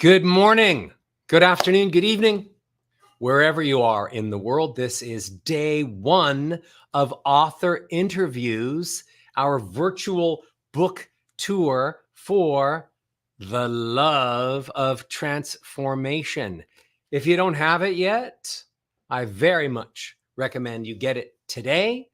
Good morning, good afternoon, good evening, wherever you are in the world. This is day one of author interviews, our virtual book tour for The Love of Transformation. If you don't have it yet, I very much recommend you get it today.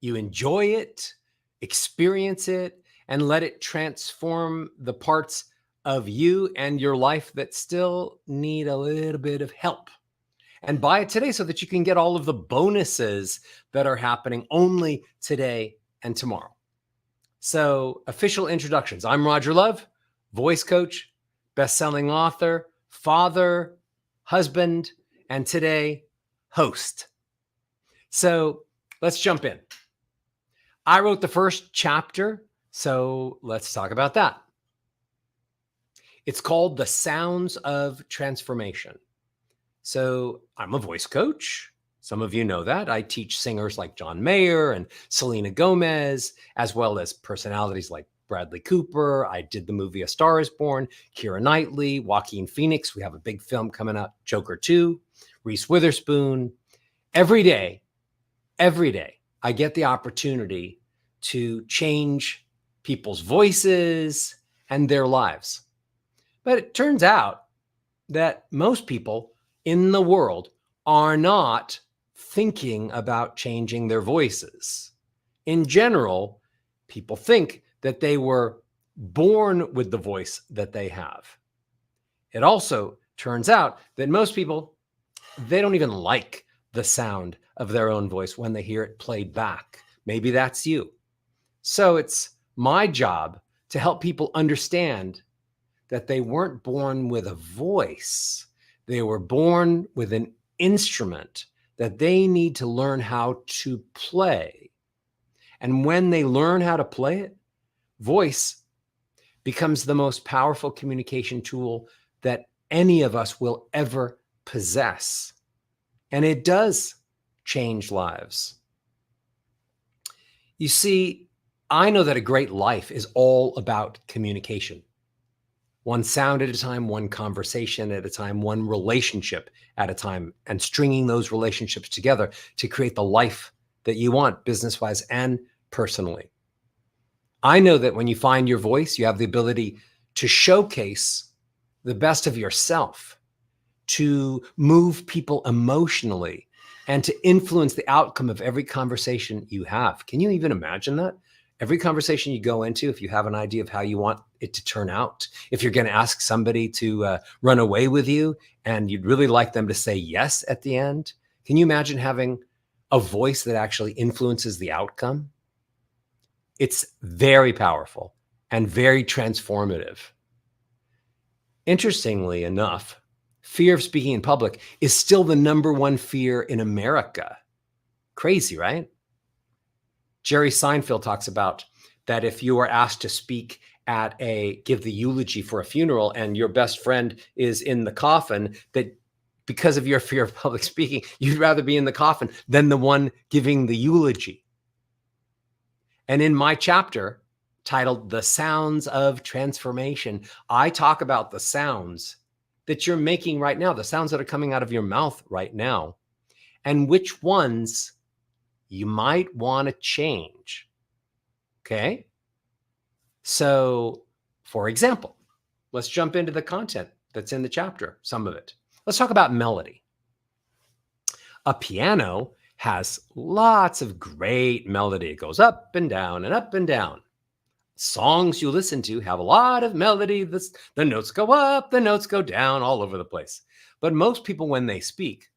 You enjoy it, experience it, and let it transform the parts of you and your life that still need a little bit of help. And buy it today so that you can get all of the bonuses that are happening only today and tomorrow. So, official introductions. I'm Roger Love, voice coach, best-selling author, father, husband, and today, host. So, let's jump in. I wrote the first chapter, so let's talk about that. It's called The Sounds of Transformation. So I'm a voice coach. Some of you know that. I teach singers like John Mayer and Selena Gomez, as well as personalities like Bradley Cooper. I did the movie A Star is Born, Keira Knightley, Joaquin Phoenix. We have a big film coming out, Joker 2, Reese Witherspoon. Every day, I get the opportunity to change people's voices and their lives. But it turns out that most people in the world are not thinking about changing their voices. In general, people think that they were born with the voice that they have. It also turns out that most people, they don't even like the sound of their own voice when they hear it played back. Maybe that's you. So it's my job to help people understand that they weren't born with a voice. They were born with an instrument that they need to learn how to play. And when they learn how to play it, voice becomes the most powerful communication tool that any of us will ever possess. And it does change lives. You see, I know that a great life is all about communication. One sound at a time, one conversation at a time, one relationship at a time, and stringing those relationships together to create the life that you want, business-wise and personally. I know that when you find your voice, you have the ability to showcase the best of yourself, to move people emotionally, and to influence the outcome of every conversation you have. Can you even imagine that? Every conversation you go into, if you have an idea of how you want it to turn out, if you're going to ask somebody to run away with you and you'd really like them to say yes at the end, can you imagine having a voice that actually influences the outcome? It's very powerful and very transformative. Interestingly enough, fear of speaking in public is still the number one fear in America. Crazy, right? Jerry Seinfeld talks about that if you are asked to speak give the eulogy for a funeral and your best friend is in the coffin, that because of your fear of public speaking, you'd rather be in the coffin than the one giving the eulogy. And in my chapter titled The Sounds of Transformation, I talk about the sounds that you're making right now, the sounds that are coming out of your mouth right now, and which ones you might want to change. Okay? So, for example, let's jump into the content that's in the chapter, some of it. Let's talk about melody. A piano has lots of great melody. It goes up and down and up and down. Songs you listen to have a lot of melody. The notes go up, the notes go down, all over the place. But most people, when they speak,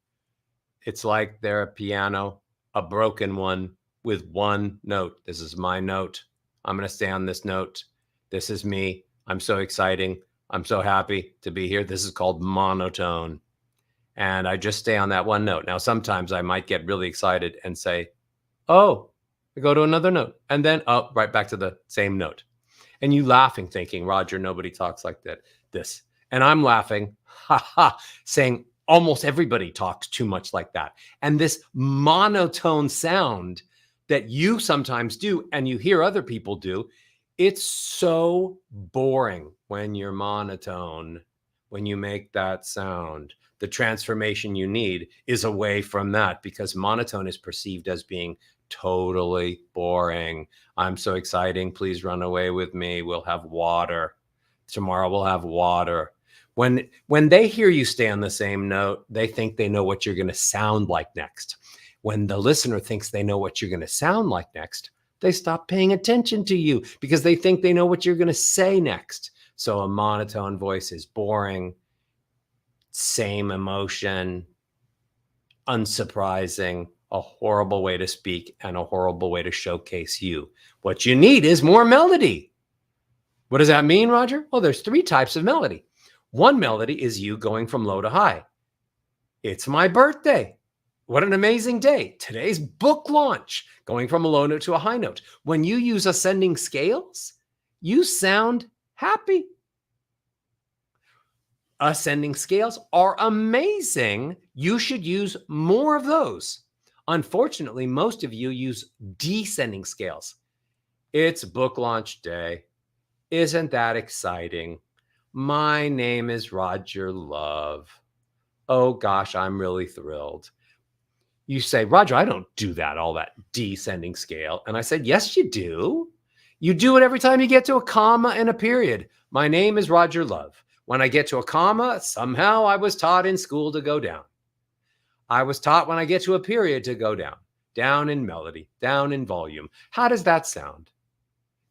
it's like they're a piano, a broken one with one note. This is my note. I'm going to stay on this note. This is me. I'm so exciting. I'm so happy to be here. This is called monotone. And I just stay on that one note. Now, sometimes I might get really excited and say, oh, I go to another note. And then, oh, right back to the same note. And you laughing, thinking, Roger, nobody talks like that. This. And I'm laughing, ha ha, saying, almost everybody talks too much like that. And this monotone sound that you sometimes do and you hear other people do, it's so boring when you're monotone, when you make that sound. The transformation you need is away from that, because monotone is perceived as being totally boring. I'm so exciting. Please run away with me. We'll have water. Tomorrow we'll have water. When they hear you stay on the same note, they think they know what you're going to sound like next. When the listener thinks they know what you're going to sound like next, they stop paying attention to you because they think they know what you're going to say next. So a monotone voice is boring, same emotion, unsurprising, a horrible way to speak, and a horrible way to showcase you. What you need is more melody. What does that mean, Roger? Well, there's 3 types of melody. One melody is you going from low to high. It's my birthday. What an amazing day. Today's book launch, going from a low note to a high note. When you use ascending scales, you sound happy. Ascending scales are amazing. You should use more of those. Unfortunately, most of you use descending scales. It's book launch day. Isn't that exciting? My name is Roger Love. Oh gosh, I'm really thrilled. You say, Roger, I don't do that, all that descending scale. And I said, yes, you do. You do it every time you get to a comma and a period. My name is Roger Love. When I get to a comma, somehow I was taught in school to go down. I was taught when I get to a period to go down. Down in melody, down in volume. How does that sound?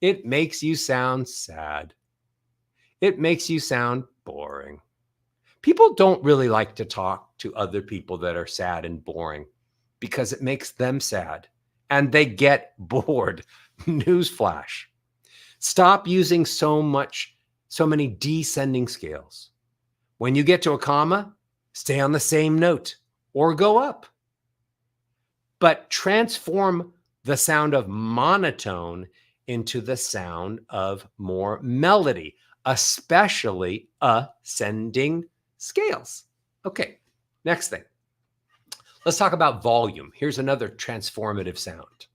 It makes you sound sad. It makes you sound boring. People don't really like to talk to other people that are sad and boring because it makes them sad and they get bored. Newsflash. Stop using so many descending scales. When you get to a comma, stay on the same note or go up. But transform the sound of monotone into the sound of more melody, especially ascending scales. Okay, next thing. Let's talk about volume. Here's another transformative sound.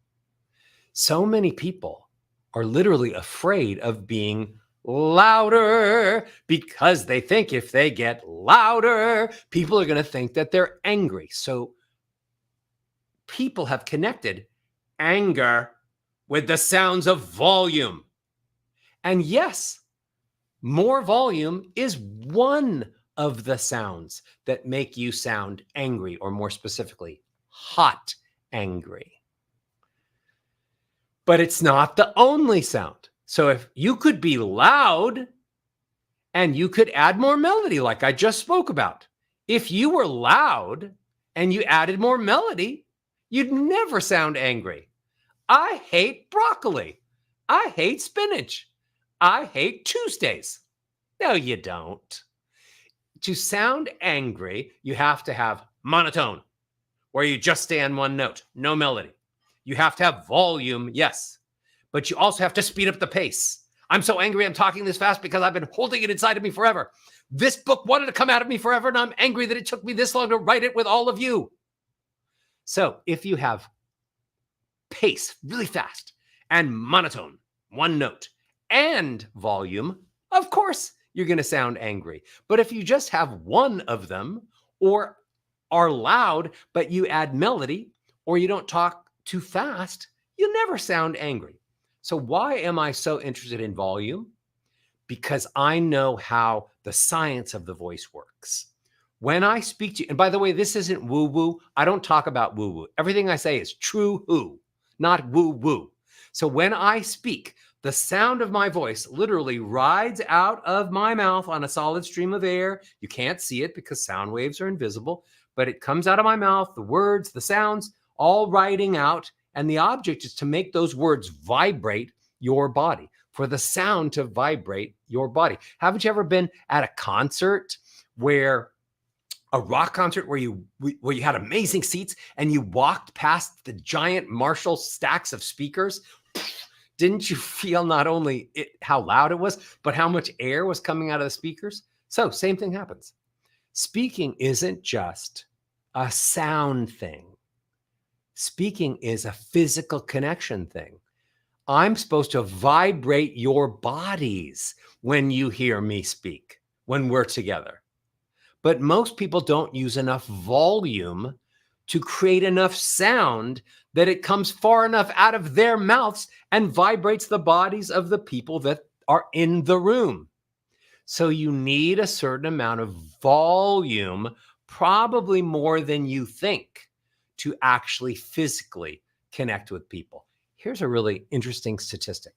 So many people are literally afraid of being louder because they think if they get louder, people are going to think that they're angry. So people have connected anger with the sounds of volume. And yes, more volume is one of the sounds that make you sound angry, or more specifically, hot angry. But it's not the only sound. So if you could be loud and you could add more melody, like I just spoke about. If you were loud and you added more melody, you'd never sound angry. I hate broccoli. I hate spinach. I hate Tuesdays. No, you don't. To sound angry, you have to have monotone, where you just stay on one note, no melody. You have to have volume, yes, but you also have to speed up the pace. I'm so angry I'm talking this fast because I've been holding it inside of me forever. This book wanted to come out of me forever, and I'm angry that it took me this long to write it with all of you. So if you have pace really fast and monotone, one note, and volume, of course, you're going to sound angry. But if you just have one of them, or are loud, but you add melody, or you don't talk too fast, you'll never sound angry. So why am I so interested in volume? Because I know how the science of the voice works. When I speak to you, and by the way, this isn't woo-woo. I don't talk about woo-woo. Everything I say is true-who, not woo-woo. So when I speak, the sound of my voice literally rides out of my mouth on a solid stream of air. You can't see it because sound waves are invisible, but it comes out of my mouth, the words, the sounds, all riding out. And the object is to make those words vibrate your body, for the sound to vibrate your body. Haven't you ever been at a concert where a rock concert where you had amazing seats and you walked past the giant Marshall stacks of speakers? Didn't you feel not only how loud it was, but how much air was coming out of the speakers? So same thing happens. Speaking isn't just a sound thing. Speaking is a physical connection thing. I'm supposed to vibrate your bodies when you hear me speak. when we're together. But most people don't use enough volume to create enough sound that it comes far enough out of their mouths and vibrates the bodies of the people that are in the room. So you need a certain amount of volume, probably more than you think, to actually physically connect with people. Here's a really interesting statistic.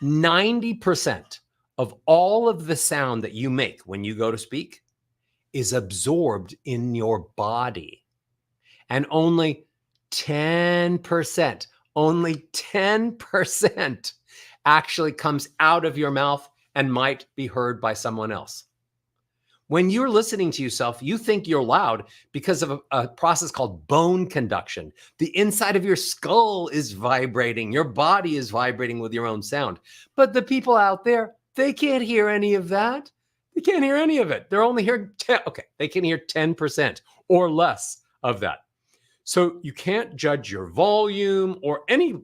90% of all of the sound that you make when you go to speak is absorbed in your body. And only 10% actually comes out of your mouth and might be heard by someone else. When you're listening to yourself, you think you're loud because of a process called bone conduction. The inside of your skull is vibrating. Your body is vibrating with your own sound. But the people out there, they can't hear any of that. They can't hear any of it. They're only hearing 10. Okay, they can hear 10% or less of that. So you can't judge your volume or any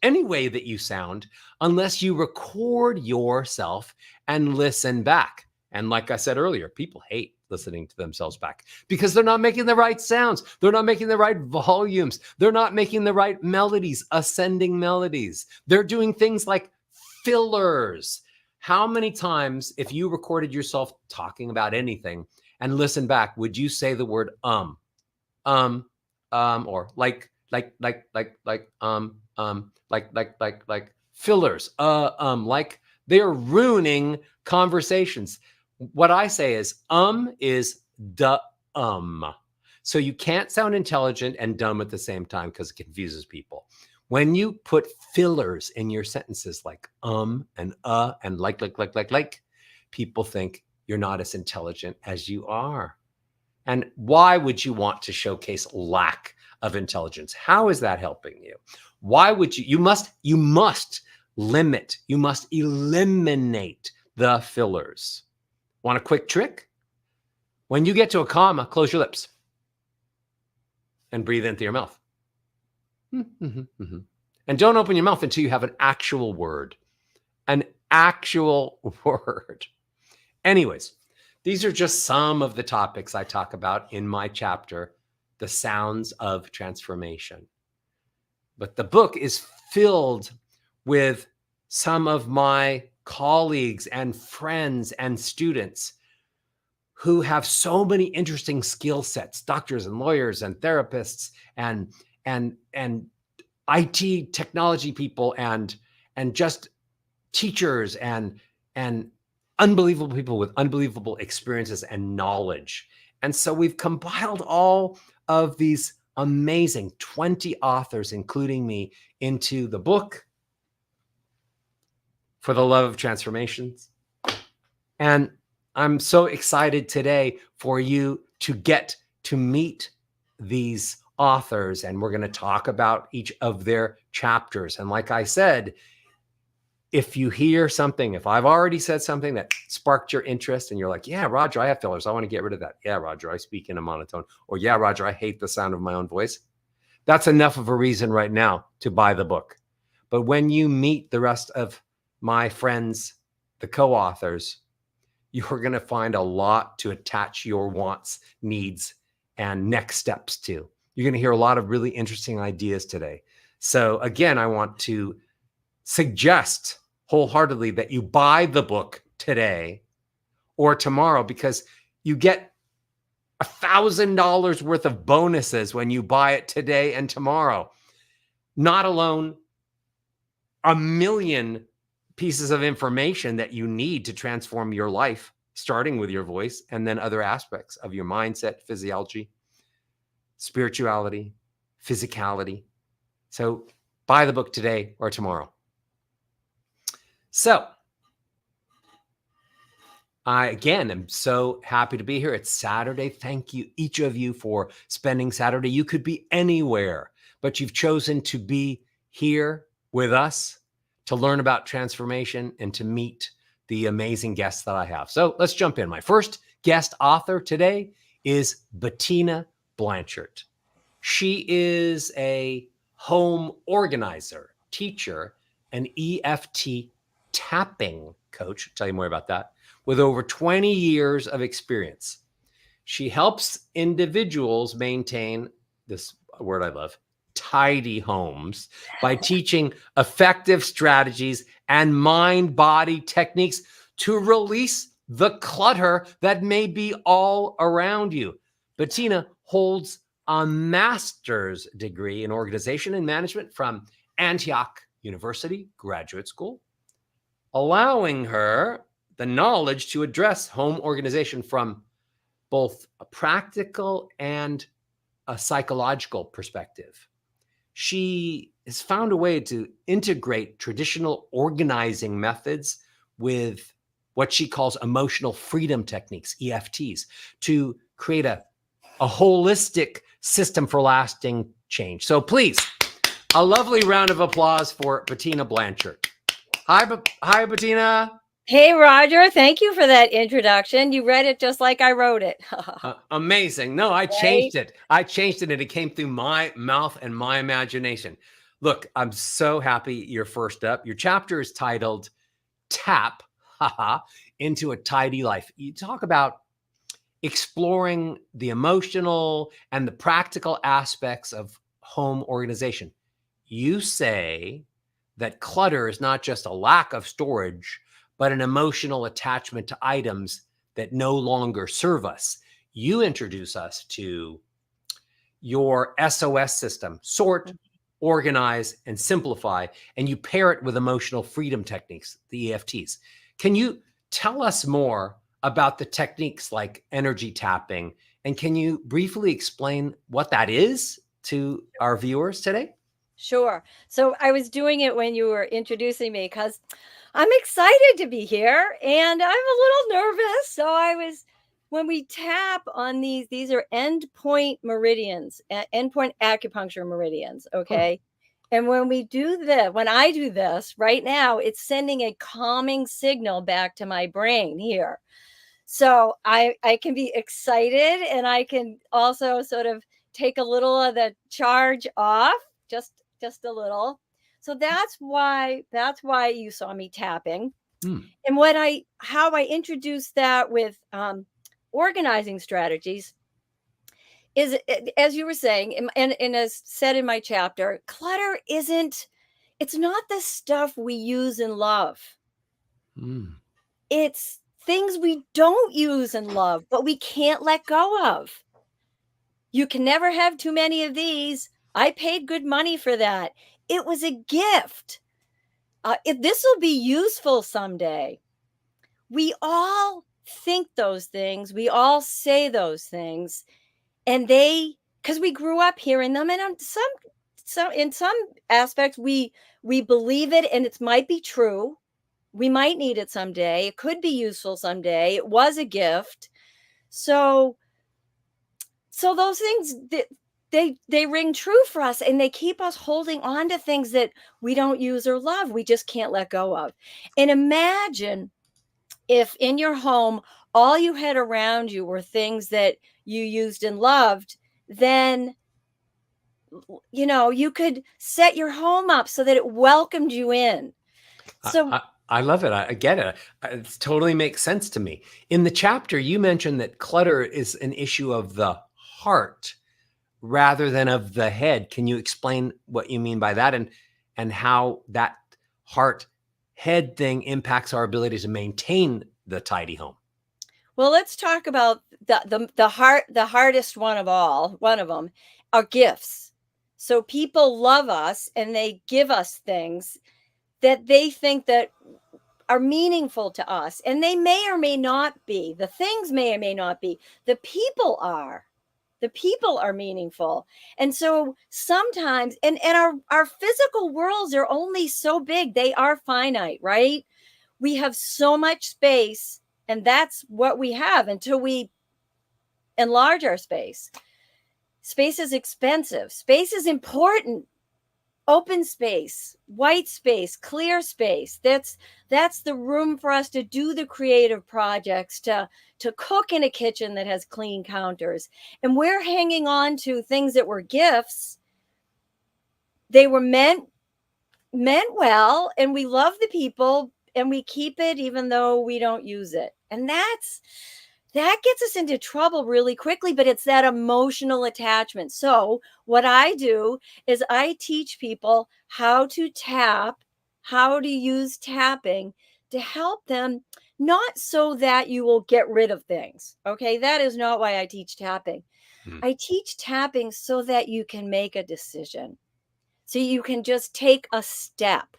way that you sound unless you record yourself and listen back. And like I said earlier, people hate listening to themselves back because they're not making the right sounds. They're not making the right volumes. They're not making the right melodies, ascending melodies. They're doing things like fillers. How many times, if you recorded yourself talking about anything and listen back, would you say the word or like fillers, like they're ruining conversations. What I say is the So you can't sound intelligent and dumb at the same time because it confuses people. When you put fillers in your sentences like and like, people think you're not as intelligent as you are. And why would you want to showcase lack of intelligence? How is that helping you? Why would you must eliminate the fillers. Want a quick trick? When you get to a comma, close your lips and breathe into your mouth. And don't open your mouth until you have an actual word. An actual word. Anyways, these are just some of the topics I talk about in my chapter, The Sounds of Transformation. But the book is filled with some of my colleagues and friends and students who have so many interesting skill sets, doctors and lawyers and therapists and IT technology people and just teachers and unbelievable people with unbelievable experiences and knowledge. And so we've compiled all of these amazing 20 authors, including me, into the book For the Love of Transformations. And I'm so excited today for you to get to meet these authors, and we're going to talk about each of their chapters. And like I said, if you hear something, if I've already said something that sparked your interest and you're like, yeah, Roger, I have fillers, I want to get rid of that. Yeah, Roger, I speak in a monotone. Or yeah, Roger, I hate the sound of my own voice. That's enough of a reason right now to buy the book. But when you meet the rest of my friends, the co-authors, you're going to find a lot to attach your wants, needs, and next steps to. You're going to hear a lot of really interesting ideas today. So again, I want to suggest wholeheartedly that you buy the book today or tomorrow, because you get $1,000 worth of bonuses when you buy it today and tomorrow. Not alone, 1 million pieces of information that you need to transform your life, starting with your voice and then other aspects of your mindset, physiology, spirituality, physicality. So buy the book today or tomorrow. So I, again, am so happy to be here. It's Saturday. Thank you, each of you, for spending Saturday. You could be anywhere, but you've chosen to be here with us to learn about transformation and to meet the amazing guests that I have. So let's jump in. My first guest author today is Bettina Blanchard. She is a home organizer, teacher, an EFT tapping coach. I'll tell you more about that. with over 20 years of experience. She helps individuals maintain this word I love, tidy homes, by teaching effective strategies and mind body techniques to release the clutter that may be all around you. Bettina holds a master's degree in organization and management from Antioch University Graduate School, allowing her the knowledge to address home organization from both a practical and a psychological perspective. She has found a way to integrate traditional organizing methods with what she calls emotional freedom techniques, EFTs, to create a holistic system for lasting change. So please, a lovely round of applause for Bettina Blanchard. Hi, Bettina. Hey, Roger. Thank you for that introduction. You read it just like I wrote it. Amazing. No, I changed it. I changed it and it came through my mouth and my imagination. Look, I'm so happy you're first up. Your chapter is titled Tap into a Tidy Life. You talk about exploring the emotional and the practical aspects of home organization. You say that clutter is not just a lack of storage, but an emotional attachment to items that no longer serve us. You introduce us to your SOS system: sort, organize, and simplify, and you pair it with emotional freedom techniques, the EFTs. Can you tell us more about the techniques like energy tapping, and can you briefly explain what that is to our viewers today? Sure. So I was doing it when you were introducing me because I'm excited to be here and I'm a little nervous. So when we tap on these are endpoint meridians, endpoint acupuncture meridians. Okay. And when I do this right now, it's sending a calming signal back to my brain here. So I can be excited and I can also sort of take a little of the charge off, just a little. So that's why you saw me tapping. And how I introduce that with organizing strategies is, as you were saying, and as said in my chapter, clutter it's not the stuff we use and love. It's things we don't use and love, but we can't let go of. You can never have too many of these. I paid good money for that. It was a gift. This will be useful someday. We all think those things. We all say those things, and because we grew up hearing them, and in some aspects we believe it, and it might be true. We might need it someday. It could be useful someday. It was a gift. So those things, they ring true for us, and they keep us holding on to things that we don't use or love. We just can't let go of. And imagine if in your home, all you had around you were things that you used and loved, then you could set your home up so that it welcomed you in. So I love it. I get it. It totally makes sense to me. In the chapter, you mentioned that clutter is an issue of the heart rather than of the head. Can you explain what you mean by that, and how that heart head thing impacts our ability to maintain the tidy home? Well, let's talk about the hardest one of them are gifts. So people love us and they give us things that they think that are meaningful to us, and they may or may not be. The things may or may not be. The people are meaningful. And so sometimes, and our physical worlds are only so big. They are finite, right? We have so much space, and that's what we have until we enlarge our space. Space is expensive. Space is important. Open space, white space, clear space. That's the room for us to do the creative projects, to cook in a kitchen that has clean counters. And we're hanging on to things that were gifts. They were meant well, and we love the people, and we keep it even though we don't use it. And that gets us into trouble really quickly, but it's that emotional attachment. So what I do is I teach people how to tap, how to use tapping to help them, not so that you will get rid of things. Okay. That is not why I teach tapping. Mm. I teach tapping so that you can make a decision. So you can just take a step.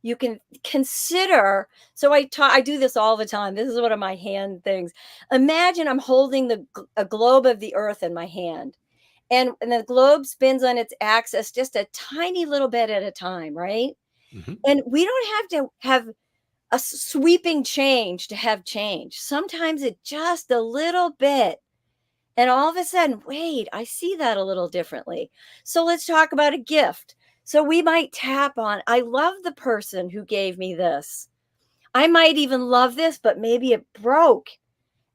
You can consider. So I do this all the time. This is one of my hand things. Imagine I'm holding a globe of the earth in my hand, and the globe spins on its axis just a tiny little bit at a time, right? Mhm. And we don't have to have a sweeping change to have change. Sometimes it just a little bit. And all of a sudden, wait, I see that a little differently. So let's talk about a gift. So we might tap on, I love the person who gave me this. I might even love this, but maybe it broke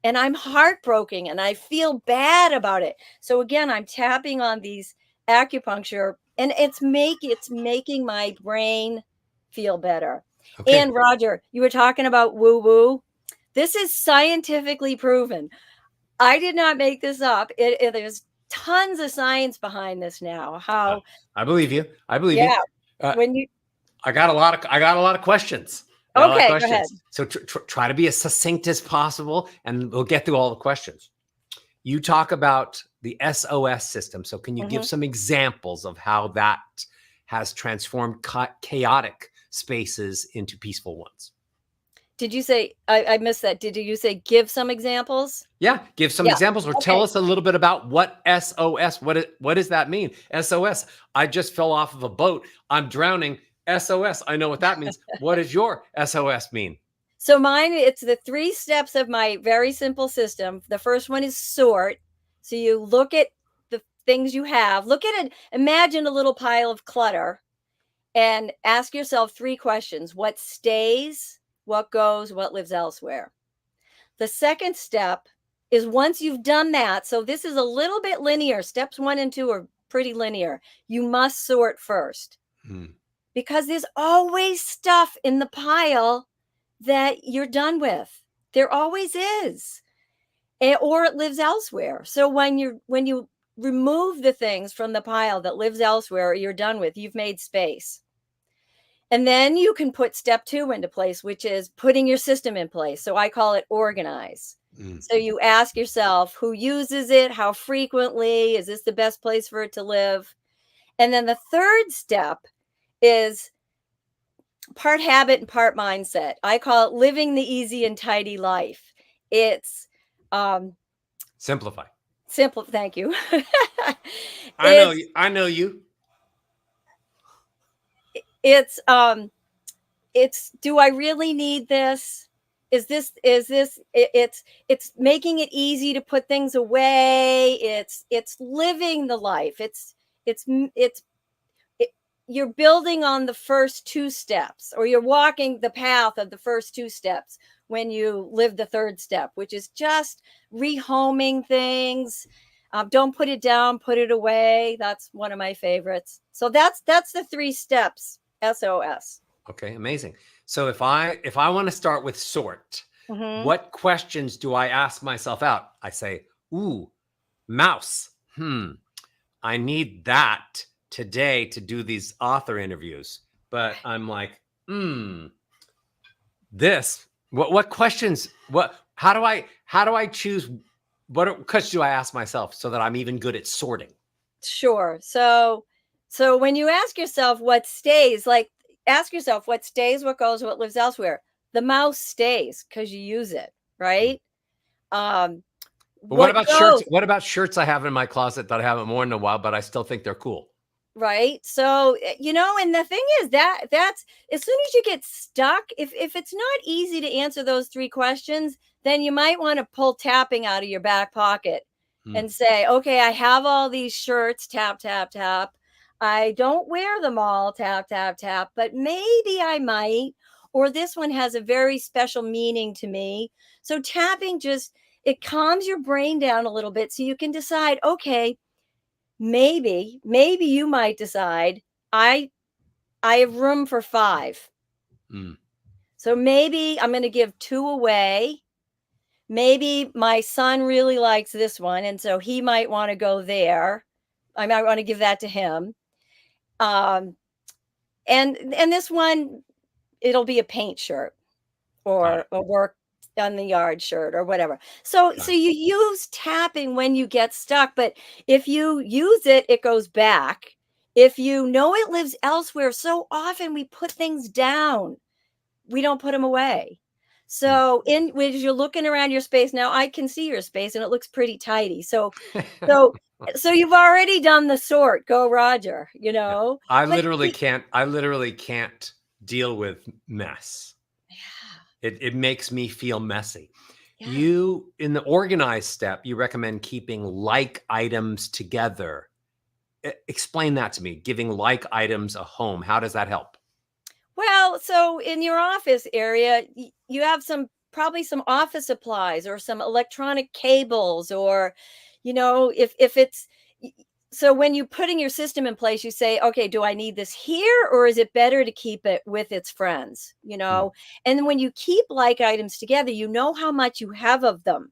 and I'm heartbroken and I feel bad about it. So again, I'm tapping on these acupuncture and it's making my brain feel better. Okay. And Roger, you were talking about woo woo. This is scientifically proven. I did not make this up. There's tons of science behind this now. How, I believe you. I believe you. yeah, Uh, when you, I got a lot of questions. I got a lot of okay, go ahead. questions. So try to be as succinct as possible, and we'll get through all the questions. You talk about the SOS system. So can you give some examples of how that has transformed chaotic spaces into peaceful ones? Did you say, I missed that. Did you say give some examples? Yeah, give some Yeah. examples or tell us a little bit about what SOS, what does that mean? SOS, I just fell off of a boat. I'm drowning. SOS, I know what that means. What does your SOS mean? So mine, it's the 3 steps of my very simple system. The first one is sort. So you look at the things you have, look at it, imagine a little pile of clutter and ask yourself 3 questions. What stays, what goes, what lives elsewhere? The second step is once you've done that, so this is a little bit linear. Steps 1 and 2 are pretty linear. You must sort first because there's always stuff in the pile that you're done with. There always is. Or it lives elsewhere. So when you remove the things from the pile that lives elsewhere, you're done with, you've made space. And then you can put step 2 into place, which is putting your system in place. So I call it organize. So you ask yourself who uses it, how frequently, is this the best place for it to live? And then the third step is part habit and part mindset. I call it living the easy and tidy life. It's Simplify. simple. Thank you. I know you. I know you. It's do I really need this? It's making it easy to put things away. It's living the life. You're building on the first 2 steps, or you're walking the path of the first 2 steps when you live the third step, which is just rehoming things. Don't put it down, put it away. That's one of my favorites. So that's the 3 steps. SOS. Okay, amazing. So if I want to start with sort, what questions do I ask myself out? I say, ooh, mouse. I need that today to do these author interviews. But I'm like, this, what questions, how do I choose, what questions do I ask myself so that I'm even good at sorting? Sure. So when you ask yourself what stays, like ask yourself what stays, what goes, what lives elsewhere. The mouse stays because you use it, right? But what about shirts? What about shirts I have in my closet that I haven't worn in a while, but I still think they're cool? Right. So, and the thing is that's as soon as you get stuck, if it's not easy to answer those 3 questions, then you might want to pull tapping out of your back pocket and say, okay, I have all these shirts, tap, tap, tap. I don't wear them all, tap, tap, tap, but maybe I might, or this one has a very special meaning to me. So tapping it calms your brain down a little bit so you can decide, okay, maybe you might decide I have room for 5. So maybe I'm going to give 2 away maybe my son really likes this one, and so he might want to go there. I might want to give that to him. Um, and this one, it'll be a paint shirt Got it. or a work on the yard shirt or whatever. So Got it. you use tapping when you get stuck, but if you use it, it goes back. If you know it lives elsewhere, so often we put things down. We don't put them away. So when you're looking around your space, now I can see your space and it looks pretty tidy. So so you've already done the sort, go Roger, you Yeah. know. I But literally can't deal with mess. yeah, It makes me feel messy. yeah. You, in the organized step, you recommend keeping like items together. Explain that to me. Giving like items a home. How does that help? Well, so in your office area, you have probably some office supplies or some electronic cables, or, if it's so when you putting your system in place, you say, okay, do I need this here, or is it better to keep it with its friends? Hmm. And then when you keep like items together, you know how much you have of them.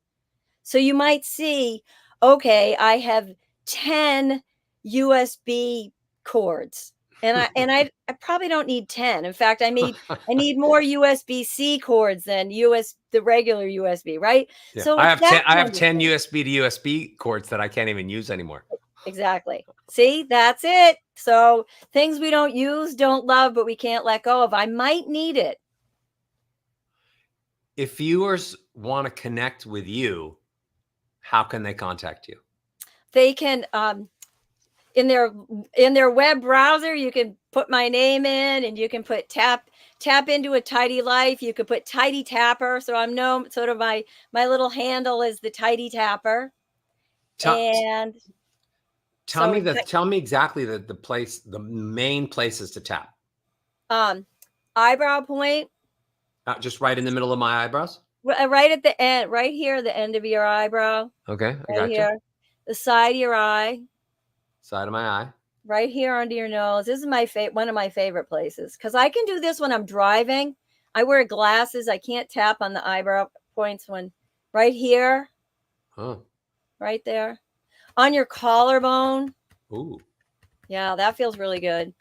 So you might see, okay, I have 10 USB cords. And I probably don't need 10. In fact, I need more USB-C cords than the regular USB, right? Yeah, So I it's have that 10. I kind have of 10 thing. USB to USB cords that I can't even use anymore. Exactly. See, that's it. So things we don't use, don't love, but we can't let go of. I might need it. If viewers want to connect with you, how can they contact you? They can in their web browser, you can put my name in, and you can put tap into a tidy life. You could put tidy tapper, so I'm known, sort of my little handle is the tidy tapper. Tell, And tell me so the tell me exactly the main places to tap. um eyebrow point, Not just right in the middle of my eyebrows. right at the end, right here, the end of your eyebrow, Okay, I right gotcha. here, the side of your eye, Side of my eye. right here under your nose. This is one of my favorite places, because I can do this when I'm driving. I wear glasses. I can't tap on the eyebrow points when right here, Oh, right there, on your collarbone. ooh. Yeah, that feels really good.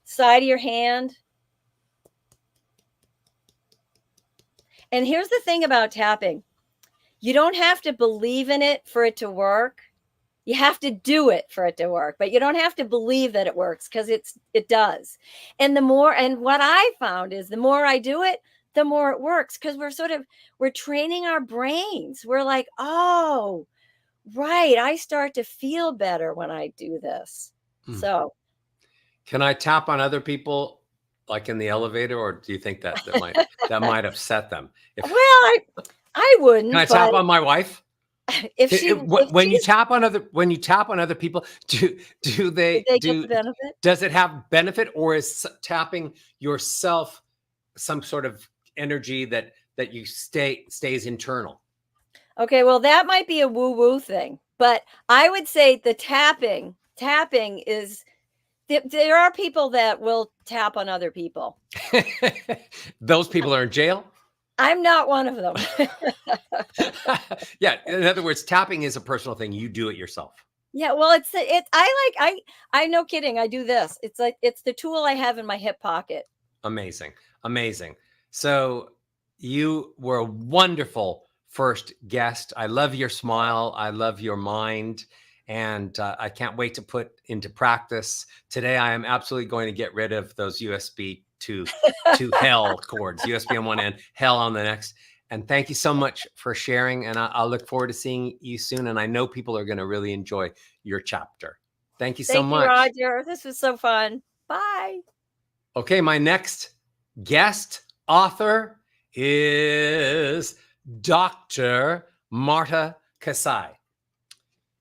Side of your hand. And here's the thing about tapping. You don't have to believe in it for it to work. You have to do it for it to work, but you don't have to believe that it works, because it does. And what I found is the more I do it, the more it works, because we're training our brains. We're like, oh, right, I start to feel better when I do this. Hmm. So Can I tap on other people, like in the elevator, or do you think that might upset them? well, If I Can I wouldn't, but tap on my wife? if When you she's tap on other people, did they get the benefit? does it have benefit, or is tapping yourself some sort of energy that you stays internal? Okay, well, that might be a woo-woo thing, but I would say the tapping is there are people that will tap on other people. Those people are in jail. I'm not one of them. Yeah, in other words, tapping is a personal thing. You do it yourself. Yeah, well, I no kidding, I do this. It's like it's the tool I have in my hip pocket. Amazing. Amazing. So you were a wonderful first guest. I love your smile. I love your mind. And I can't wait to put into practice. Today, I am absolutely going to get rid of those USB to hell cords, USB on one end, hell on the next. And thank you so much for sharing. And I'll look forward to seeing you soon. And I know people are going to really enjoy your chapter. Thank you so Thank you, much. Roger. This was so fun. Bye. Okay, my next guest author is Dr. Marta Kasai.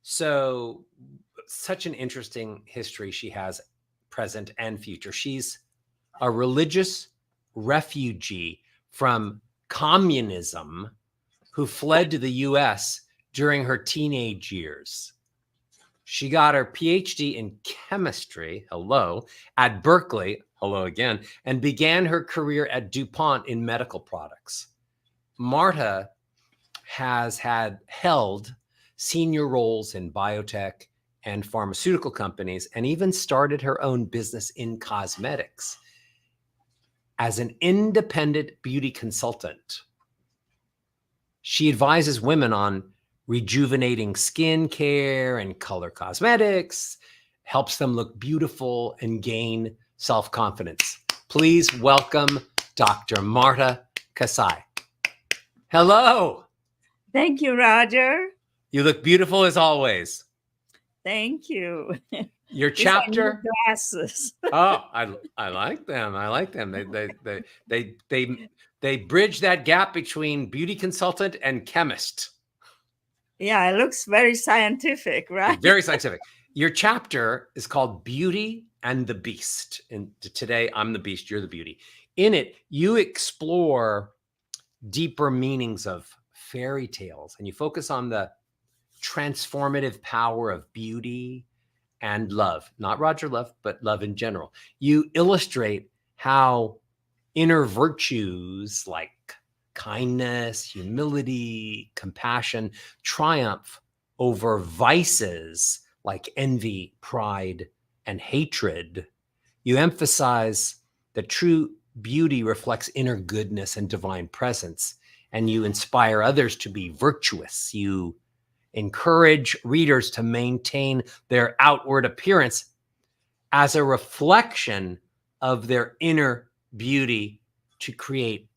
So, such an interesting history she has, present and future. She's a religious refugee from communism who fled to the US during her teenage years. She got her PhD in chemistry, hello, at Berkeley, hello again, and began her career at DuPont in medical products. Marta has held senior roles in biotech and pharmaceutical companies, and even started her own business in cosmetics. As an independent beauty consultant, she advises women on rejuvenating skin care and color cosmetics, helps them look beautiful and gain self-confidence. Please welcome Dr. Marta Kasai. Hello. Thank you, Roger. You look beautiful as always. Thank you. Your These are chapter. new glasses. Oh, I like them. I like them. They bridge that gap between beauty consultant and chemist. Yeah, it looks very scientific, right? Very scientific. Your chapter is called Beauty and the Beast. And today I'm the beast, you're the beauty. In it, you explore deeper meanings of fairy tales, and you focus on the transformative power of beauty and love. Not Roger Love, but love in general. You illustrate how inner virtues like kindness, humility, compassion triumph over vices like envy, pride, and hatred. You emphasize that true beauty reflects inner goodness and divine presence, and you inspire others to be virtuous. You encourage readers to maintain their outward appearance as a reflection of their inner beauty to create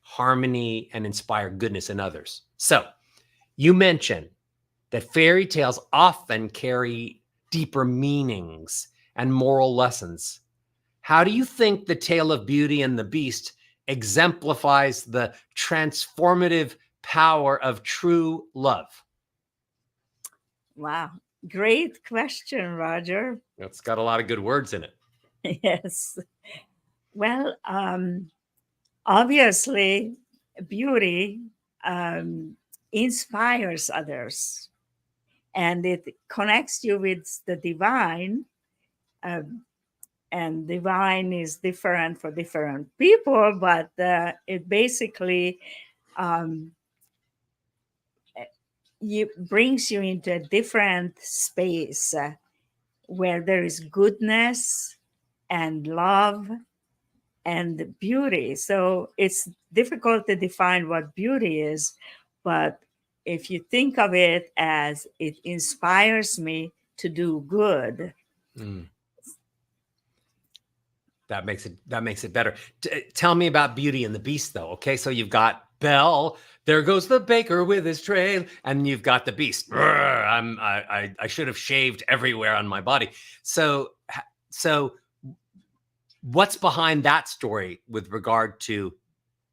harmony and inspire goodness in others. So you mentioned that fairy tales often carry deeper meanings and moral lessons. How do you think the tale of Beauty and the Beast exemplifies the transformative power of true love? Wow. Great question, Roger. It's got a lot of good words in it. Yes. Well, obviously, beauty inspires others, and it connects you with the divine. And divine is different for different people, but it basically brings you into a different space where there is goodness and love and beauty. So it's difficult to define what beauty is, but if you think of it as it inspires me to do good. That makes it better. Tell me about Beauty and the Beast, though. Okay, so you've got Belle. There goes the baker with his tray, and you've got the Beast. I should have shaved everywhere on my body. So what's behind that story with regard to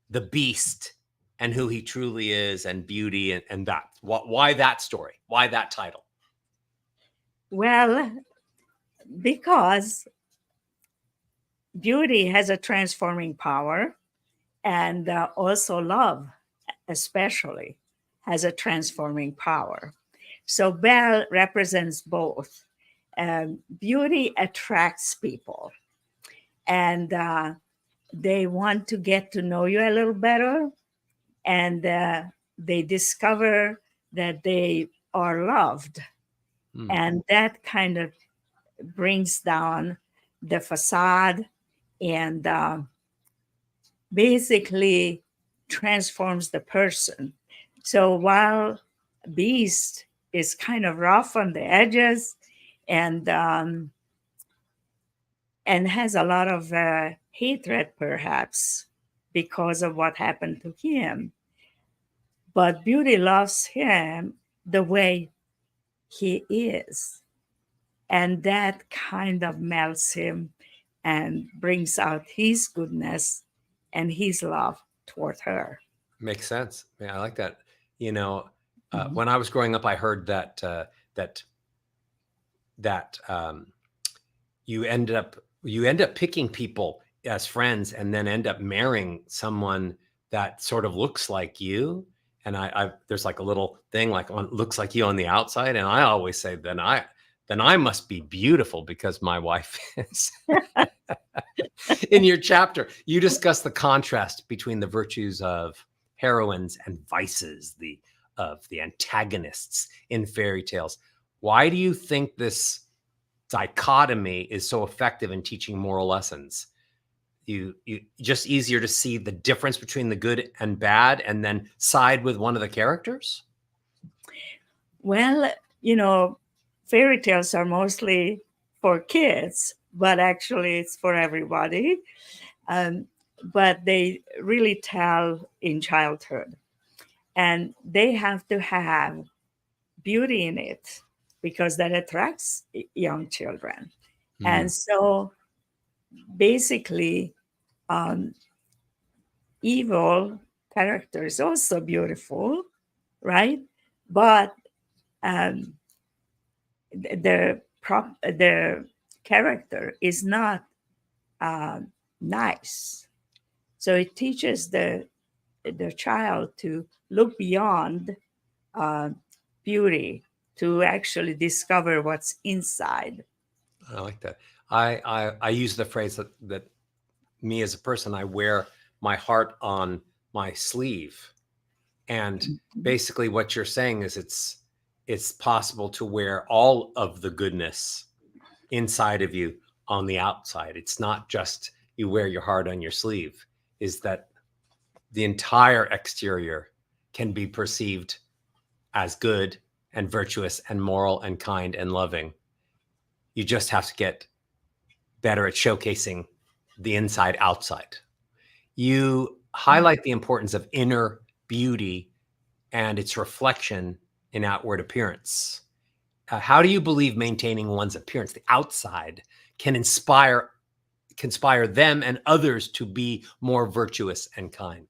the Beast and who he truly is, and beauty, and that? Why that story? Why that title? Well, because beauty has a transforming power, and also love, especially, has a transforming power. So Belle represents both. Beauty attracts people, and they want to get to know you a little better, and they discover that they are loved. And that kind of brings down the facade and basically transforms the person. So while Beast is kind of rough on the edges and has a lot of hatred, perhaps, because of what happened to him, but Beauty loves him the way he is. And that kind of melts him and brings out his goodness and his love toward her. Makes sense. Yeah, I like that. You know, when I was growing up, I heard that you end up picking people as friends, and then end up marrying someone that sort of looks like you. And I there's like a little thing like looks like you on the outside, and I always say then I must be beautiful because my wife is. In your chapter, you discuss the contrast between the virtues of heroines and vices, the of, the antagonists in fairy tales. Why do you think this dichotomy is so effective in teaching moral lessons? You just easier to see the difference between the good and bad and then side with one of the characters? Well, fairy tales are mostly for kids, but actually it's for everybody. Um, but they really tell in childhood, and they have to have beauty in it because that attracts young children. And so basically, um, evil character is also beautiful, right? But um, the character is not nice. So it teaches the child to look beyond uh, beauty to actually discover what's inside. I like that. I use the phrase that me as a person, I wear my heart on my sleeve. And basically what you're saying is it's possible to wear all of the goodness inside of you on the outside. It's not just you wear your heart on your sleeve, is that the entire exterior can be perceived as good and virtuous and moral and kind and loving. You just have to get better at showcasing the inside outside. You highlight the importance of inner beauty and its reflection in outward appearance. How do you believe maintaining one's appearance, the outside, can inspire them and others to be more virtuous and kind?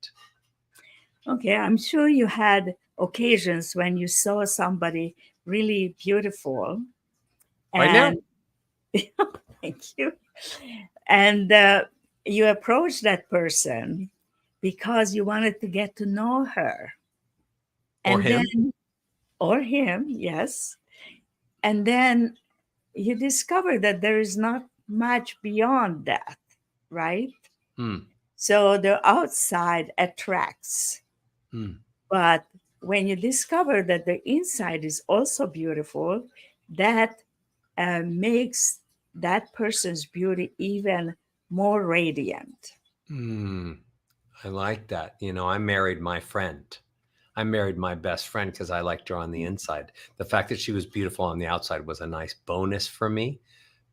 Okay, I'm sure you had occasions when you saw somebody really beautiful. Right now? And thank you. And you approached that person because you wanted to get to know her. Or And him? then, or him, yes. And then you discover that there is not much beyond that, right? So the outside attracts. But when you discover that the inside is also beautiful, that makes that person's beauty even more radiant. I like that. I married my friend. I married my best friend because I liked her on the inside. The fact that she was beautiful on the outside was a nice bonus for me,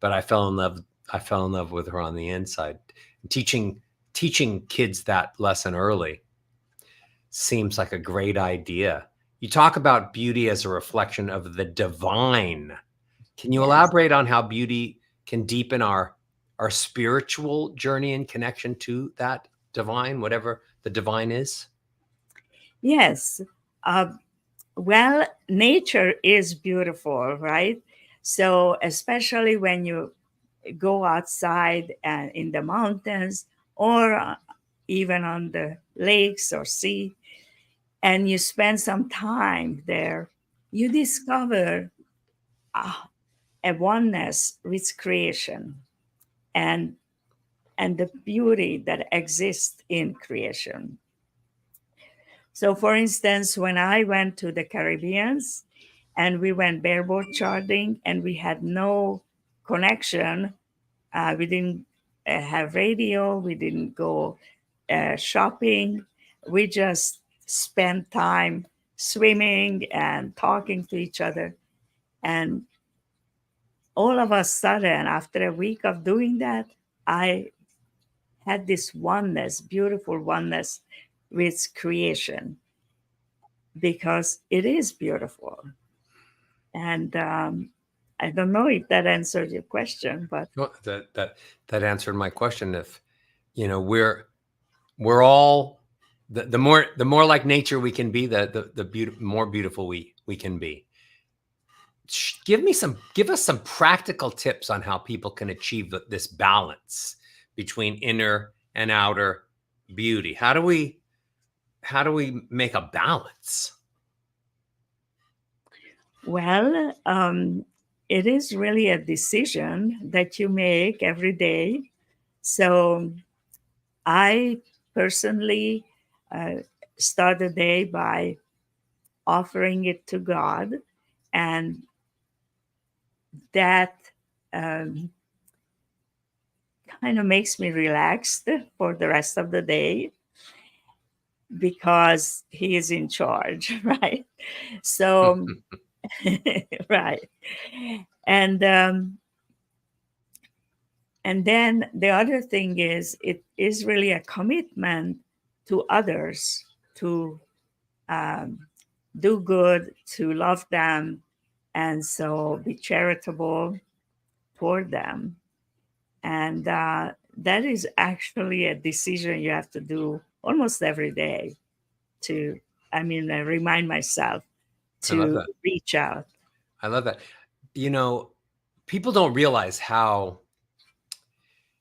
but I fell in love with her on the inside. Teaching kids that lesson early seems like a great idea. You talk about beauty as a reflection of the divine. Can you elaborate on how beauty can deepen our spiritual journey and connection to that divine, whatever the divine is? Yes. Well, nature is beautiful, right? So, especially when you go outside and in the mountains or even on the lakes or sea, and you spend some time there, you discover a oneness with creation and the beauty that exists in creation. So, for instance, when I went to the Caribbeans and we went bareboat charting and we had no connection, we didn't have radio, we didn't go shopping, we just spent time swimming and talking to each other. And all of a sudden, after a week of doing that, I had this oneness, beautiful oneness with creation, because it is beautiful. And I don't know if that answered your question, but Well, that answered my question. If we're all the more like nature we can be, the more beautiful we can be. Give us some practical tips on how people can achieve this balance between inner and outer beauty. How do we make a balance? well, it is really a decision that you make every day. So I personally start the day by offering it to God, and that um, kind of makes me relaxed for the rest of the day because He is in charge, right? So, right. And and then the other thing is, it is really a commitment to others to um, do good, to love them, and so be charitable toward them. And that is actually a decision you have to do almost every day to, I remind myself I love to that. reach out. I love that. You know, people don't realize how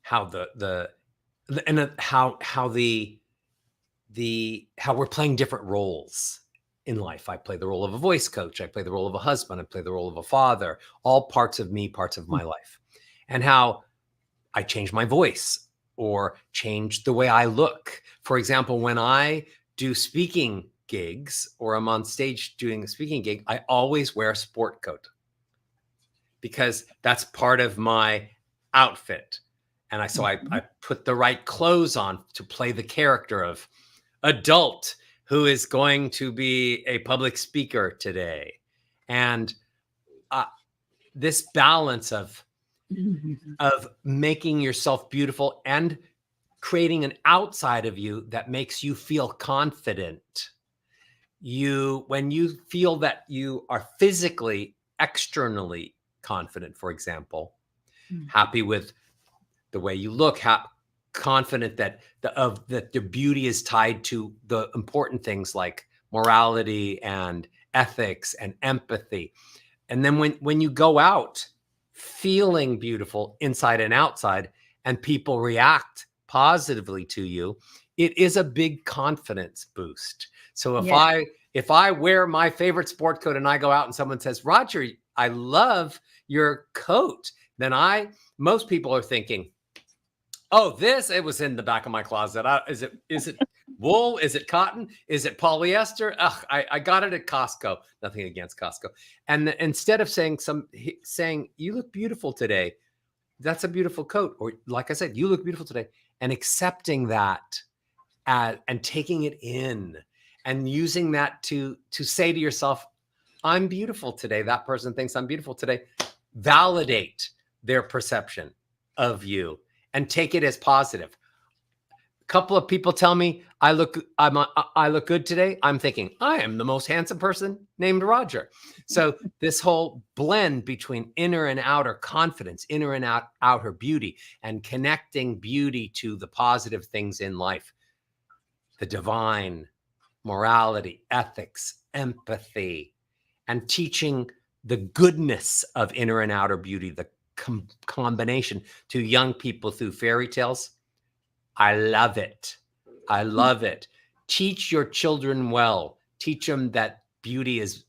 the and how the how we're playing different roles in life. I play the role of a voice coach. I play the role of a husband. I play the role of a father. All parts of me, parts of my life, and how I change my voice or change the way I look. For example, when I do speaking gigs or I'm on stage doing a speaking gig, I always wear a sport coat because that's part of my outfit. And I put the right clothes on to play the character of adult who is going to be a public speaker today. And this balance of making yourself beautiful and creating an outside of you that makes you feel confident. When you feel that you are physically, externally confident, for example, happy with the way you look, confident that the beauty is tied to the important things like morality and ethics and empathy. And then when you go out feeling beautiful inside and outside, and people react positively to you, it is a big confidence boost. So if I wear my favorite sport coat and I go out and someone says, Roger, I love your coat, then most people are thinking, oh, it was in the back of my closet. Is it wool? Is it cotton? Is it polyester? Ugh, I got it at Costco. Nothing against Costco. And instead of saying you look beautiful today, that's a beautiful coat. Or like I said, you look beautiful today, and accepting that and taking it in and using that to say to yourself, I'm beautiful today. That person thinks I'm beautiful today. Validate their perception of you and take it as positive. A couple of people tell me I look good today. I'm thinking I am the most handsome person named Roger. So this whole blend between inner and outer confidence, inner and outer beauty, and connecting beauty to the positive things in life, the divine, morality, ethics, empathy, and teaching the goodness of inner and outer beauty, the combination to young people through fairy tales. I love it. I love it. Teach your children well. Teach them that beauty is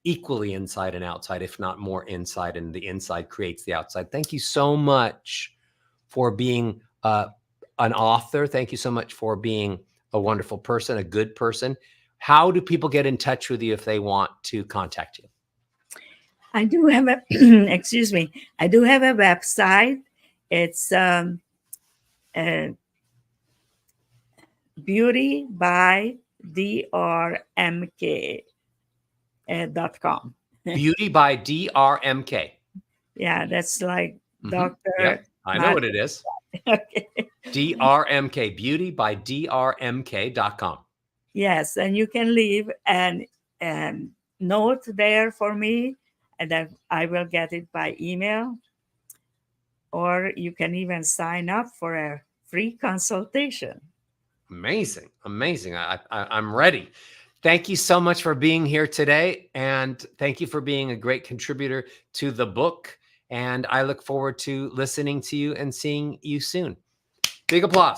equally inside and outside, if not more inside, and the inside creates the outside. Thank you so much for being an author. Thank you so much for being a wonderful person, a good person. How do people get in touch with you if they want to contact you? I do have a excuse me. I do have a website. It's beauty by drmk.com. Beauty by DRMK. Yeah, that's like Dr. Yep, I know what it is. Okay. DRMK, beauty by drmk.com. Yes, and you can leave an note there for me, and then I will get it by email. Or you can even sign up for a free consultation. Amazing. Amazing. I'm ready. Thank you so much for being here today. And thank you for being a great contributor to the book. And I look forward to listening to you and seeing you soon. Big applause.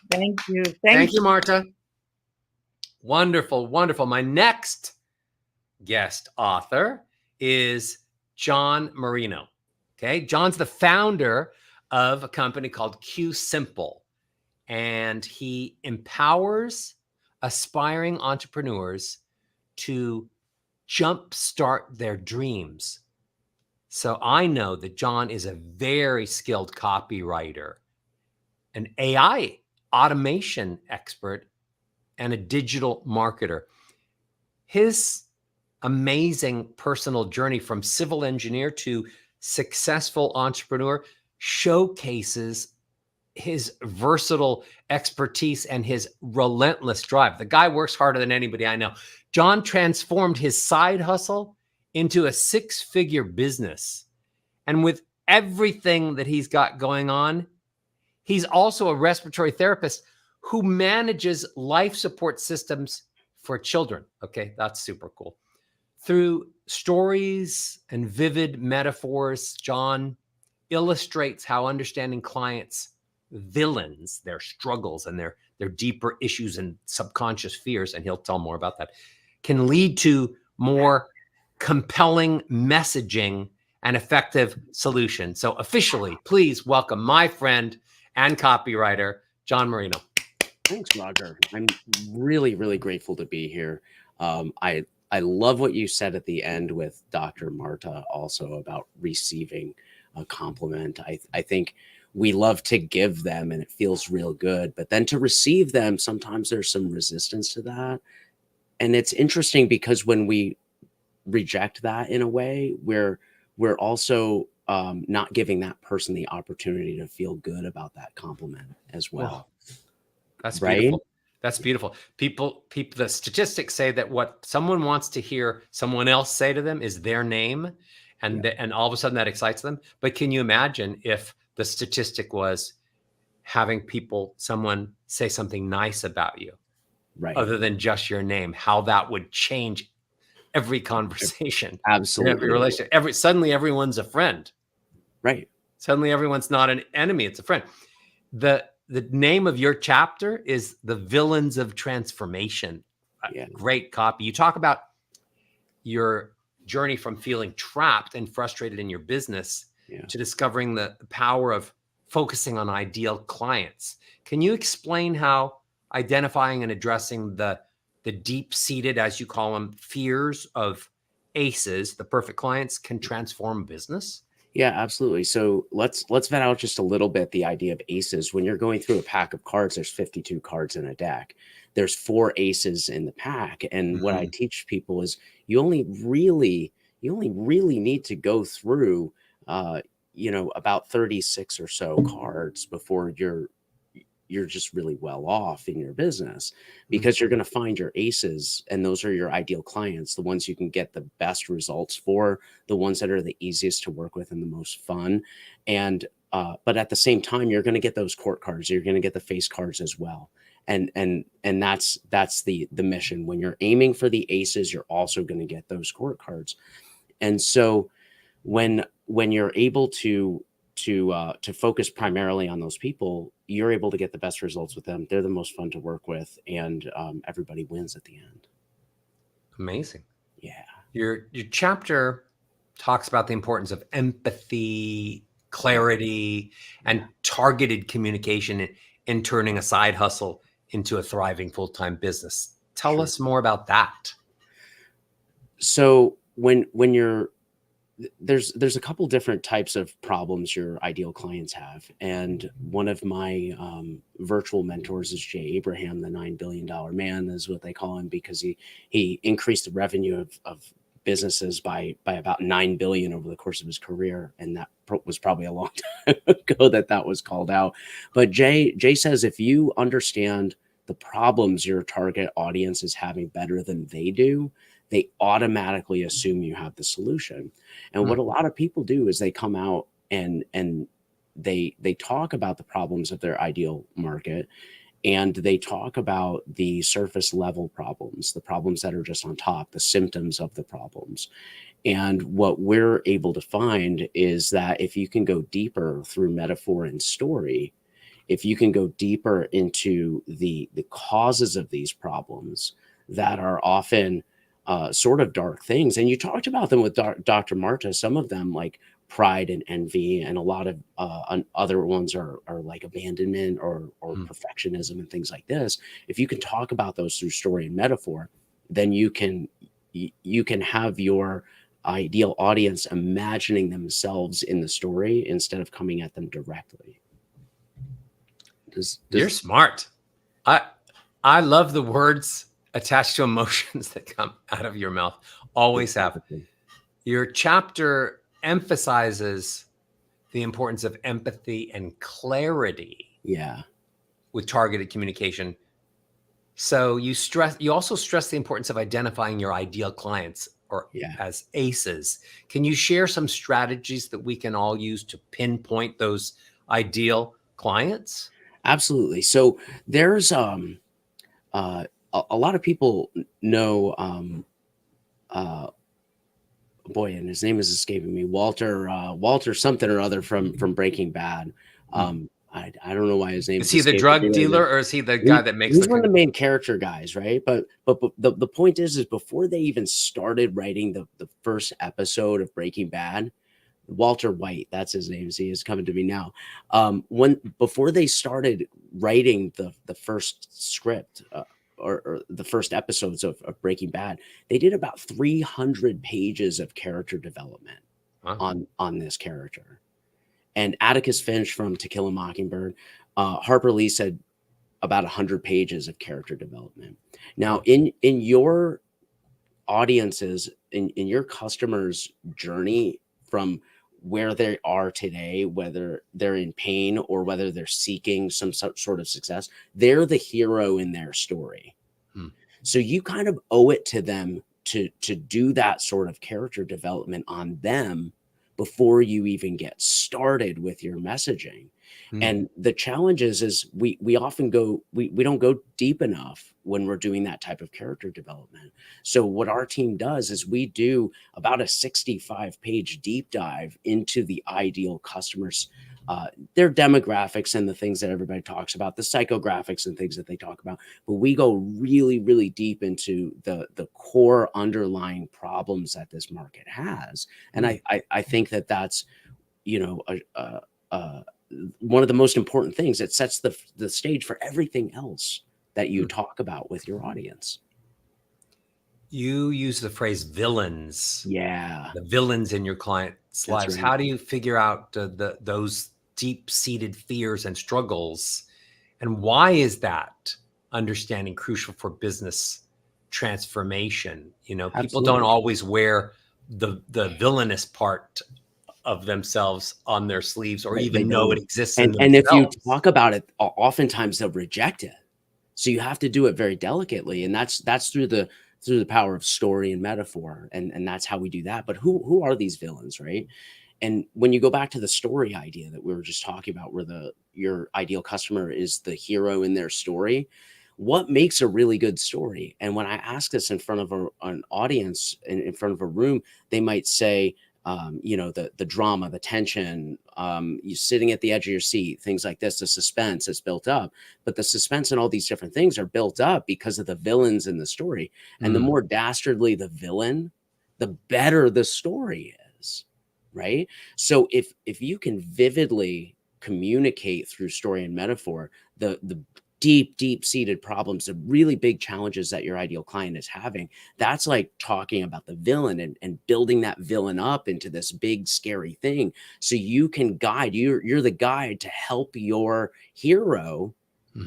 Thank you. Thank you, Marta. Wonderful, wonderful. My next guest author is John Marino. Okay. John's the founder of a company called Q Simple, and he empowers aspiring entrepreneurs to jumpstart their dreams. So I know that John is a very skilled copywriter, an AI automation expert, and a digital marketer. His amazing personal journey from civil engineer to successful entrepreneur showcases his versatile expertise and his relentless drive. The guy works harder than anybody I know. John transformed his side hustle into a 6-figure business. And with everything that he's got going on, he's also a respiratory therapist who manages life support systems for children. Okay, that's super cool. Through stories and vivid metaphors, John illustrates how understanding clients' villains, their struggles, and their deeper issues and subconscious fears, and he'll tell more about that, can lead to more compelling messaging and effective solutions. So officially, please welcome my friend and copywriter, John Marino. Thanks, Roger. I'm really, really grateful to be here. I love what you said at the end with Dr. Marta also about receiving a compliment. I think we love to give them and it feels real good, but then to receive them, sometimes there's some resistance to that. And it's interesting because when we reject that in a way, we're also not giving that person the opportunity to feel good about that compliment as well. That's right? beautiful. That's beautiful. People, the statistics say that what someone wants to hear someone else say to them is their name, and and all of a sudden that excites them. But can you imagine if the statistic was having someone say something nice about you, right? Other than just your name, how that would change every conversation, Absolutely. every relationship. Suddenly everyone's a friend. Right. Suddenly everyone's not an enemy; it's a friend. The name of your chapter is The Villains of Transformation. Great copy. You talk about your journey from feeling trapped and frustrated in your business to discovering the power of focusing on ideal clients. Can you explain how identifying and addressing the deep-seated, as you call them, fears of ACEs, the perfect clients, can transform business? Yeah, absolutely. So let's vet out just a little bit the idea of aces. When you're going through a pack of cards, there's 52 cards in a deck. There's 4 aces in the pack. And what I teach people is you only really need to go through about 36 or so cards before you're just really well off in your business, because you're going to find your aces, and those are your ideal clients, the ones you can get the best results for, the ones that are the easiest to work with and the most fun. And but at the same time, you're going to get those court cards, you're going to get the face cards as well. And that's the mission. When you're aiming for the aces, you're also going to get those court cards. And so when you're able to focus primarily on those people, you're able to get the best results with them. They're the most fun to work with, and everybody wins at the end. Amazing. Yeah. Your chapter talks about the importance of empathy, clarity, and targeted communication in turning a side hustle into a thriving full-time business. Tell us more about that. So when you're there's a couple different types of problems your ideal clients have. And one of my virtual mentors is Jay Abraham, the $9 billion man is what they call him, because he increased the revenue of businesses by about 9 billion over the course of his career. And that was probably a long time ago that was called out. But Jay says, if you understand the problems your target audience is having better than they do, they automatically assume you have the solution. And what a lot of people do is they come out and they talk about the problems of their ideal market, and they talk about the surface level problems, the problems that are just on top, the symptoms of the problems. And what we're able to find is that if you can go deeper through metaphor and story, if you can go deeper into the causes of these problems that are often sort of dark things. And you talked about them with Dr. Marta, some of them like pride and envy, and a lot of other ones are like abandonment or perfectionism and things like this. If you can talk about those through story and metaphor, then you can you can have your ideal audience imagining themselves in the story instead of coming at them directly. You're smart. I love the words attached to emotions that come out of your mouth. Always have. Your chapter emphasizes the importance of empathy and clarity. Yeah. With targeted communication. So you also stress the importance of identifying your ideal clients or as ACEs. Can you share some strategies that we can all use to pinpoint those ideal clients? Absolutely. So there's a lot of people know boy, and his name is escaping me, Walter something or other from Breaking Bad. I don't know why his name is he the drug dealer or is he the guy that makes he's one of the main character guys, right? But the point is before they even started writing the first episode of Breaking Bad, Walter White, that's his name. See, is coming to me now. Before they started writing the first script or the first episodes of Breaking Bad, they did about 300 pages of character development on this character. And Atticus Finch from To Kill a Mockingbird, Harper Lee said about 100 pages of character development. Now, in your audiences, in your customers' journey from where they are today, whether they're in pain or whether they're seeking some sort of success, they're the hero in their story. So you kind of owe it to them to do that sort of character development on them before you even get started with your messaging. And the challenge is we often we don't go deep enough when we're doing that type of character development. So what our team does is we do about a 65-page deep dive into the ideal customers, their demographics and the things that everybody talks about, the psychographics and things that they talk about. But we go really, really deep into the core underlying problems that this market has. And I think that's, one of the most important things. It sets the stage for everything else that you talk about with your audience. You use the phrase villains. Yeah. The villains in your clients' lives. Right. How do you figure out those deep-seated fears and struggles? And why is that understanding crucial for business transformation? People Absolutely. don't always wear the villainous part of themselves on their sleeves or even know it exists in themselves. And if you talk about it, oftentimes they'll reject it. So you have to do it very delicately. And that's through the power of story and metaphor. And that's how we do that. But who are these villains, right? And when you go back to the story idea that we were just talking about, where your ideal customer is the hero in their story, what makes a really good story? And when I ask this in front of an audience, in front of a room, they might say, the drama, the tension, you sitting at the edge of your seat, things like this, the suspense is built up. But the suspense and all these different things are built up because of the villains in the story. And the more dastardly the villain, the better the story is, right? So if you can vividly communicate through story and metaphor the deep-seated problems, the really big challenges that your ideal client is having, that's like talking about the villain and building that villain up into this big, scary thing. So you can guide, you're the guide to help your hero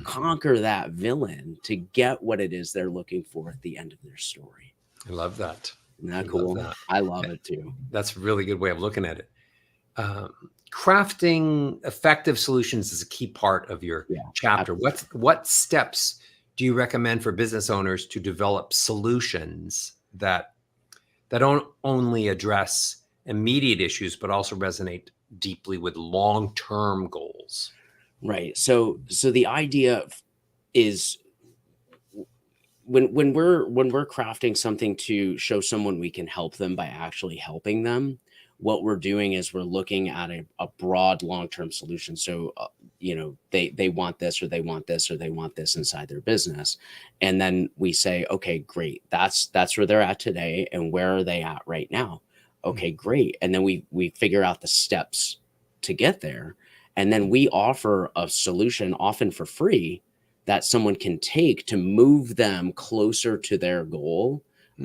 conquer that villain to get what it is they're looking for at the end of their story. I love that. Isn't that cool? I love it too. That's a really good way of looking at it. Crafting effective solutions is a key part of your chapter. Absolutely. What steps do you recommend for business owners to develop solutions that don't only address immediate issues, but also resonate deeply with long-term goals? Right. So the idea is when we're crafting something to show someone we can help them by actually helping them, what we're doing is we're looking at a broad long-term solution. So, they want this, or they want this, or they want this inside their business. And then we say, okay, great. That's where they're at today. And where are they at right now? Okay, great. And then we figure out the steps to get there. And then we offer a solution, often for free, that someone can take to move them closer to their goal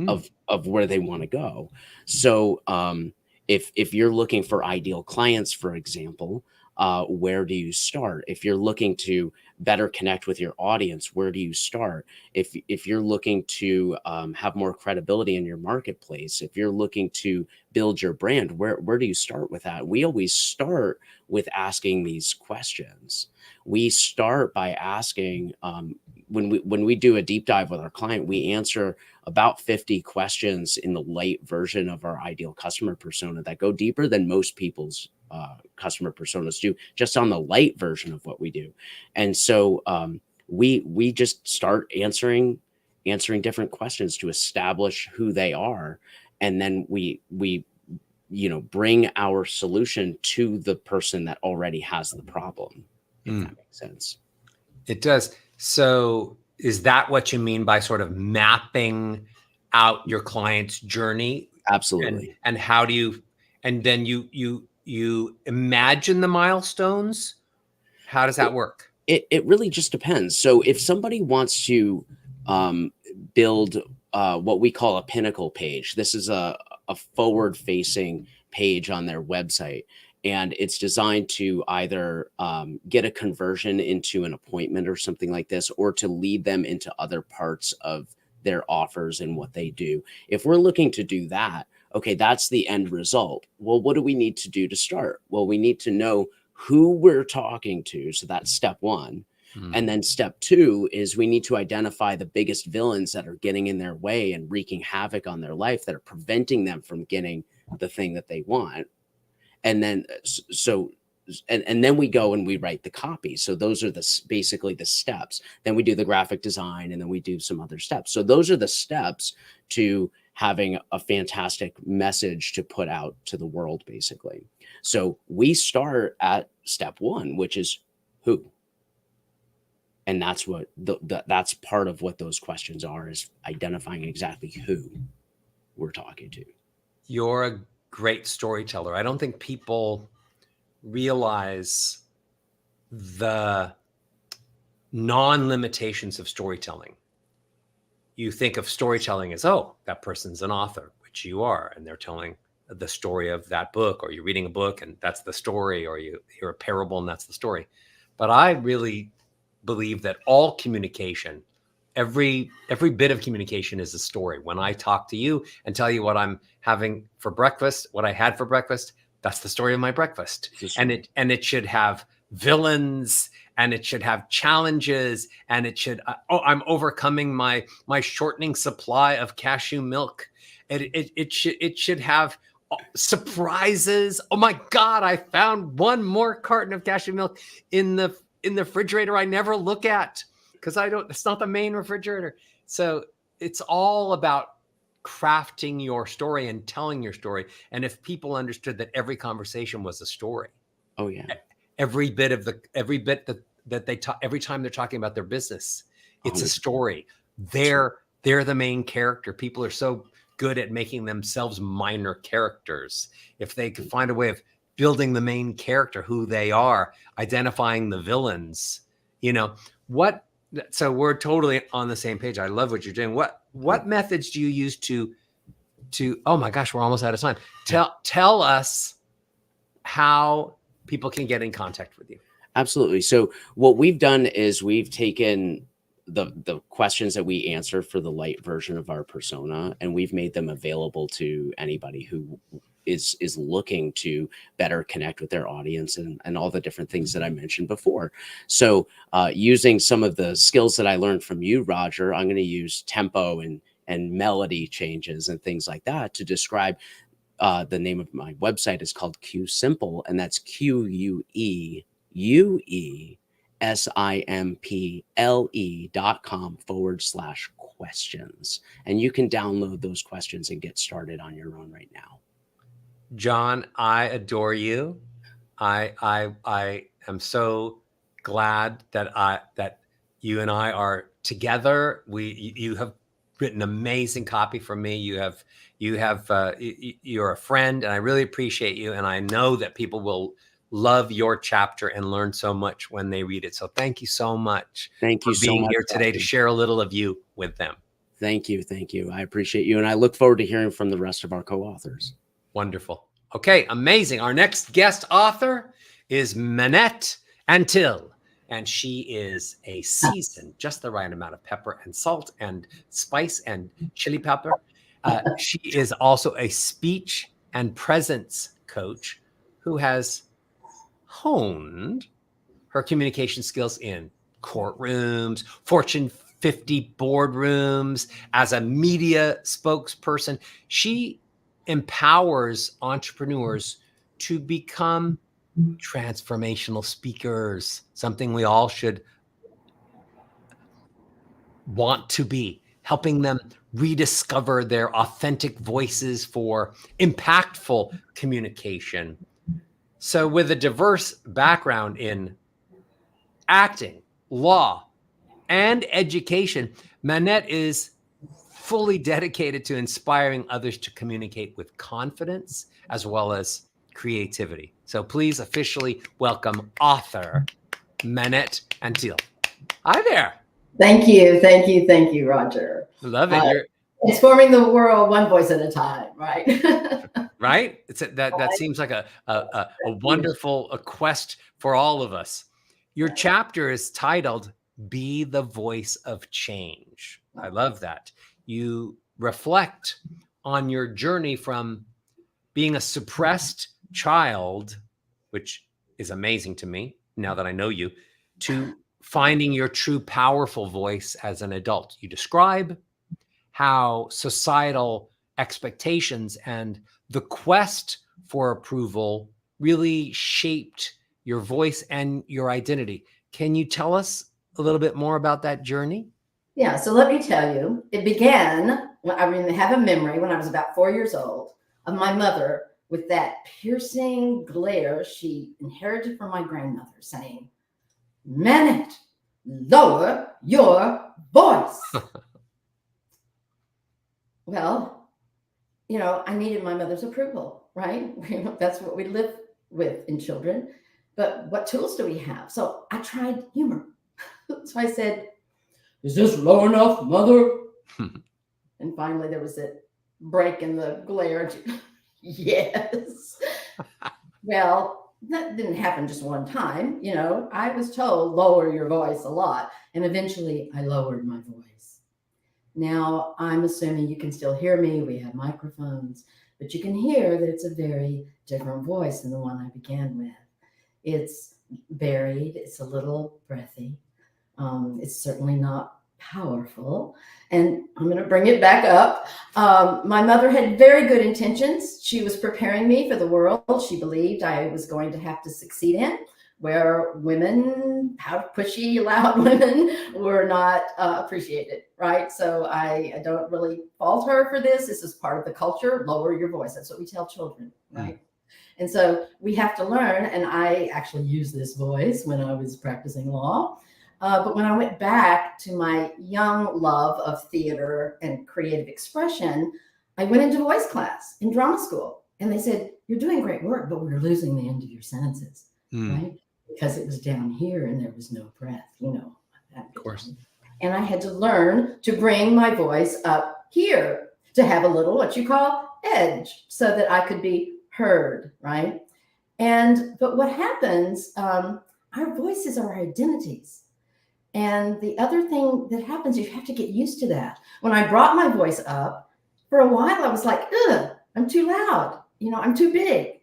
of where they want to go. So if you're looking for ideal clients, for example, where do you start? If you're looking to better connect with your audience, where do you start? If you're looking to have more credibility in your marketplace, if you're looking to build your brand, where do you start with that? We always start with asking these questions. We start by asking, when we do a deep dive with our client, we answer about 50 questions in the light version of our ideal customer persona that go deeper than most people's customer personas do, just on the light version of what we do. And so we just start answering different questions to establish who they are, and then we bring our solution to the person that already has the problem, if that makes sense. It does. So is that what you mean by sort of mapping out your client's journey? Absolutely. And how do you, and then you imagine the milestones? How does that work? It really just depends. So if somebody wants to build what we call a pinnacle page, this is a forward-facing page on their website, and it's designed to either get a conversion into an appointment or something like this, or to lead them into other parts of their offers and what they do. If we're looking to do that, okay, that's the end result. Well, what do we need to do to start? Well, we need to know who we're talking to. So that's step one. And then step two is we need to identify the biggest villains that are getting in their way and wreaking havoc on their life, that are preventing them from getting the thing that they want. And then and then we go and we write the copy. So those are basically the steps. Then we do the graphic design, and then we do some other steps. So those are the steps to having a fantastic message to put out to the world, basically. So we start at step one, which is who. And that's what that's part of what those questions are, is identifying exactly who we're talking to. You're a great storyteller. I don't think people realize the non-limitations of storytelling. You think of storytelling as, oh, that person's an author, which you are, and they're telling the story of that book, or you're reading a book and that's the story, or you hear a parable and that's the story. But I really believe that all communication, every bit of communication is a story. When I talk to you and tell you what I'm having for breakfast, what I had for breakfast, that's the story of my breakfast. And it should have villains, and it should have challenges, and it should, I'm overcoming my shortening supply of cashew milk. It should have surprises. Oh my God, I found one more carton of cashew milk in the refrigerator I never look at, because it's not the main refrigerator. So it's all about crafting your story and telling your story. And if people understood that every conversation was a story, oh yeah, every bit that they talk, every time they're talking about their business, it's 100%. a story. They're the main character. People are so good at making themselves minor characters. If they could find a way of building the main character, who they are, identifying the villains, so we're totally on the same page. I love what you're doing. What methods do you use to, oh my gosh, we're almost out of time. Tell us how people can get in contact with you. Absolutely. So what we've done is we've taken the questions that we answer for the light version of our persona, and we've made them available to anybody who is looking to better connect with their audience, and all the different things that I mentioned before. So using some of the skills that I learned from you, Roger, I'm going to use tempo and melody changes and things like that to describe. The name of my website is called Q Simple, and that's QUEUESIMPLE.com/questions. And you can download those questions and get started on your own right now. John, I adore you. I am so glad that you and I are together. You have written amazing copy for me. You're a friend, and I really appreciate you. And I know that people will love your chapter and learn so much when they read it. So thank you so much. Thank you for being so much here today to share a little of you with them. Thank you. Thank you. I appreciate you. And I look forward to hearing from the rest of our co-authors. Wonderful. Okay, amazing. Our next guest author is Manette Antil, and she is a seasoned, just the right amount of pepper and salt and spice and chili pepper. She is also a speech and presence coach who has honed her communication skills in courtrooms, Fortune 50 boardrooms, as a media spokesperson. She empowers entrepreneurs to become transformational speakers, something we all should want to be, helping them rediscover their authentic voices for impactful communication. So, with a diverse background in acting, law, and education, Manette is fully dedicated to inspiring others to communicate with confidence as well as creativity. So please officially welcome author Manette Antil. Hi there. Thank you. Thank you. Thank you, Roger. Love it. Transforming the world one voice at a time, right? Right? That seems like a wonderful quest for all of us. Your chapter is titled Be the Voice of Change. I love that. You reflect on your journey from being a suppressed child, which is amazing to me now that I know you, to finding your true powerful voice as an adult. You describe how societal expectations and the quest for approval really shaped your voice and your identity. Can you tell us a little bit more about that journey? Yeah, so let me tell you, it began when I have a memory when I was about 4 years old of my mother with that piercing glare she inherited from my grandmother saying, Manette, lower your voice. Well, I needed my mother's approval, right? That's what we live with in children. But what tools do we have? So I tried humor. So I said, is this low enough, mother? And finally there was that break in the glare. Yes. Well, that didn't happen just one time. I was told lower your voice a lot. And eventually I lowered my voice. Now I'm assuming you can still hear me. We have microphones, but you can hear that it's a very different voice than the one I began with. It's buried. It's a little breathy. It's certainly not powerful. And I'm going to bring it back up. My mother had very good intentions. She was preparing me for the world she believed I was going to have to succeed in, where women, pushy, loud women were not appreciated, right? So I don't really fault her for this. This is part of the culture. Lower your voice. That's what we tell children, right? And so we have to learn. And I actually used this voice when I was practicing law. But when I went back to my young love of theater and creative expression, I went into voice class in drama school. And they said, you're doing great work, but we're losing the end of your sentences, right? Because it was down here and there was no breath, Of course. And I had to learn to bring my voice up here to have a little, what you call, edge, so that I could be heard, right? But what happens, our voices are our identities. And the other thing that happens, you have to get used to that. When I brought my voice up, for a while I was like, ugh, I'm too loud. I'm too big,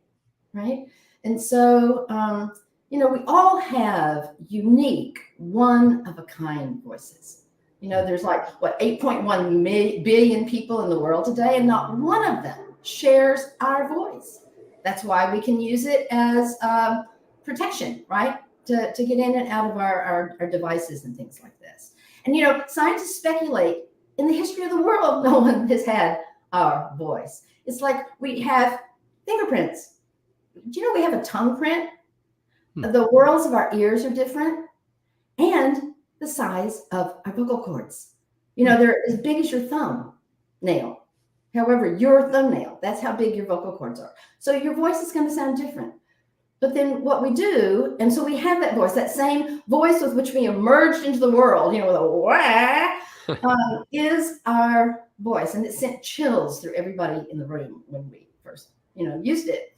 right? And so, we all have unique, one-of-a-kind voices. There's 8.1 billion people in the world today, and not one of them shares our voice. That's why we can use it as protection, right? To get in and out of our devices and things like this. And, scientists speculate in the history of the world, no one has had our voice. It's like we have fingerprints. Do you know we have a tongue print? The whorls of our ears are different, and the size of our vocal cords. They're as big as your thumbnail. However, your thumbnail, that's how big your vocal cords are. So your voice is going to sound different. But then what we do, and so we have that voice, that same voice with which we emerged into the world, with a wah, is our voice. And it sent chills through everybody in the room when we first, used it.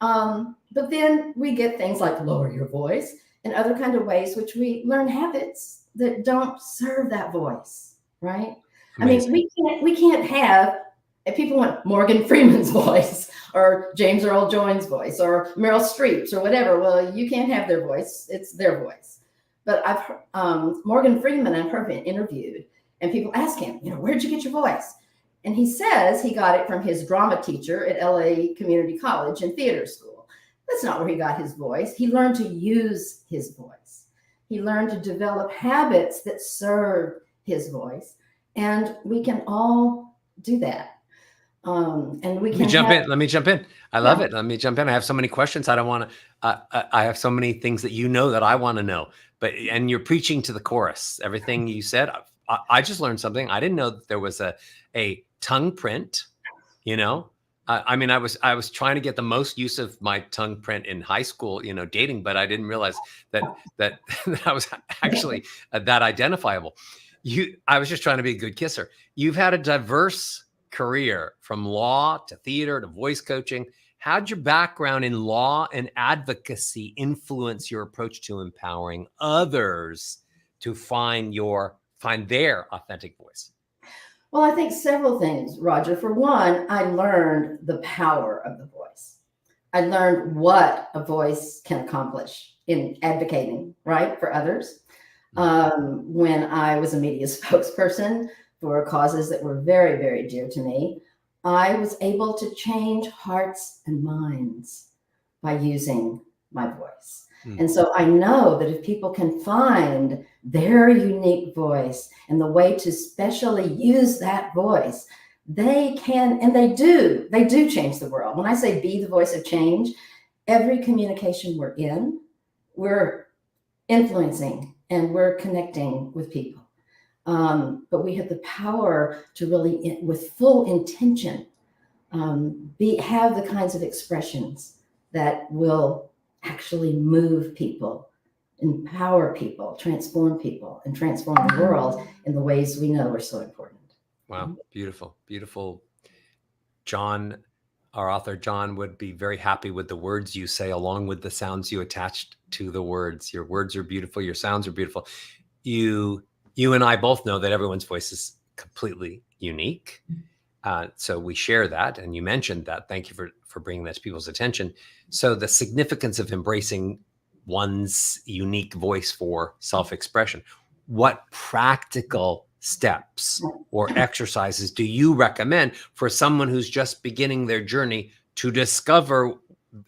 But then we get things like lower your voice and other kind of ways, which we learn habits that don't serve that voice, right? Amazing. I mean, we can't have, if people want Morgan Freeman's voice or James Earl Jones' voice or Meryl Streep's or whatever. Well, you can't have their voice. It's their voice. But I've heard, Morgan Freeman, I've heard him interviewed, and people ask him, where'd you get your voice? And he says he got it from his drama teacher at LA Community College and theater school. That's not where he got his voice. He learned to use his voice. He learned to develop habits that serve his voice. And we can all do that. And we can Let me jump in. I love it. Let me jump in. I have so many questions. I don't want to, I have so many things that that I want to know, and you're preaching to the chorus. Everything you said, I just learned something. I didn't know that there was a tongue print, I mean, I was trying to get the most use of my tongue print in high school, dating, but I didn't realize that I was actually that identifiable. I was just trying to be a good kisser. You've had a diverse career, from law to theater to voice coaching. How'd your background in law and advocacy influence your approach to empowering others to find their authentic voice? Well, I think several things, Roger. For one, I learned the power of the voice. I learned what a voice can accomplish in advocating, right, for others. When I was a media spokesperson for causes that were very, very dear to me, I was able to change hearts and minds by using my voice. And so I know that if people can find their unique voice and the way to specially use that voice, they can, and they do change the world. When I say be the voice of change, every communication we're in, we're influencing and we're connecting with people. But we have the power to really, with full intention, have the kinds of expressions that will actually move people, empower people, and transform the world in the ways we know are so important. Wow. Beautiful, beautiful. John, our author, John, would be very happy with the words you say, along with the sounds you attached to the words. Your words are beautiful. Your sounds are beautiful. You and I both know that everyone's voice is completely unique. So we share that. And you mentioned that. Thank you for bringing that to people's attention. So the significance of embracing one's unique voice for self-expression. What practical steps or exercises do you recommend for someone who's just beginning their journey to discover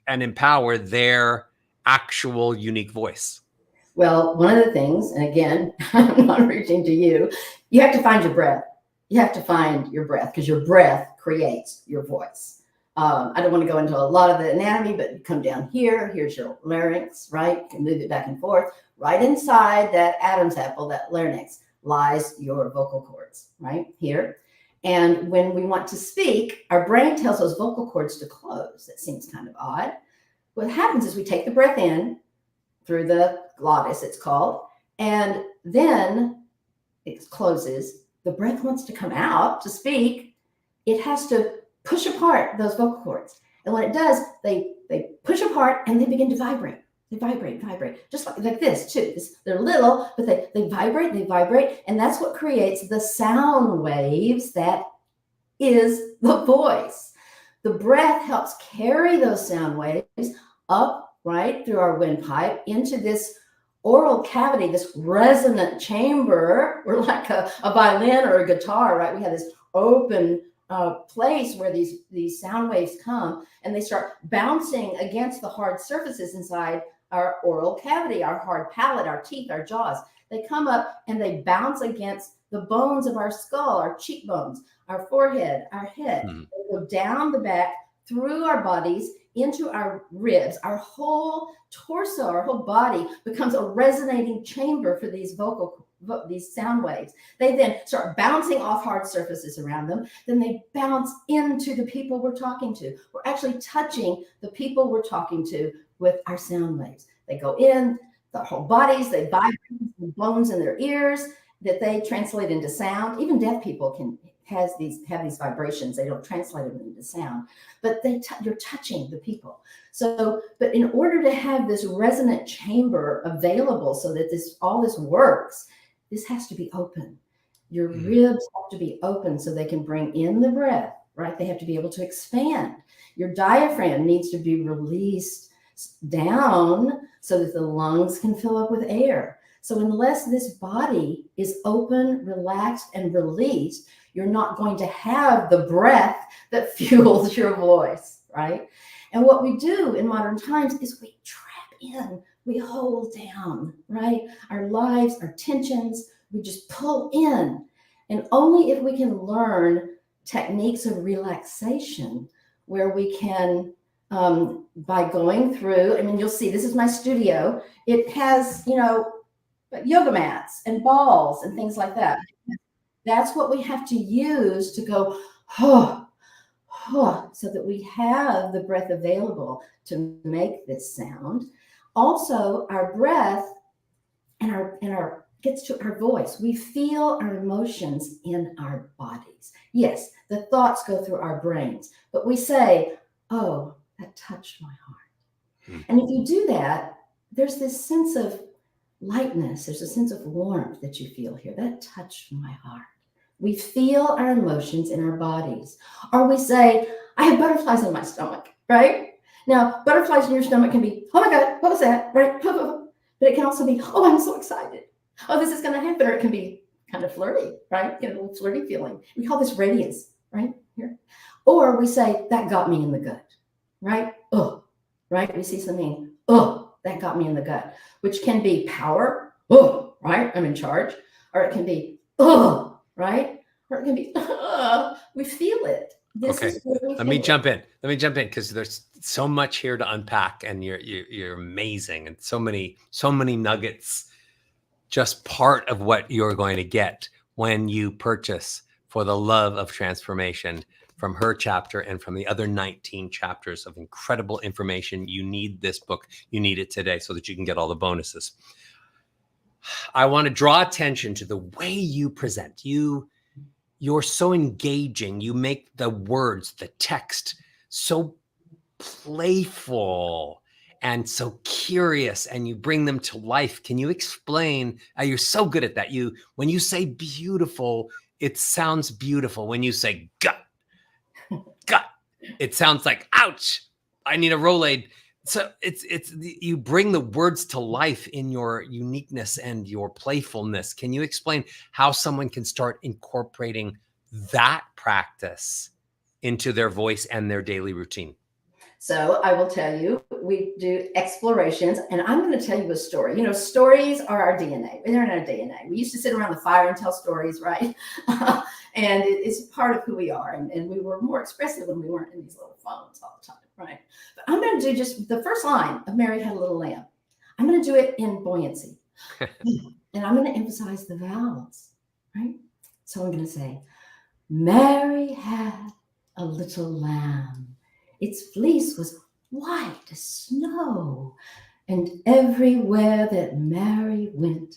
and empower their actual unique voice? Well, one of the things, and again, I'm not reaching to you have to find your breath. You have to find your breath, because your breath creates your voice. I don't want to go into a lot of the anatomy, but you come down here. Here's your larynx, right? You can move it back and forth. Right inside that Adam's apple, that larynx, lies your vocal cords, right here. And when we want to speak, our brain tells those vocal cords to close. That seems kind of odd. What happens is we take the breath in through the glottis, it's called, and then it closes. The breath wants to come out to speak. It has to push apart those vocal cords. And when it does, they push apart and they begin to vibrate. They vibrate, just like this too. They're little, but they vibrate. And that's what creates the sound waves that is the voice. The breath helps carry those sound waves up, right, through our windpipe into this oral cavity, this resonant chamber. We're like a violin or a guitar, right? We have this open place where these sound waves come, and they start bouncing against the hard surfaces inside our oral cavity, our hard palate, our teeth, our jaws. They come up and they bounce against the bones of our skull, our cheekbones, our forehead, our head. They go down the back, through our bodies, into our ribs. Our whole torso, our whole body becomes a resonating chamber for these these sound waves. They then start bouncing off hard surfaces around them. Then they bounce into the people we're talking to. We're actually touching the people we're talking to with our sound waves. They go in the whole bodies, they vibrate the bones in their ears, that they translate into sound. Even deaf people can have these vibrations. They don't translate them into sound, but you're touching the people. So, but in order to have this resonant chamber available so that all this works, this has to be open. Your ribs have to be open so they can bring in the breath, right? They have to be able to expand. Your diaphragm needs to be released down so that the lungs can fill up with air. So unless this body is open, relaxed, and released, you're not going to have the breath that fuels your voice, right? And what we do in modern times is we trap in, we hold down, right? Our lives, our tensions, we just pull in. And only if we can learn techniques of relaxation where we can, by going through, I mean, you'll see, this is my studio. It has, yoga mats and balls and things like that. That's what we have to use to go, so that we have the breath available to make this sound. Also, our breath and our gets to our voice. We feel our emotions in our bodies. Yes, the thoughts go through our brains, but we say, oh, that touched my heart. And if you do that, there's this sense of lightness. There's a sense of warmth that you feel here. That touched my heart. We feel our emotions in our bodies. Or we say, I have butterflies in my stomach, right? Now, butterflies in your stomach can be, oh my God, what was that, right? But it can also be, oh, I'm so excited. Oh, this is going to happen. Or it can be kind of flirty, right? Get a little flirty feeling. We call this radiance, right? Here. Or we say, that got me in the gut, right? Oh, right? We see something, oh, that got me in the gut, which can be power, oh, right? I'm in charge. Or it can be, oh, right? Or it can be, we feel it. Okay, let me jump in because there's so much here to unpack, and you're amazing, and so many nuggets. Just part of what you're going to get when you purchase For the Love of Transformation from her chapter and from the other 19 chapters of incredible information. You need this book. You need it today so that you can get all the bonuses. I want to draw attention to the way you present. You're so engaging. You make the words, the text, so playful and so curious, and you bring them to life. Can you explain? You're so good at that. When you say beautiful, it sounds beautiful. When you say gut, it sounds like ouch. I need a Rolade. So you bring the words to life in your uniqueness and your playfulness. Can you explain how someone can start incorporating that practice into their voice and their daily routine? So I will tell you, we do explorations, and I'm going to tell you a story. Stories are our DNA. They're in our DNA. We used to sit around the fire and tell stories, right? And it is part of who we are. And we were more expressive when we weren't in these little phones all the time, right? But I'm going to do just the first line of Mary Had a Little Lamb. I'm going to do it in buoyancy. And I'm going to emphasize the vowels, right? So I'm going to say, Mary had a little lamb. Its fleece was white as snow, and everywhere that Mary went,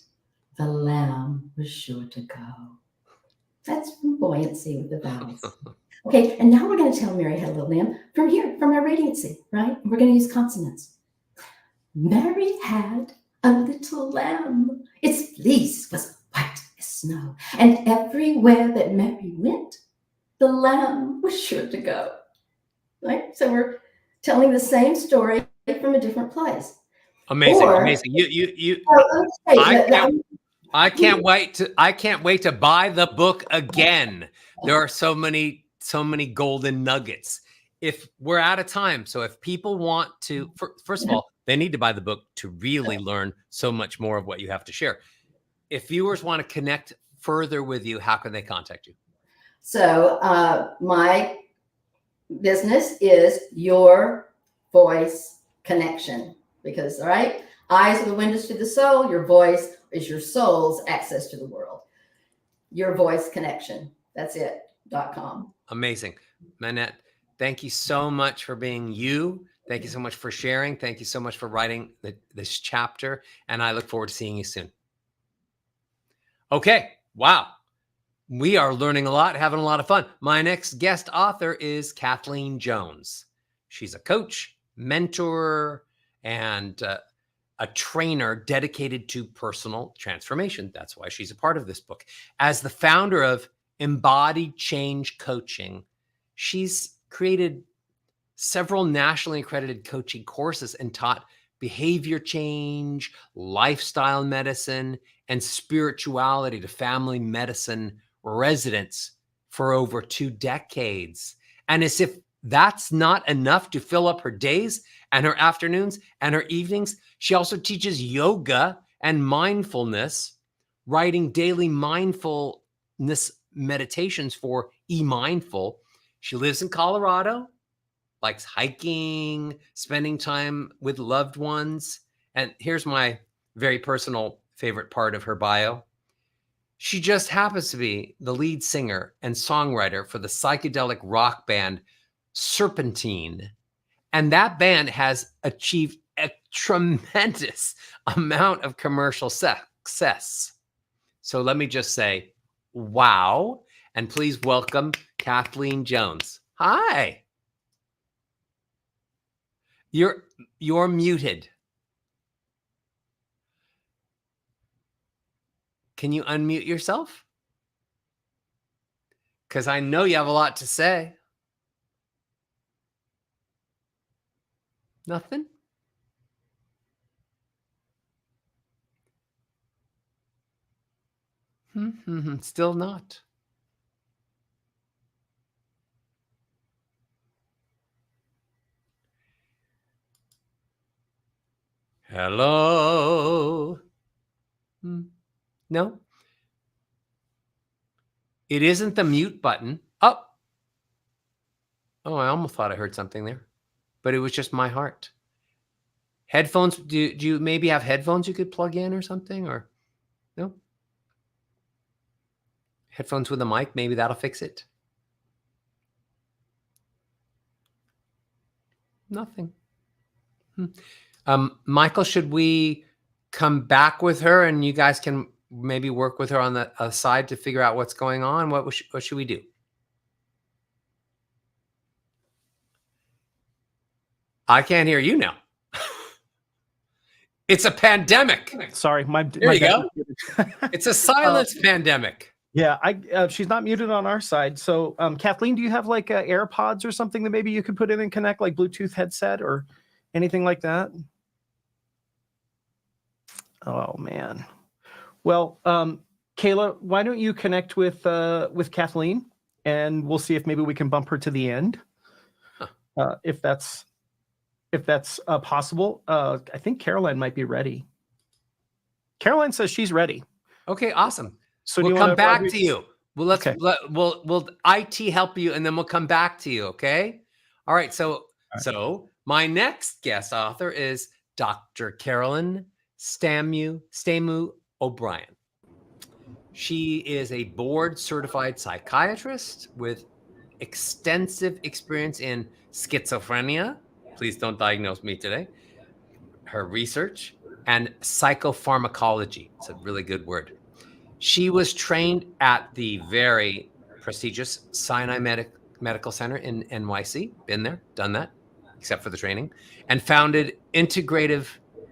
the lamb was sure to go. That's from buoyancy with the vowels. Okay, and now we're going to tell Mary Had a Little Lamb from here, from our radiancy, right? We're going to use consonants. Mary had a little lamb. Its fleece was white as snow, and everywhere that Mary went, the lamb was sure to go. Right? So we're telling the same story from a different place. Amazing. I can't wait to buy the book again. There are so many golden nuggets. If we're out of time, so if people want to, first of all, they need to buy the book to really learn so much more of what you have to share. If viewers want to connect further with you, how can they contact you? So my business is Your Voice Connection, because, all right, eyes are the windows to the soul. Your voice is your soul's access to the world. Your Voice Connection. That's it. .com. Amazing. Manette, thank you so much for being you. Thank you so much for sharing. Thank you so much for writing this chapter. And I look forward to seeing you soon. Okay. Wow. We are learning a lot, having a lot of fun. My next guest author is Kathleen Jones. She's a coach, mentor, and a trainer dedicated to personal transformation. That's why she's a part of this book. As the founder of Embodied Change Coaching, she's created several nationally accredited coaching courses and taught behavior change, lifestyle medicine, and spirituality to family medicine residents for over 2 decades. And as if that's not enough to fill up her days and her afternoons and her evenings, she also teaches yoga and mindfulness, writing daily mindfulness meditations for eMindful. She lives in Colorado, likes hiking, spending time with loved ones. And here's my very personal favorite part of her bio. She just happens to be the lead singer and songwriter for the psychedelic rock band Serpentine. And that band has achieved a tremendous amount of commercial success. So let me just say, wow. And please welcome Kathleen Jones. Hi. You're muted. Can you unmute yourself? Because I know you have a lot to say. Nothing? Still not. Hello? No? It isn't the mute button. Oh, I almost thought I heard something there, but it was just my heart. Headphones, do you maybe have headphones you could plug in or something, or no? Headphones with a mic, maybe that'll fix it. Nothing. Michael, should we come back with her and you guys can maybe work with her on the side to figure out what's going on? What should we do? I can't hear you now. It's a pandemic. Sorry, There you go. It's a silence pandemic. Yeah, she's not muted on our side. So, Kathleen, do you have like AirPods or something that maybe you could put in and connect, like Bluetooth headset or anything like that? Oh man. Well, Kayla, why don't you connect with Kathleen, and we'll see if maybe we can bump her to the end, if that's possible. I think Caroline might be ready. Caroline says she's ready. Okay, awesome. So we'll come back to you. Well, we'll IT help you, and then we'll come back to you. Okay. All right. So my next guest author is Dr. Carolyn Stamu O'Brien. She is a board-certified psychiatrist with extensive experience in schizophrenia. Please don't diagnose me today. Her research and psychopharmacology. It's a really good word. She was trained at the very prestigious Sinai Medical Center in NYC. Been there, done that, except for the training, and founded Integrative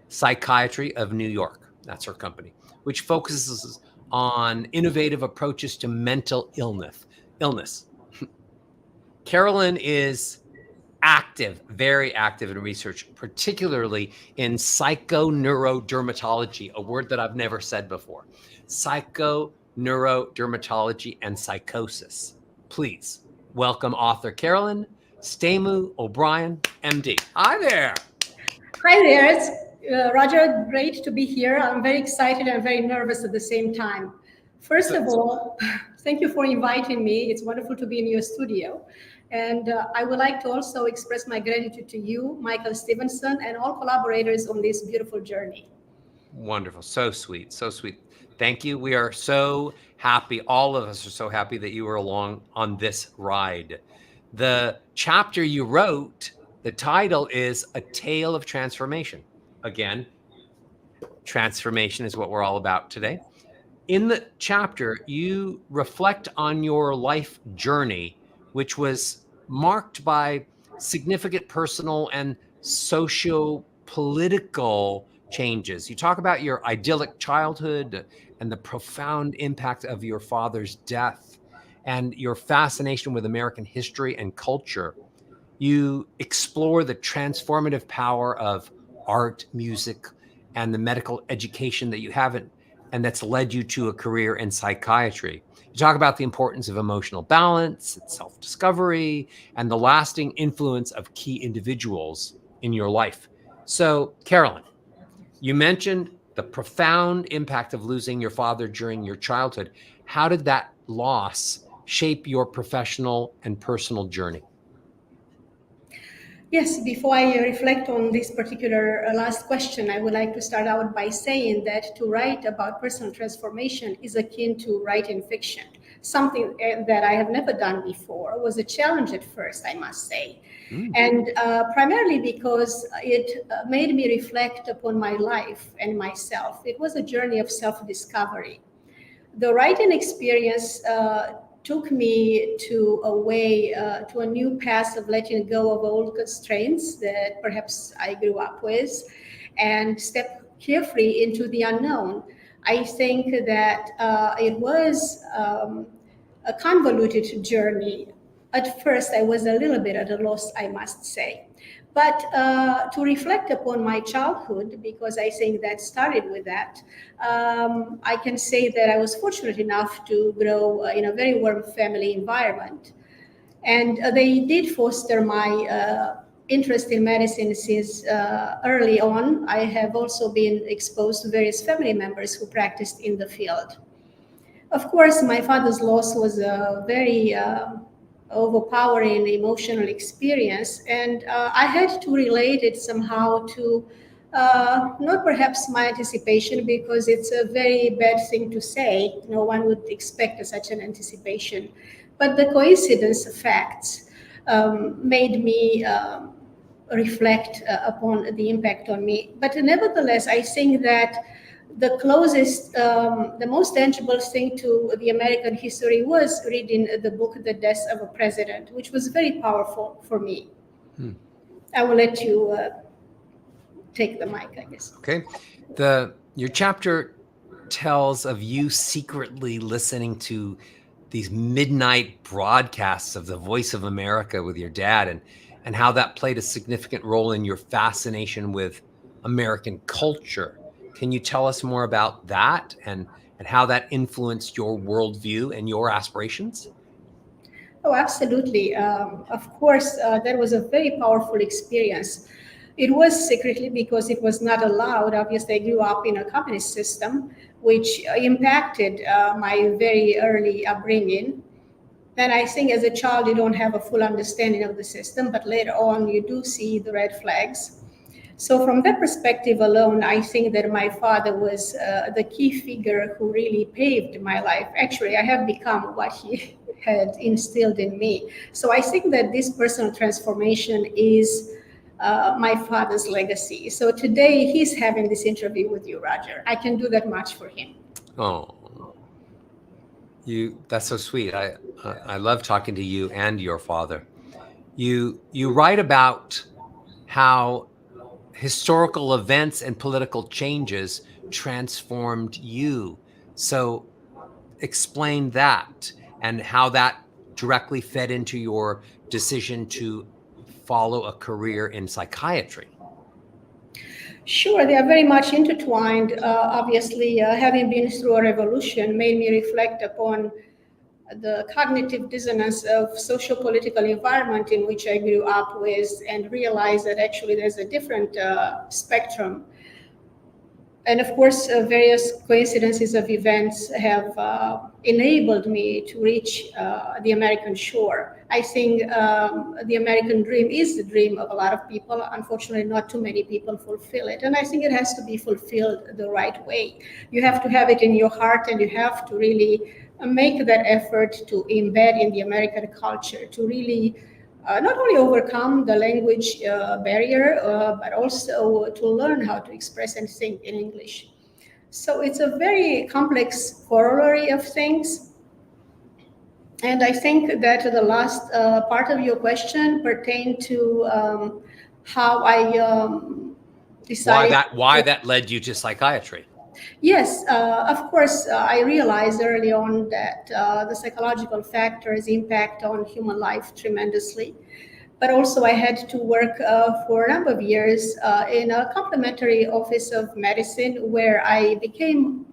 Psychiatry of New York. That's her company, which focuses on innovative approaches to mental illness. Carolyn is very active in research, particularly in psychoneurodermatology, a word that I've never said before. Psychoneurodermatology and psychosis. Please welcome author Carolyn Stamu O'Brien, MD. Hi there. Hi there. It's Roger, great to be here. I'm very excited and very nervous at the same time. First of all, thank you for inviting me. It's wonderful to be in your studio. And I would like to also express my gratitude to you, Michael Stevenson, and all collaborators on this beautiful journey. Wonderful. So sweet. So sweet. Thank you. We are so happy. All of us are so happy that you were along on this ride. The chapter you wrote, the title is A Tale of Transformation. Again, transformation is what we're all about today. In the chapter, you reflect on your life journey, which was marked by significant personal and socio-political changes. You talk about your idyllic childhood and the profound impact of your father's death and your fascination with American history and culture. You explore the transformative power of art, music, and the medical education that you haven't, and that's led you to a career in psychiatry. You talk about the importance of emotional balance, self-discovery, and the lasting influence of key individuals in your life. So, Carolyn, you mentioned the profound impact of losing your father during your childhood. How did that loss shape your professional and personal journey? Yes, before I reflect on this particular last question, I would like to start out by saying that to write about personal transformation is akin to writing fiction, something that I have never done before. It was a challenge at first, I must say. And primarily because it made me reflect upon my life and myself. It was a journey of self-discovery. The writing experience took me to a new path of letting go of old constraints that perhaps I grew up with and step carefully into the unknown. I think that it was a convoluted journey. At first, I was a little bit at a loss, I must say. But to reflect upon my childhood, because I think that started with that, I can say that I was fortunate enough to grow in a very warm family environment. And they did foster my interest in medicine since early on. I have also been exposed to various family members who practiced in the field. Of course, my father's loss was a very overpowering emotional experience, and I had to relate it somehow to not perhaps my anticipation, because it's a very bad thing to say. No one would expect such an anticipation, but the coincidence of facts made me reflect upon the impact on me. But nevertheless, I think that the closest, the most tangible thing to the American history was reading the book, The Death of a President, which was very powerful for me. I will let you take the mic, I guess. Okay. Your chapter tells of you secretly listening to these midnight broadcasts of the Voice of America with your dad, and how that played a significant role in your fascination with American culture. Can you tell us more about that and how that influenced your worldview and your aspirations? Oh, absolutely. Of course, that was a very powerful experience. It was secretly because it was not allowed. Obviously, I grew up in a communist system, which impacted my very early upbringing. And I think as a child, you don't have a full understanding of the system, but later on, you do see the red flags. So from that perspective alone, I think that my father was the key figure who really paved my life. Actually, I have become what he had instilled in me. So I think that this personal transformation is my father's legacy. So today he's having this interview with you, Roger. I can do that much for him. Oh, that's so sweet. I love talking to you and your father. You write about how historical events and political changes transformed you. So explain that and how that directly fed into your decision to follow a career in psychiatry. Sure, they are very much intertwined. Obviously, having been through a revolution made me reflect upon the cognitive dissonance of socio-political environment in which I grew up with, and realize that actually there's a different spectrum. And of course, various coincidences of events have enabled me to reach the American shore. I think the American dream is the dream of a lot of people. Unfortunately, not too many people fulfill it. And I think it has to be fulfilled the right way. You have to have it in your heart, and you have to really make that effort to embed in the American culture, to really not only overcome the language barrier, but also to learn how to express and think in English. So it's a very complex corollary of things. And I think that the last part of your question pertained to how I decided. Why that led you to psychiatry? Yes, of course, I realized early on that the psychological factors impact on human life tremendously. But also I had to work for a number of years in a complementary office of medicine where I became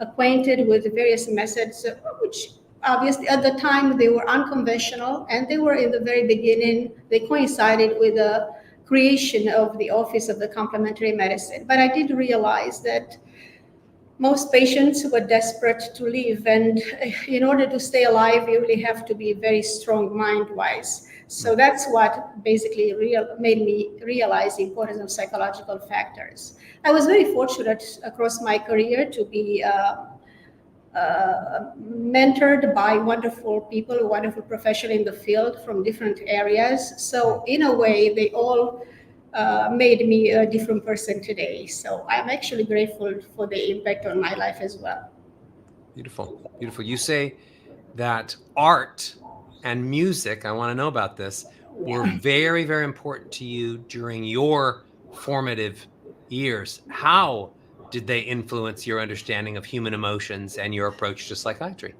acquainted with various methods, which obviously at the time they were unconventional and they were in the very beginning, they coincided with the creation of the office of the complementary medicine. But I did realize that most patients were desperate to live, and in order to stay alive, you really have to be very strong mind-wise. So that's what basically made me realize the importance of psychological factors. I was very fortunate across my career to be mentored by wonderful people, wonderful professionals in the field from different areas. So in a way, they all made me a different person today. So I'm actually grateful for the impact on my life as well. Beautiful, beautiful. You say that art and music, I want to know about this, were very, very important to you during your formative years. How did they influence your understanding of human emotions and your approach to psychiatry?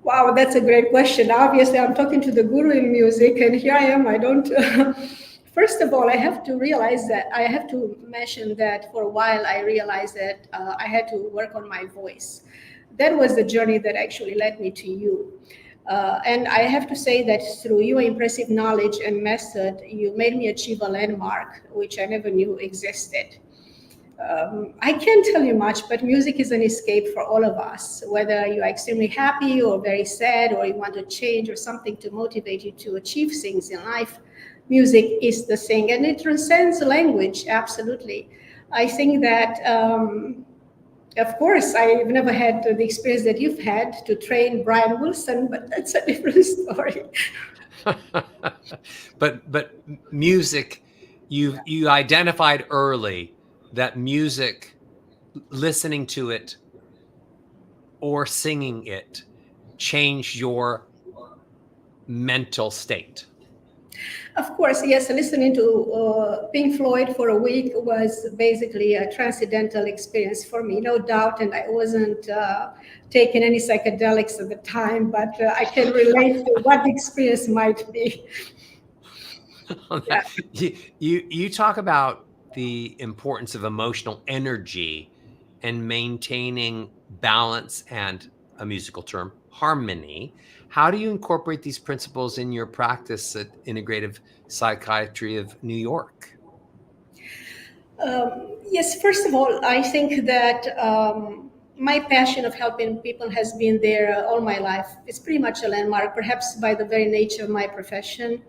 Wow, that's a great question. Obviously, I'm talking to the guru in music, and here I am. I don't. First of all, I have to mention that for a while I realized that I had to work on my voice. That was the journey that actually led me to you. And I have to say that through your impressive knowledge and method, you made me achieve a landmark, which I never knew existed. I can't tell you much, but music is an escape for all of us. Whether you are extremely happy or very sad, or you want to change or something to motivate you to achieve things in life, music is the thing, and it transcends language. Absolutely, I think that. Of course, I've never had the experience that you've had to train Brian Wilson, but that's a different story. but music, you identified early that music, listening to it or singing it, changed your mental state. Of course, yes. Listening to Pink Floyd for a week was basically a transcendental experience for me, no doubt. And I wasn't taking any psychedelics at the time, but I can relate to what the experience might be. Yeah. You talk about the importance of emotional energy and maintaining balance and, a musical term, harmony. How do you incorporate these principles in your practice at Integrative Psychiatry of New York? Yes, first of all, I think that my passion of helping people has been there all my life. It's pretty much a landmark, perhaps by the very nature of my profession,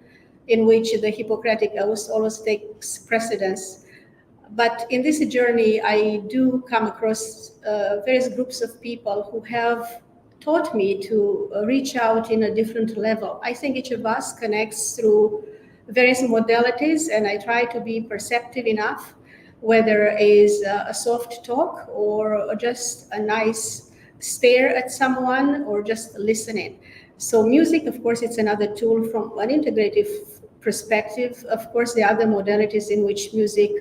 in which the Hippocratic oath always takes precedence. But in this journey, I do come across various groups of people who have taught me to reach out in a different level. I think each of us connects through various modalities, and I try to be perceptive enough, whether it is a soft talk or just a nice stare at someone or just listening. So music, of course, it's another tool from an integrative perspective. Of course, there are other modalities in which music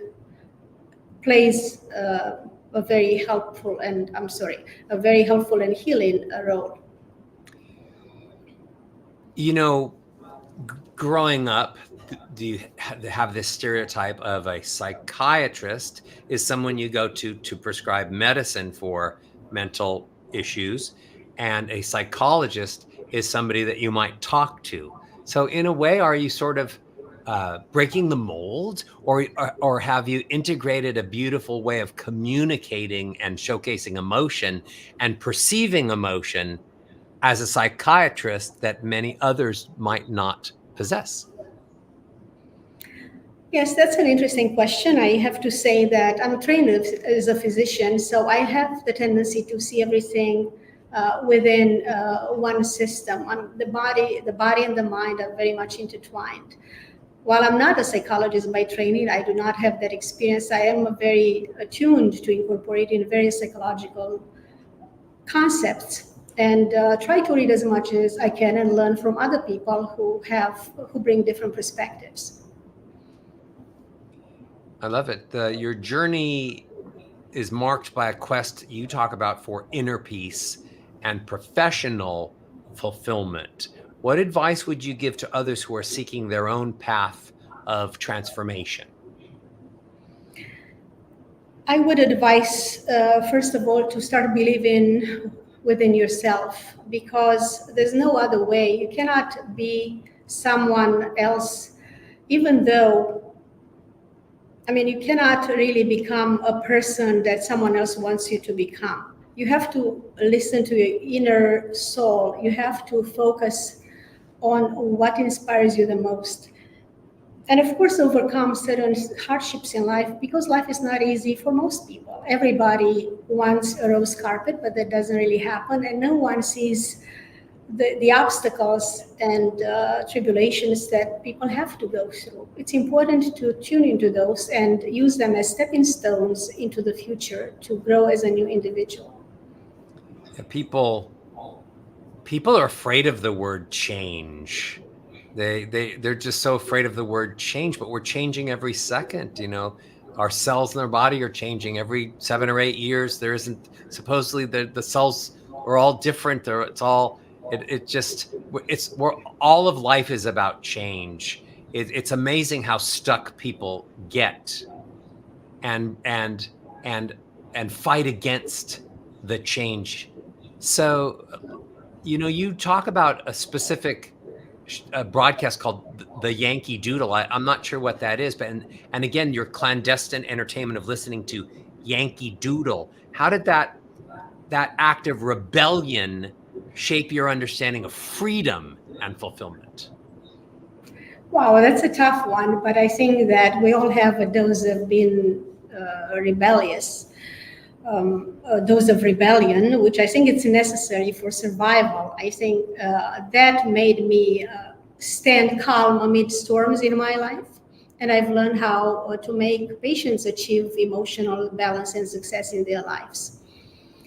plays a very helpful and healing role. You know, growing up, do you have this stereotype of a psychiatrist is someone you go to prescribe medicine for mental issues, and a psychologist is somebody that you might talk to? So in a way, are you sort of breaking the mold, or have you integrated a beautiful way of communicating and showcasing emotion and perceiving emotion as a psychiatrist that many others might not possess? Yes, that's an interesting question. I have to say that I'm trained as a physician, so I have the tendency to see everything within one system. The body and the mind are very much intertwined. while I'm not a psychologist by training, I do not have that experience. I am very attuned to incorporating various psychological concepts and try to read as much as I can and learn from other people who bring different perspectives. I love it. Your journey is marked by a quest you talk about for inner peace and professional fulfillment. What advice would you give to others who are seeking their own path of transformation? I would advise, first of all, to start believing within yourself, because there's no other way. You cannot be someone else, even though, I mean, you cannot really become a person that someone else wants you to become. You have to listen to your inner soul. You have to focus on what inspires you the most. And of course, overcome certain hardships in life, because life is not easy for most people. Everybody wants a rose carpet, but that doesn't really happen. And no one sees the obstacles and tribulations that people have to go through. It's important to tune into those and use them as stepping stones into the future to grow as a new individual. People are afraid of the word change. They're just so afraid of the word change, but we're changing every second. You know, our cells in our body are changing every 7 or 8 years. There isn't, supposedly the cells are all different, or it's all we're all of life is about change. It's amazing how stuck people get and fight against the change. So, you know, you talk about a specific broadcast called the Yankee Doodle. I'm not sure what that is, but and again, your clandestine entertainment of listening to Yankee Doodle. How did that act of rebellion shape your understanding of freedom and fulfillment? Wow, that's a tough one, but I think that we all have a dose of being rebellious. Dose of rebellion, which I think it's necessary for survival. I think that made me stand calm amid storms in my life. And I've learned how to make patients achieve emotional balance and success in their lives.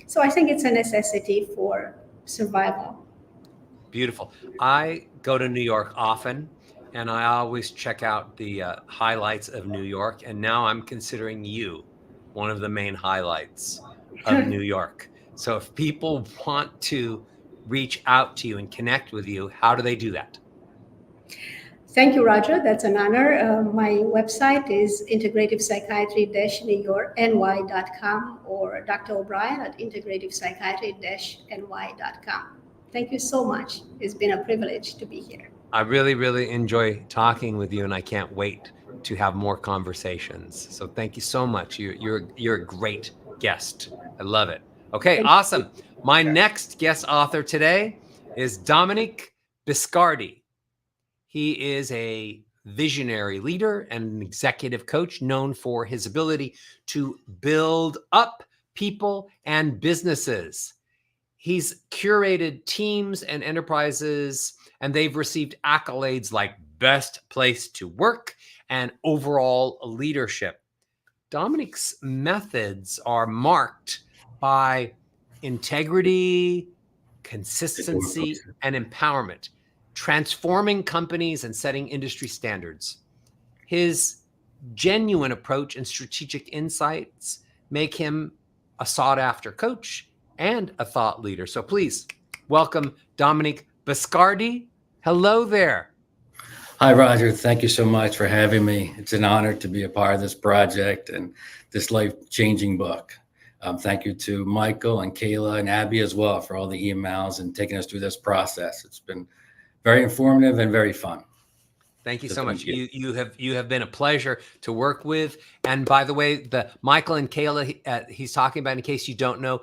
So I think it's a necessity for survival. Beautiful. I go to New York often, and I always check out the highlights of New York. And now I'm considering you one of the main highlights of New York. So if people want to reach out to you and connect with you, how do they do that? Thank you, Roger. That's an honor. My website is integrativepsychiatry-ny.com or Dr. O'Brien at integrativepsychiatry-ny.com. Thank you so much. It's been a privilege to be here. I really, really enjoy talking with you, and I can't wait to have more conversations. So thank you so much. You're a great guest. I love it. Okay, awesome. My next guest author today is Dominique Biscardi. He is a visionary leader and an executive coach known for his ability to build up people and businesses. He's curated teams and enterprises, and they've received accolades like Best Place to Work and Overall Leadership. Dominique's methods are marked by integrity, consistency, and empowerment, transforming companies and setting industry standards. His genuine approach and strategic insights make him a sought-after coach and a thought leader. So please welcome Dominique Biscardi. Hello there. Hi, Roger. Thank you so much for having me. It's an honor to be a part of this project and this life-changing book. Thank you to Michael and Kayla and Abby as well for all the emails and taking us through this process. It's been very informative and very fun. Thank you so much. You have been a pleasure to work with. And by the way, the Michael and Kayla he's talking about, in case you don't know,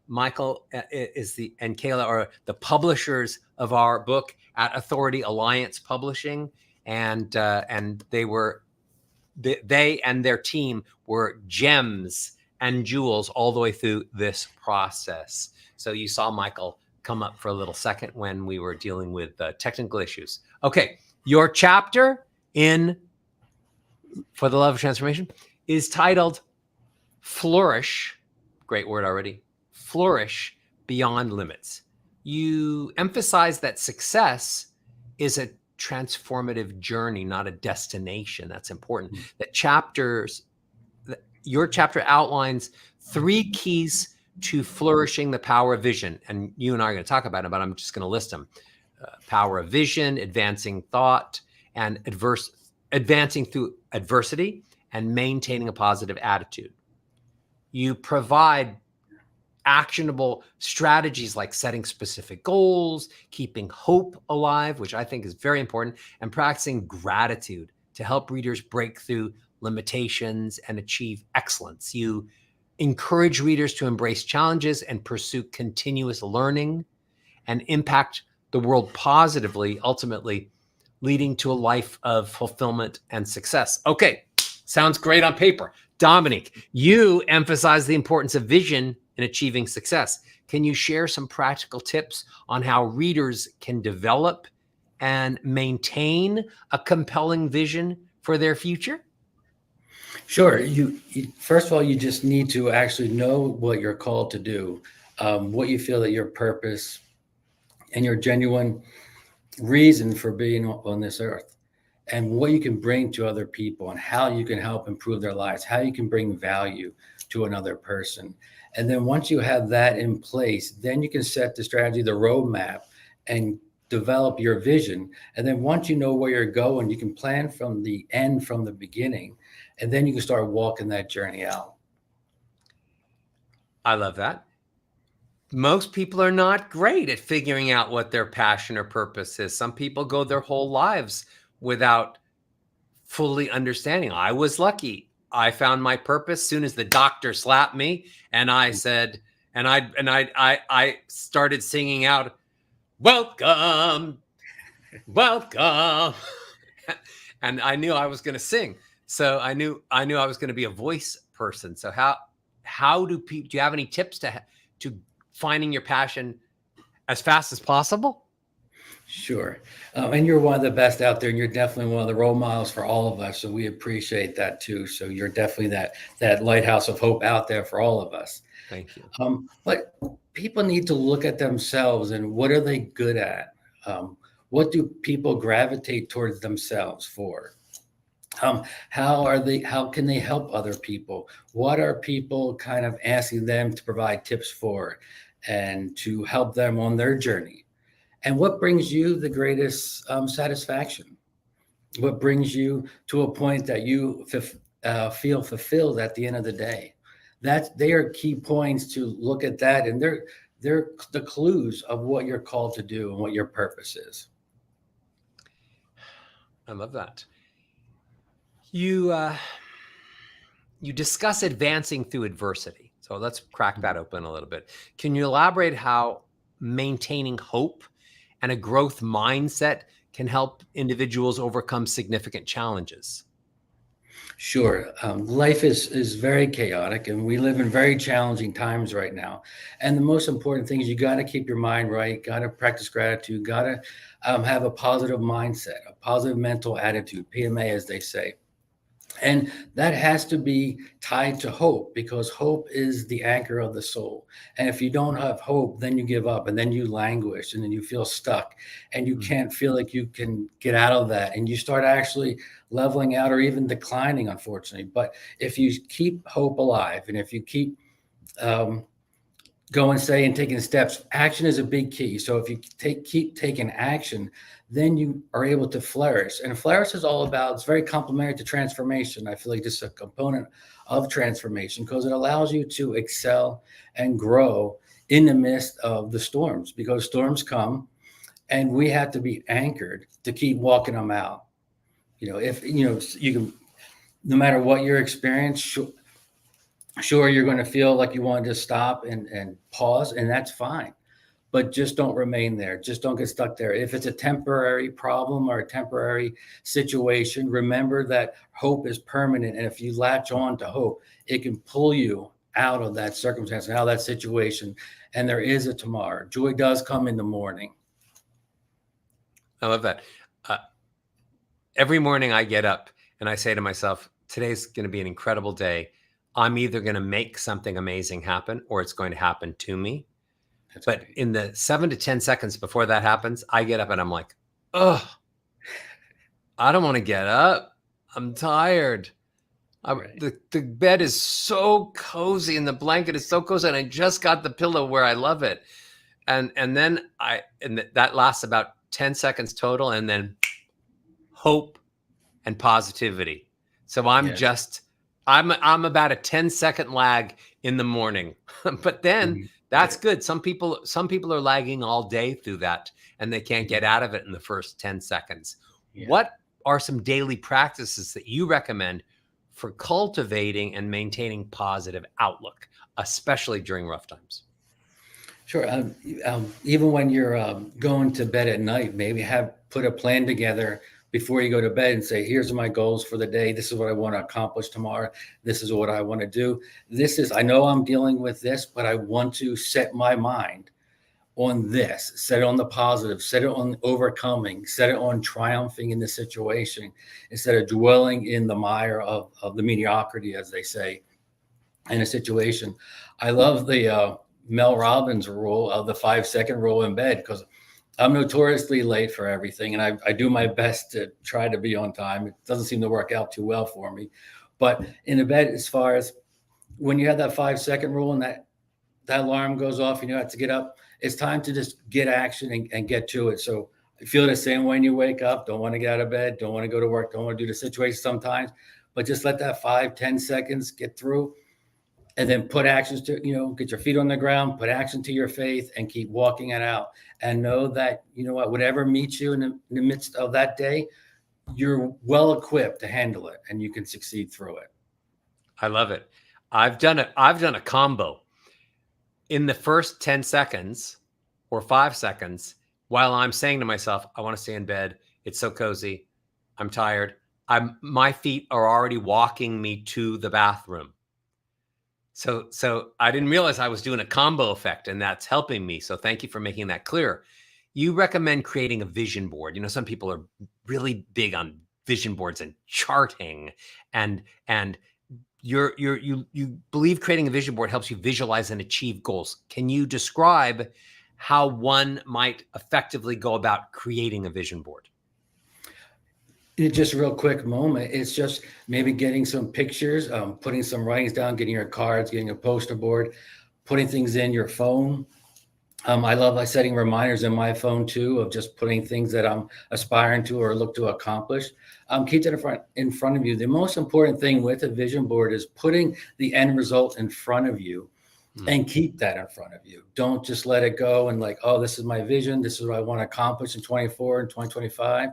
Michael and Kayla are the publishers of our book at Authority Alliance Publishing, and they and their team were gems and jewels all the way through this process. So you saw Michael come up for a little second when we were dealing with technical issues. Okay, your chapter For the Love of Transformation is titled Flourish. Great word already. Flourish Beyond Limits. You emphasize that success is a transformative journey, not a destination. That's important. Your chapter outlines 3 keys to flourishing the power of vision. And you and I are going to talk about them, but I'm just going to list them. Power of vision, advancing thought, and advancing through adversity, and maintaining a positive attitude. You provide actionable strategies like setting specific goals, keeping hope alive, which I think is very important, and practicing gratitude to help readers break through limitations and achieve excellence. You encourage readers to embrace challenges and pursue continuous learning and impact the world positively, ultimately leading to a life of fulfillment and success. Okay, sounds great on paper. Dominique, you emphasize the importance of vision in achieving success. Can you share some practical tips on how readers can develop and maintain a compelling vision for their future? Sure. First of all, you just need to actually know what you're called to do, what you feel that your purpose and your genuine reason for being on this earth, and what you can bring to other people, and how you can help improve their lives, how you can bring value to another person. And then once you have that in place, then you can set the strategy, the roadmap, and develop your vision. And then once you know where you're going, you can plan from the end, from the beginning, and then you can start walking that journey out. I love that. Most people are not great at figuring out what their passion or purpose is. Some people go their whole lives without fully understanding. I was lucky. I found my purpose soon as the doctor slapped me, and I said, and I started singing out, "Welcome, welcome," and I knew I was going to sing. So I knew I was going to be a voice person. So how do people? Do you have any tips to finding your passion as fast as possible? Sure. And you're one of the best out there, and you're definitely one of the role models for all of us. So we appreciate that too. So you're definitely that lighthouse of hope out there for all of us. Thank you. But people need to look at themselves and what are they good at? What do people gravitate towards themselves for? How can they help other people? What are people kind of asking them to provide tips for and to help them on their journey? And what brings you the greatest satisfaction? What brings you to a point that you feel fulfilled at the end of the day? They are key points to look at that, and they're the clues of what you're called to do and what your purpose is. I love that. You discuss advancing through adversity. So let's crack that open a little bit. Can you elaborate how maintaining hope and a growth mindset can help individuals overcome significant challenges? Sure. Life is very chaotic, and we live in very challenging times right now. And the most important thing is you got to keep your mind right, got to practice gratitude, got to have a positive mindset, a positive mental attitude, PMA, as they say. And that has to be tied to hope, because hope is the anchor of the soul. And if you don't have hope, then you give up, and then you languish, and then you feel stuck, and you can't feel like you can get out of that. And you start actually leveling out or even declining, unfortunately. But if you keep hope alive, and if you keep going, say, and taking steps, action is a big key. So if you keep taking action, then you are able to flourish. And flourish is all about, it's very complementary to transformation. I feel like this is a component of transformation, because it allows you to excel and grow in the midst of the storms, because storms come and we have to be anchored to keep walking them out. If you can, no matter what your experience, sure, you're going to feel like you want to stop and pause, and that's fine. But just don't remain there. Just don't get stuck there. If it's a temporary problem or a temporary situation, remember that hope is permanent. And if you latch on to hope, it can pull you out of that circumstance, out of that situation. And there is a tomorrow. Joy does come in the morning. I love that. every morning I get up and I say to myself, today's going to be an incredible day. I'm either going to make something amazing happen or it's going to happen to me. That's But great. in the 7 to 10 seconds before that happens, I get up and I'm like, oh, I don't want to get up. I'm tired. Right. The bed is so cozy and the blanket is so cozy and I just got the pillow where I love it. And then that lasts about 10 seconds total, and then hope and positivity. So I'm Yes. about a 10-second lag in the morning. But then Mhm. that's Yeah. good. Some people are lagging all day through that and they can't get out of it in the first 10 seconds. Yeah. What are some daily practices that you recommend for cultivating and maintaining positive outlook, especially during rough times? Sure. Even when you're going to bed at night, maybe put a plan together before you go to bed and say, here's my goals for the day. This is what I want to accomplish tomorrow. This is what I want to do. I know I'm dealing with this, but I want to set my mind on this, set it on the positive, set it on overcoming, set it on triumphing in the situation instead of dwelling in the mire of the mediocrity, as they say, in a situation. I love the Mel Robbins rule of the 5-second rule in bed, because I'm notoriously late for everything. And I do my best to try to be on time. It doesn't seem to work out too well for me. But in a bed, as far as when you have that 5-second rule and that alarm goes off and you have to get up, it's time to just get action and get to it. So I feel the same when you wake up, don't want to get out of bed, don't want to go to work, don't want to do the situation sometimes, but just let that 5-10 seconds get through. And then put actions to, get your feet on the ground, put action to your faith and keep walking it out. And know that, whatever meets you in the midst of that day, you're well equipped to handle it and you can succeed through it. I love it. I've done a combo. In the first 10 seconds or 5 seconds, while I'm saying to myself, I want to stay in bed. It's so cozy. I'm tired. My feet are already walking me to the bathroom. So I didn't realize I was doing a combo effect, and that's helping me. So thank you for making that clear. You recommend creating a vision board. Some people are really big on vision boards and charting, and you believe creating a vision board helps you visualize and achieve goals. Can you describe how one might effectively go about creating a vision board? Just a real quick moment. It's just maybe getting some pictures, putting some writings down, getting your cards, getting a poster board, putting things in your phone. I love setting reminders in my phone too, of just putting things that I'm aspiring to or look to accomplish. Keep that in front of you. The most important thing with a vision board is putting the end result in front of you and keep that in front of you. Don't just let it go and this is my vision. This is what I want to accomplish in 24 and 2025.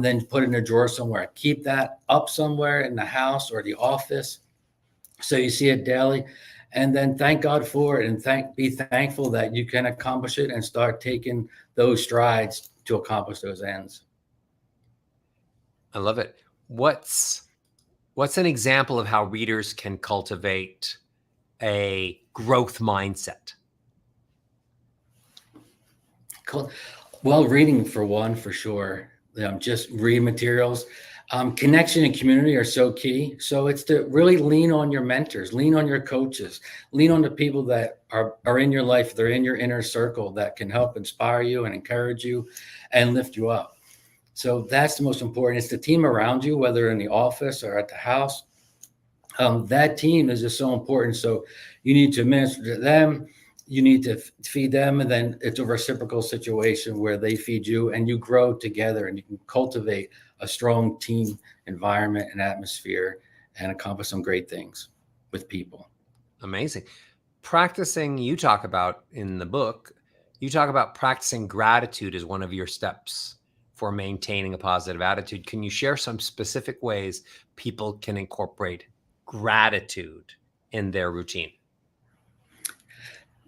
Then put it in a drawer somewhere. Keep that up somewhere in the house or the office so you see it daily. And then thank God for it and be thankful that you can accomplish it and start taking those strides to accomplish those ends. I love it. What's an example of how readers can cultivate a growth mindset? Cool. Well, reading for one, for sure. Just read materials. Connection and community are so key. So it's to really lean on your mentors, lean on your coaches, lean on the people that are in your life. They're in your inner circle that can help inspire you and encourage you and lift you up. So that's the most important. It's the team around you, whether in the office or at the house. That team is just so important. So you need to minister to them. You need to feed them, and then it's a reciprocal situation where they feed you and you grow together and you can cultivate a strong team environment and atmosphere and accomplish some great things with people. Amazing. Practicing, you talk about in the book, you talk about practicing gratitude as one of your steps for maintaining a positive attitude. Can you share some specific ways people can incorporate gratitude in their routine?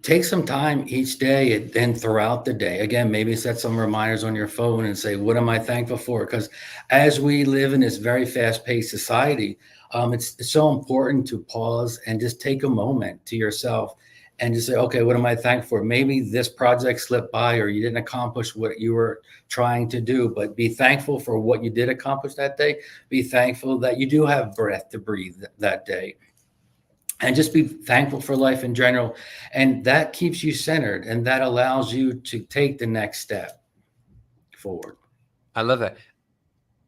Take some time each day and throughout the day. Again, maybe set some reminders on your phone and say, what am I thankful for? Because as we live in this very fast-paced society, it's so important to pause and just take a moment to yourself and just say, okay, what am I thankful for? Maybe this project slipped by, or you didn't accomplish what you were trying to do, but be thankful for what you did accomplish that day. Be thankful that you do have breath to breathe that day. And just be thankful for life in general. And that keeps you centered, and that allows you to take the next step forward. I love that.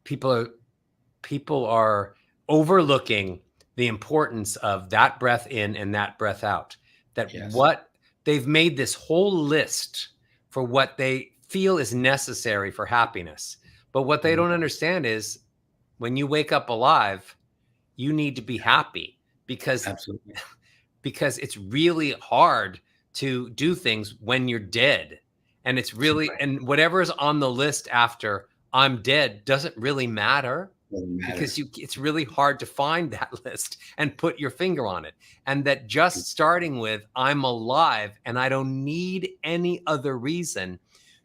People are overlooking the importance of that breath in and that breath out. That Yes. what they've made this whole list for what they feel is necessary for happiness. But what they don't understand is when you wake up alive, you need to be happy because Absolutely. because it's really hard to do things when you're dead. And it's really, and whatever is on the list after I'm dead doesn't really matter. Doesn't matter. Because it's really hard to find that list and put your finger on it. And that just starting with I'm alive and I don't need any other reason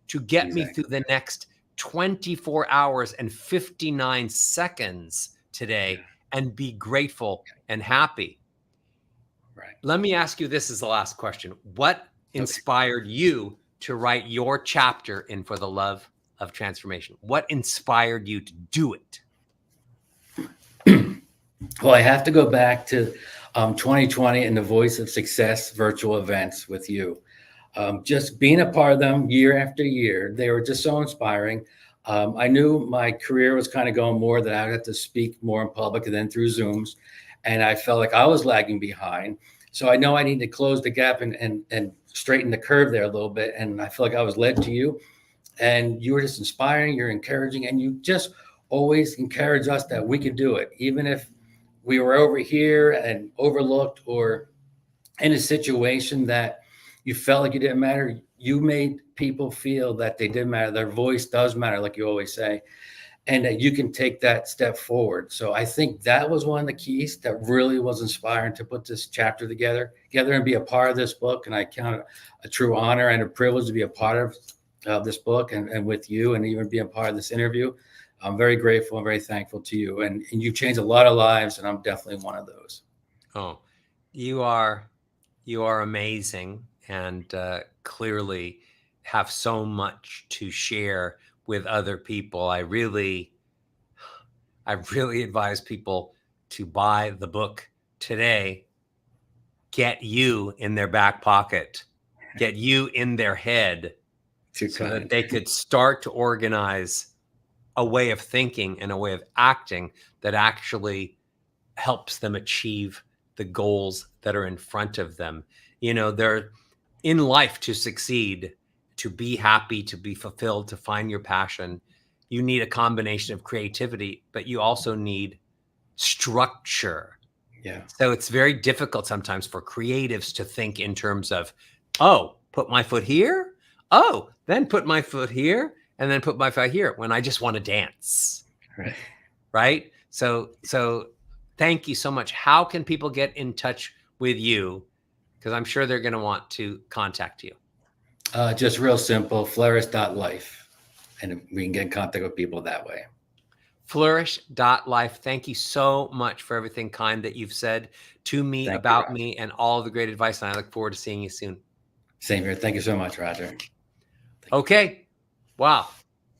to get me through the next 24 hours and 59 seconds today and be grateful and happy. Right. Let me ask you this as the last question. What inspired you to write your chapter in For the Love of Transformation? What inspired you to do it? Well, I have to go back to 2020 and the Voice of Success virtual events with you. Just being a part of them year after year, they were just so inspiring. I knew my career was kind of going more that I would have to speak more in public and then through Zooms. And I felt like I was lagging behind. So I know I need to close the gap and straighten the curve there a little bit. And I feel like I was led to you. And you were just inspiring, you're encouraging, and you just always encourage us that we could do it, even if we were over here and overlooked or in a situation that you felt like you didn't matter. You made people feel that they did matter. Their voice does matter, like you always say, and that you can take that step forward. So I think that was one of the keys that really was inspiring to put this chapter together and be a part of this book. And I count it a true honor and a privilege to be a part of this book and with you, and even be a part of this interview. I'm very grateful and very thankful to you. And you've changed a lot of lives, and I'm definitely one of those. Oh, you are amazing, and clearly have so much to share with other people. I really advise people to buy the book today. Get you in their back pocket, get you in their head, so that they could start to organize a way of thinking and a way of acting that actually helps them achieve the goals that are in front of them. You know, they're in life to succeed, to be happy, to be fulfilled, to find your passion. You need a combination of creativity, but you also need structure. Yeah. So it's very difficult sometimes for creatives to think in terms of, oh, put my foot here. Oh, then put my foot here. And then put my foot here when I just want to dance. Right. Right. So thank you so much. How can people get in touch with you? Because I'm sure they're going to want to contact you. Just real simple, flourish.life. And we can get in contact with people that way. Flourish.life. Thank you so much for everything kind that you've said to me about me and all the great advice. And I look forward to seeing you soon. Same here. Thank you so much, Roger. Okay. Wow.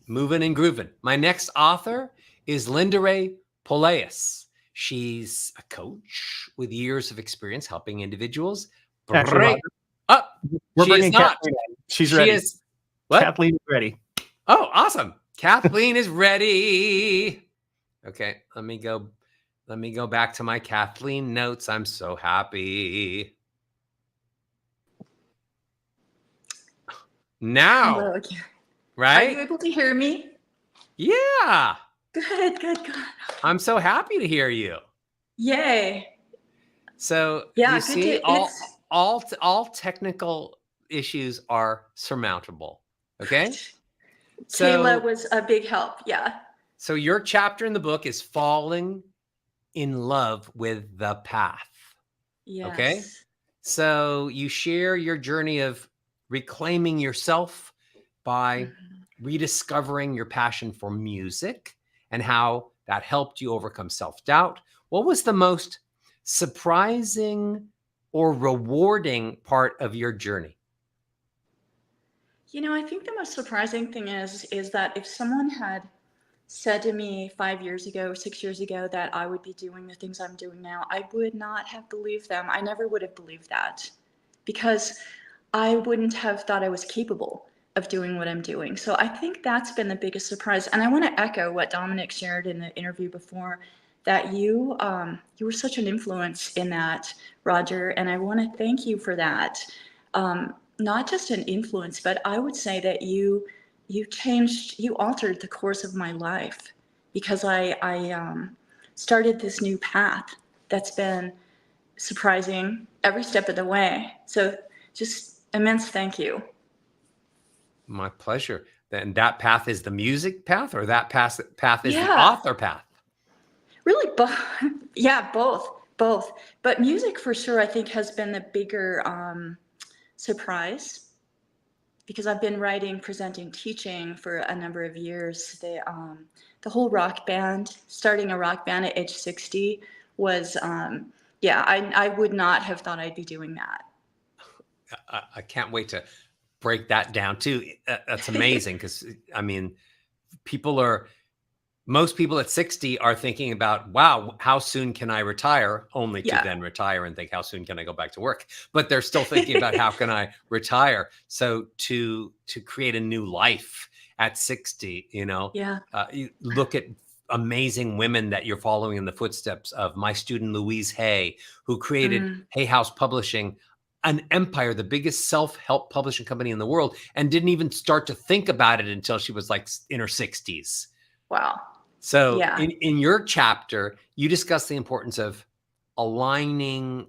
Moving and grooving. My next author is Linda Ray Poleas. She's a coach with years of experience helping individuals break up. We're She bringing is not. Kathleen in. She's She ready. is what? Kathleen is ready. Oh, awesome. Kathleen is ready. Okay, let me go back to my Kathleen notes. I'm so happy. Now, Hello. right? Are you able to hear me? Yeah. Good. I'm so happy to hear you. Yay. So Yeah, you good see, to- all technical issues are surmountable. Okay. So Kayla was a big help. Yeah. So your chapter in the book is falling in love with the path. Yes. Okay. So you share your journey of reclaiming yourself by rediscovering your passion for music and how that helped you overcome self-doubt. What was the most surprising or rewarding part of your journey? I think the most surprising thing is that if someone had said to me 5 years ago, 6 years ago, that I would be doing the things I'm doing now, I would not have believed them. I never would have believed that, because I wouldn't have thought I was capable of doing what I'm doing. So I think that's been the biggest surprise. And I want to echo what Dominic shared in the interview before, that you were such an influence in that, Roger. And I want to thank you for that. Not just an influence, but I would say that you altered the course of my life, because I started this new path that's been surprising every step of the way. So just immense thank you. My pleasure. Then that path is the music path, or that path is the Yeah. author path? Really, yeah, both. But music for sure, I think, has been the bigger surprise, because I've been writing, presenting, teaching for a number of years. The whole rock band, starting a rock band at age 60 was, I would not have thought I'd be doing that. I can't wait to break that down too. That's amazing, because I mean, most people at 60 are thinking about, wow, how soon can I retire? Only to then retire and think, how soon can I go back to work? But they're still thinking about, how can I retire? So to create a new life at 60, you look at amazing women that you're following in the footsteps of. My student Louise Hay, who created Hay House Publishing, an empire, the biggest self-help publishing company in the world, and didn't even start to think about it until she was like in her 60s. Wow. So Yeah. in your chapter, you discuss the importance of aligning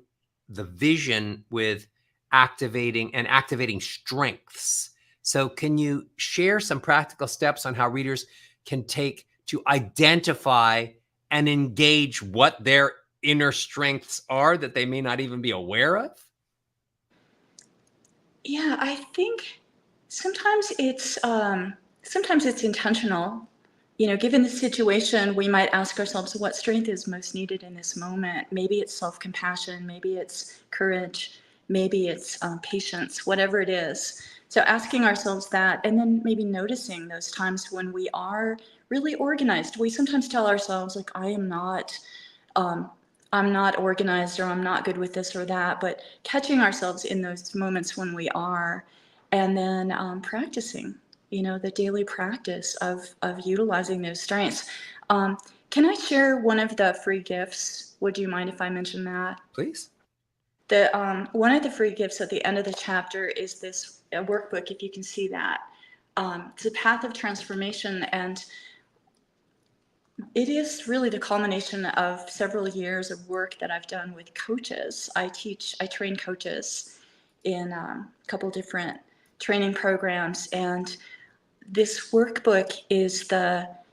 the vision with activating strengths. So can you share some practical steps on how readers can take to identify and engage what their inner strengths are that they may not even be aware of? Yeah, I think sometimes it's intentional. Given the situation, we might ask ourselves what strength is most needed in this moment. Maybe it's self-compassion, maybe it's courage, maybe it's patience, whatever it is. So asking ourselves that, and then maybe noticing those times when we are really organized. We sometimes tell ourselves, like, I'm not organized, or I'm not good with this or that, but catching ourselves in those moments when we are, and then practicing, the daily practice of utilizing those strengths. Can I share one of the free gifts? Would you mind if I mention that? Please. One of the free gifts at the end of the chapter is this workbook, if you can see that. It's a path of transformation, and it is really the culmination of several years of work that I've done with coaches. I train coaches in a couple different training programs, and this workbook is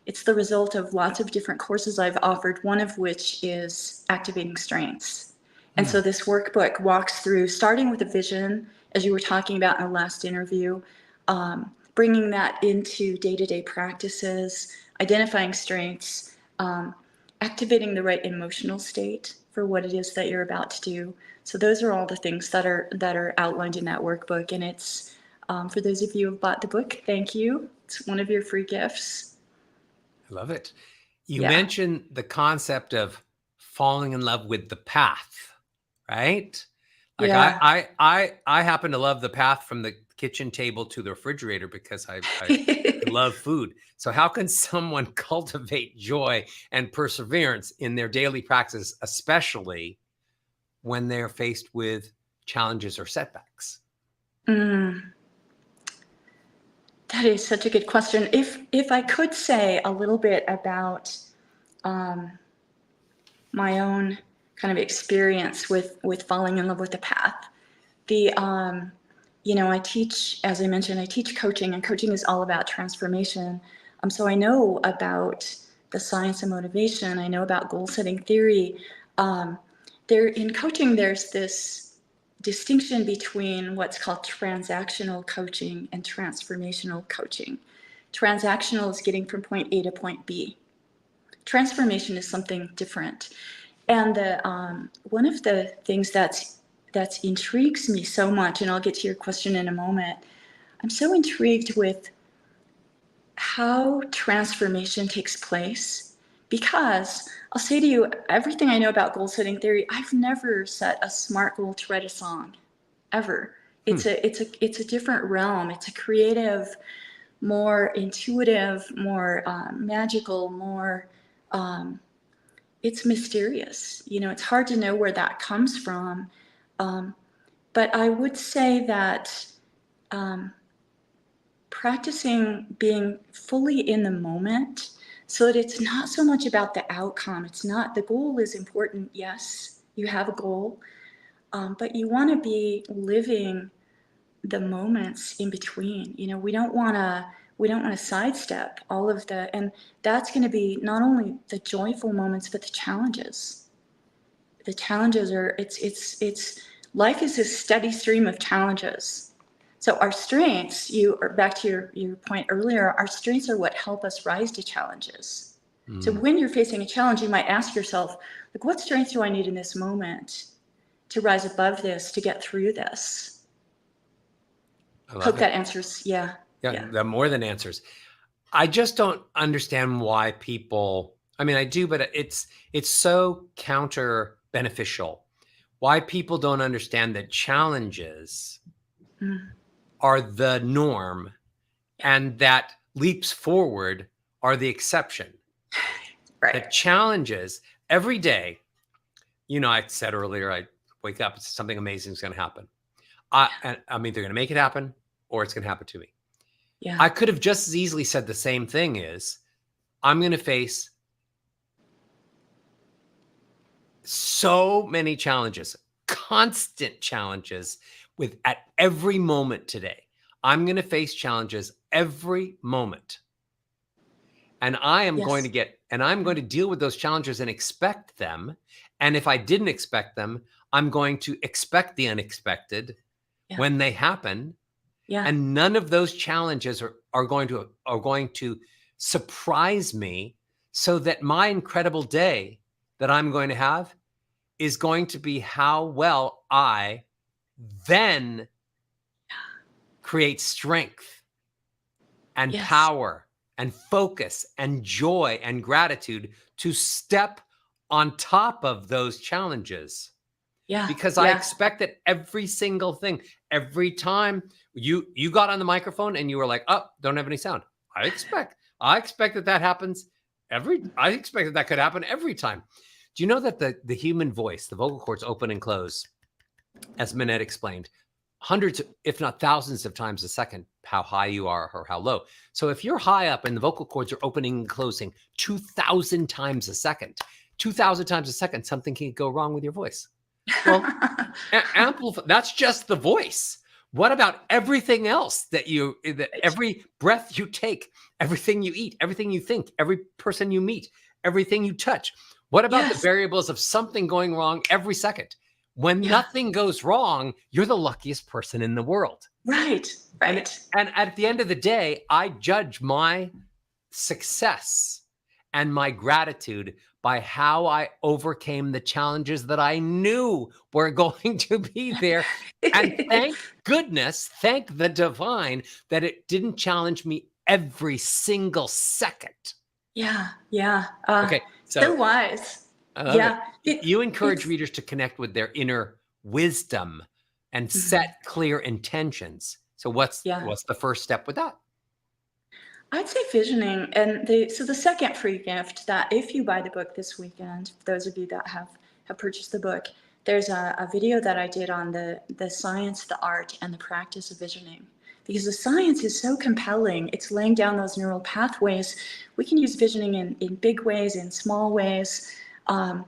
it's the result of lots of different courses I've offered, one of which is activating strengths. And so this workbook walks through, starting with a vision, as you were talking about in the last interview, bringing that into day-to-day practices, identifying strengths, activating the right emotional state for what it is that you're about to do. So those are all the things that are outlined in that workbook. And it's, for those of you who have bought the book, thank you. It's one of your free gifts. I love it. You mentioned the concept of falling in love with the path, right? Like I happen to love the path from the kitchen table to the refrigerator because I love food. So how can someone cultivate joy and perseverance in their daily practice, especially when they're faced with challenges or setbacks? That is such a good question. If I could say a little bit about my own kind of experience with falling in love with the path. I teach, as I mentioned, I teach coaching, and coaching is all about transformation. So I know about the science of motivation. I know about goal setting theory. In coaching, there's this distinction between what's called transactional coaching and transformational coaching. Transactional is getting from point A to point B. Transformation is something different. And one of the things that's that intrigues me so much, and I'll get to your question in a moment. I'm so intrigued with how transformation takes place, because I'll say to you, everything I know about goal setting theory, I've never set a SMART goal to write a song, ever. It's a different realm. It's a creative, more intuitive, more magical, more it's mysterious. It's hard to know where that comes from. But I would say that practicing being fully in the moment, so that it's not so much about the outcome. It's not, the goal is important. Yes, you have a goal, but you want to be living the moments in between. We don't want to sidestep all of and that's going to be not only the joyful moments, but the challenges. The challenges are, it's life is a steady stream of challenges. So our strengths, back to your point earlier, our strengths are what help us rise to challenges. So when you're facing a challenge, you might ask yourself, like, what strength do I need in this moment to rise above this, to get through this? I love Hope it. that answers. Yeah. That more than answers. I just don't understand why people, I mean, I do, but it's so counter beneficial. Why people don't understand that challenges are the norm and that leaps forward are the exception. Right. The challenges every day, I said earlier, I wake up, something amazing is going to happen. I'm either going to make it happen or it's going to happen to me. Yeah. I could have just as easily said the same thing is, I'm going to face so many challenges, constant challenges at every moment today. I'm going to face challenges every moment. And I am going to deal with those challenges and expect them. And if I didn't expect them, I'm going to expect the unexpected when they happen. Yeah. And none of those challenges are going to surprise me, so that my incredible day that I'm going to have is going to be how well I then create strength and power and focus and joy and gratitude to step on top of those challenges. Yeah. Because I expect that every single thing, every time you got on the microphone and you were like, oh, don't have any sound. I expect that happens I expect that could happen every time. Do you know that the human voice, the vocal cords open and close, as Minette explained, hundreds, if not thousands of times a second, how high you are or how low. So if you're high up and the vocal cords are opening and closing 2,000 times a second, something can go wrong with your voice. Well, amplify. That's just the voice. What about everything else that every breath you take, everything you eat, everything you think, every person you meet, everything you touch? What about the variables of something going wrong every second? When nothing goes wrong, you're the luckiest person in the world. Right. And at the end of the day, I judge my success and my gratitude by how I overcame the challenges that I knew were going to be there. And thank goodness, thank the divine that it didn't challenge me every single second. Yeah. Okay. So wise. You encourage readers to connect with their inner wisdom and set clear intentions. So what's the first step with that? I'd say visioning. And so the second free gift, that if you buy the book this weekend, those of you that have purchased the book, there's a video that I did on the science, the art, and the practice of visioning. Because the science is so compelling. It's laying down those neural pathways. We can use visioning in big ways, in small ways. And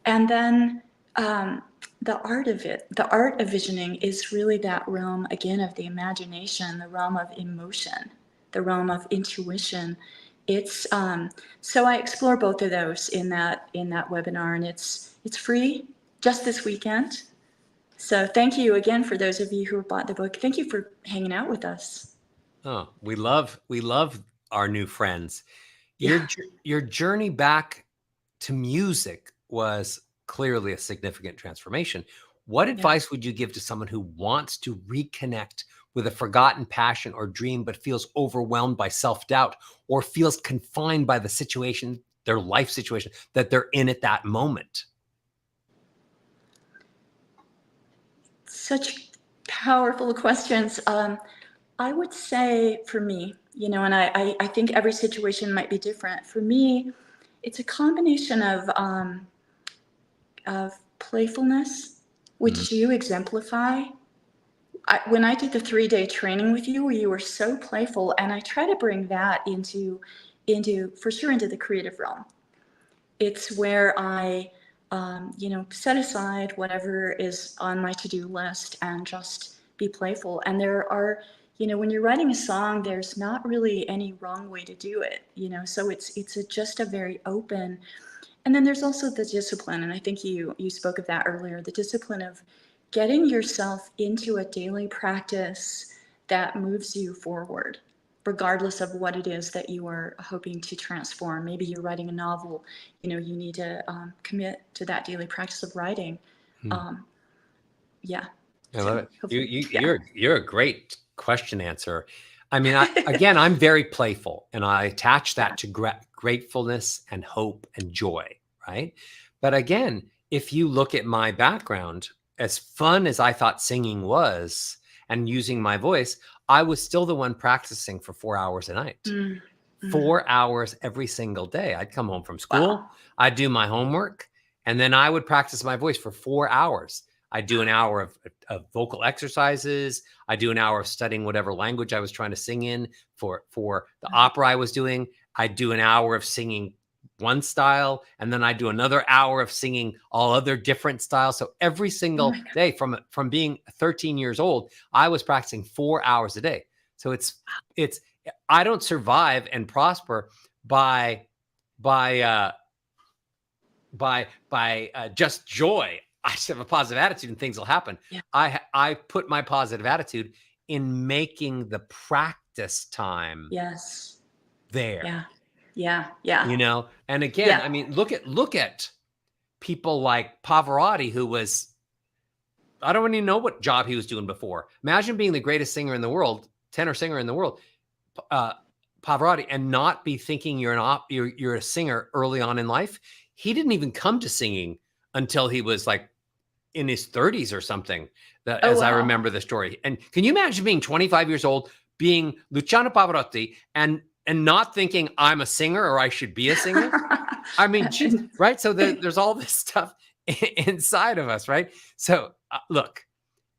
then the art of it, the art of visioning is really that realm, again, of the imagination, the realm of emotion, the realm of intuition. It's so I explore both of those in that webinar, and it's free just this weekend. So thank you again for those of you who bought the book. Thank you for hanging out with us. Oh, we love our new friends. Your journey back to music was clearly a significant transformation. What advice would you give to someone who wants to reconnect with a forgotten passion or dream, but feels overwhelmed by self-doubt or feels confined by the situation, their life situation that they're in at that moment? Such powerful questions. I would say for me, and I think every situation might be different. For me, it's a combination of playfulness, which you exemplify. When I did the 3-day training with you, you were so playful, and I try to bring that into for sure into the creative realm. It's where I, set aside whatever is on my to-do list and just be playful. And there are, when you're writing a song, there's not really any wrong way to do it, so it's just a very open. And then there's also the discipline, and I think you spoke of that earlier, the discipline of getting yourself into a daily practice that moves you forward, regardless of what it is that you are hoping to transform. Maybe you're writing a novel, you need to commit to that daily practice of writing. Yeah. I love it. Yeah. You're a great question answer. I mean, again, I'm very playful, and I attach that to gratefulness and hope and joy, right? But again, if you look at my background, as fun as I thought singing was and using my voice, I was still the one practicing for 4 hours a night. 4 hours every single day. I'd come home from school, I'd do my homework, and then I would practice my voice for 4 hours. I do an hour of vocal exercises. I do an hour of studying whatever language I was trying to sing in for the opera I was doing. I do an hour of singing one style, and then I do another hour of singing all other different styles. So every single day from being 13 years old, I was practicing 4 hours a day. So it's I don't survive and prosper by just joy. I just have a positive attitude and things will happen. Yeah. I put my positive attitude in making the practice time there. Yeah. And again, I mean, look at people like Pavarotti, who was, I don't even know what job he was doing before. Imagine being the greatest singer in the world, tenor singer in the world, Pavarotti, and not be thinking you're a singer early on in life. He didn't even come to singing until he was like in his 30s or something, I remember the story. And can you imagine being 25 years old, being Luciano Pavarotti, and not thinking I'm a singer or I should be a singer? I mean, geez, right? So there's all this stuff inside of us, right? So look,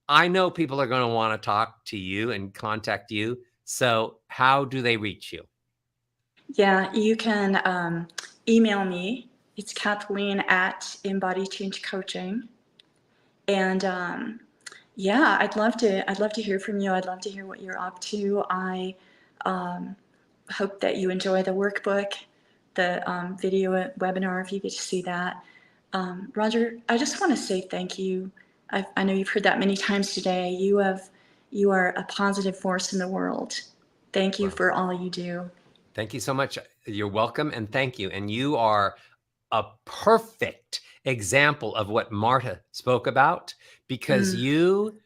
I know people are going to want to talk to you and contact you. So how do they reach you? Yeah, you can email me. It's Kathleen at Embody Change Coaching. And I'd love to hear from you. I'd love to hear what you're up to. I hope that you enjoy the workbook, the video webinar, if you get to see that. Roger, I just want to say thank you. I know you've heard that many times today. You are a positive force in the world. Thank you for all you do. Thank you so much. You're welcome, and thank you. And you are a perfect example of what Marta spoke about, because you,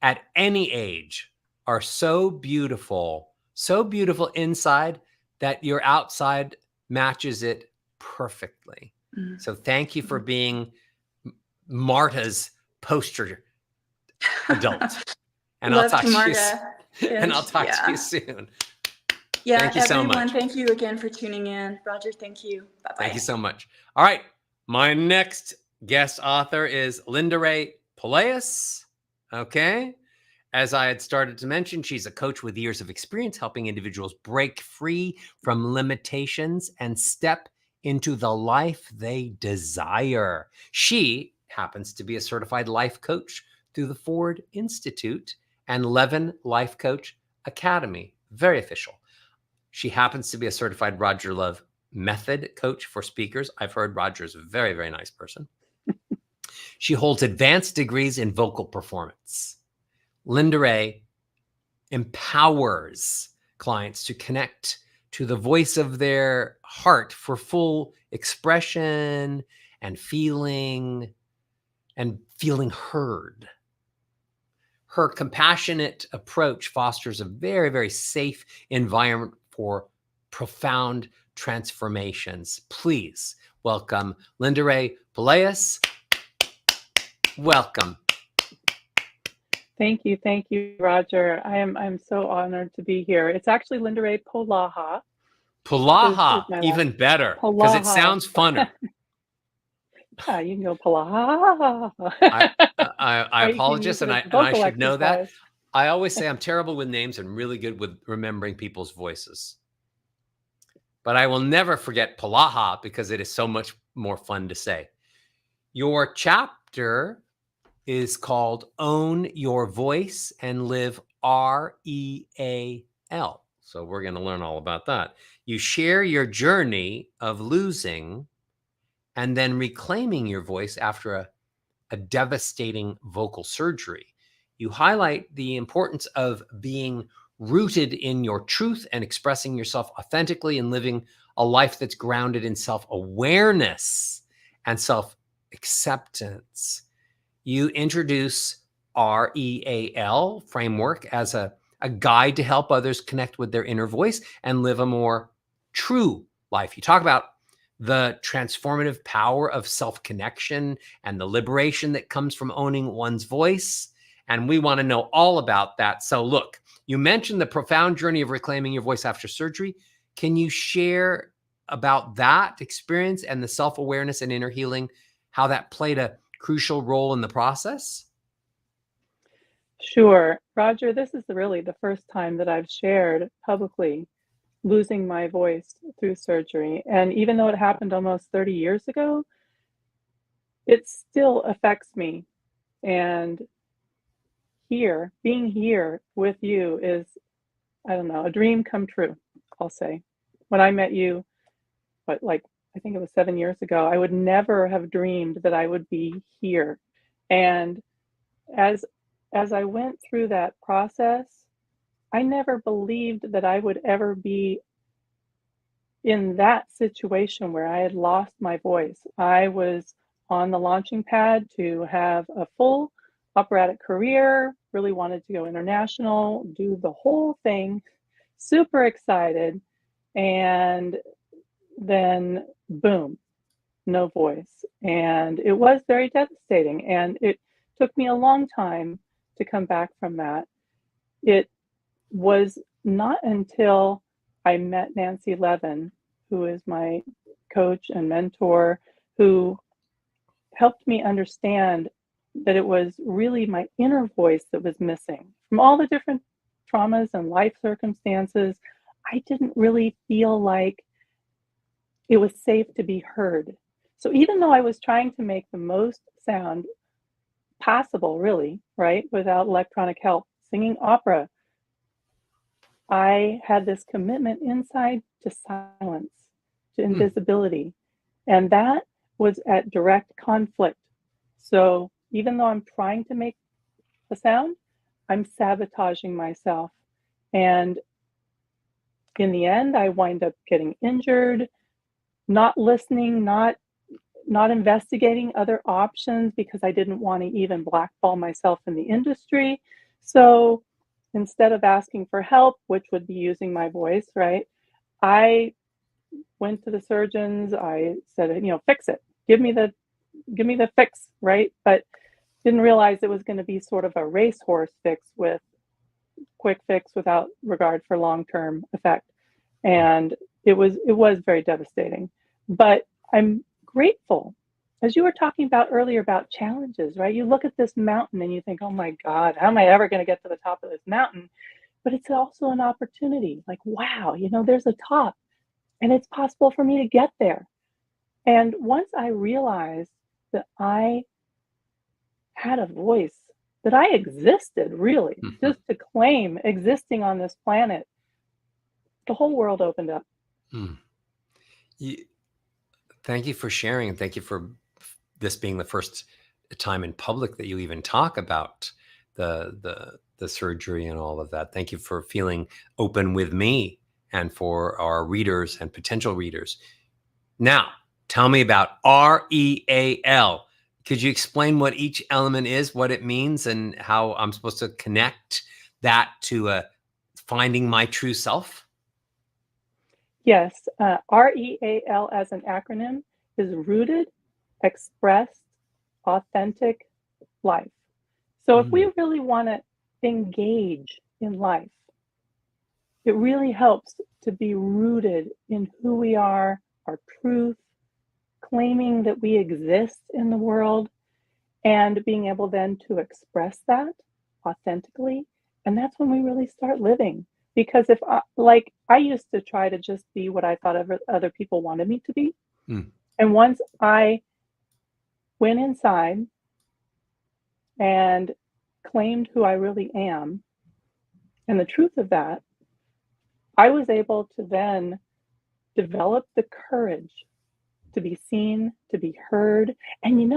at any age, are so beautiful inside that your outside matches it perfectly. So thank you for being Marta's poster adult. And I'll talk to you. And I'll talk to you soon. Yeah, thank you so much. Thank you again for tuning in. Roger, thank you. Bye-bye. Thank you so much. All right. My next guest author is Linda Ray Peleus. Okay. As I had started to mention, she's a coach with years of experience helping individuals break free from limitations and step into the life they desire. She happens to be a certified life coach through the Ford Institute and Levin Life Coach Academy. Very official. She happens to be a certified Roger Love method coach for speakers. I've heard Roger's a very, very nice person. She holds advanced degrees in vocal performance. Linda Ray empowers clients to connect to the voice of their heart for full expression and feeling and feeling heard. Her compassionate approach fosters a very, very safe environment for profound transformations. Please welcome Linda Ray Peleas. Welcome. Thank you, Roger. I'm so honored to be here. It's actually Linda Ray Polaha. Polaha, is my even last- better, because it Polaha. sounds funner. Yeah, you can go Polaha. I Or you can apologize, use and it I as a and I vocal should know that. exercise. I always say I'm terrible with names and really good with remembering people's voices. But I will never forget Polaha because it is so much more fun to say. Your chapter is called Own Your Voice and Live REAL. So we're going to learn all about that. You share your journey of losing and then reclaiming your voice after a devastating vocal surgery. You highlight the importance of being rooted in your truth and expressing yourself authentically and living a life that's grounded in self-awareness and self-acceptance. You introduce REAL framework as a guide to help others connect with their inner voice and live a more true life. You talk about the transformative power of self-connection and the liberation that comes from owning one's voice. And we want to know all about that. So look, you mentioned the profound journey of reclaiming your voice after surgery. Can you share about that experience and the self-awareness and inner healing, how that played a crucial role in the process? Sure. Roger, this is really the first time that I've shared publicly losing my voice through surgery. And even though it happened almost 30 years ago, it still affects me. And being here with you is, I don't know, a dream come true, I'll say. When I met you, I think it was 7 years ago, I would never have dreamed that I would be here. And as I went through that process, I never believed that I would ever be in that situation where I had lost my voice. I was on the launching pad to have a full operatic career, really wanted to go international, do the whole thing, super excited. And then boom, no voice. And it was very devastating. And it took me a long time to come back from that. It was not until I met Nancy Levin, who is my coach and mentor, who helped me understand that it was really my inner voice that was missing. From all the different traumas and life circumstances, I didn't really feel like it was safe to be heard. So even though I was trying to make the most sound possible, really, right, without electronic help, singing opera, I had this commitment inside to silence, to invisibility. And that was at direct conflict. So even though I'm trying to make a sound, I'm sabotaging myself. And in the end, I wind up getting injured, not listening, not investigating other options because I didn't want to even blackball myself in the industry. So instead of asking for help, which would be using my voice, right, I went to the surgeons. I said, fix it. Give me the fix, right? But didn't realize it was going to be sort of a racehorse fix with quick fix without regard for long-term effect. And it was very devastating. But I'm grateful. As you were talking about earlier about challenges, right? You look at this mountain and you think, oh my God, how am I ever going to get to the top of this mountain? But it's also an opportunity. Like, wow, there's a top and it's possible for me to get there. And once I realized that I had a voice, that I existed really, just to claim existing on this planet, the whole world opened up. Thank you for sharing, and thank you for this being the first time in public that you even talk about the surgery and all of that. Thank you for feeling open with me and for our readers and potential readers. Now, tell me about REAL, Could you explain what each element is, what it means, and how I'm supposed to connect that to finding my true self? Yes, REAL as an acronym is rooted, expressed, authentic life. So if we really want to engage in life, it really helps to be rooted in who we are, our truth, claiming that we exist in the world, and being able then to express that authentically. And that's when we really start living. Because if I used to try to just be what I thought other people wanted me to be. And once I went inside and claimed who I really am and the truth of that, I was able to then develop the courage to be seen, to be heard. And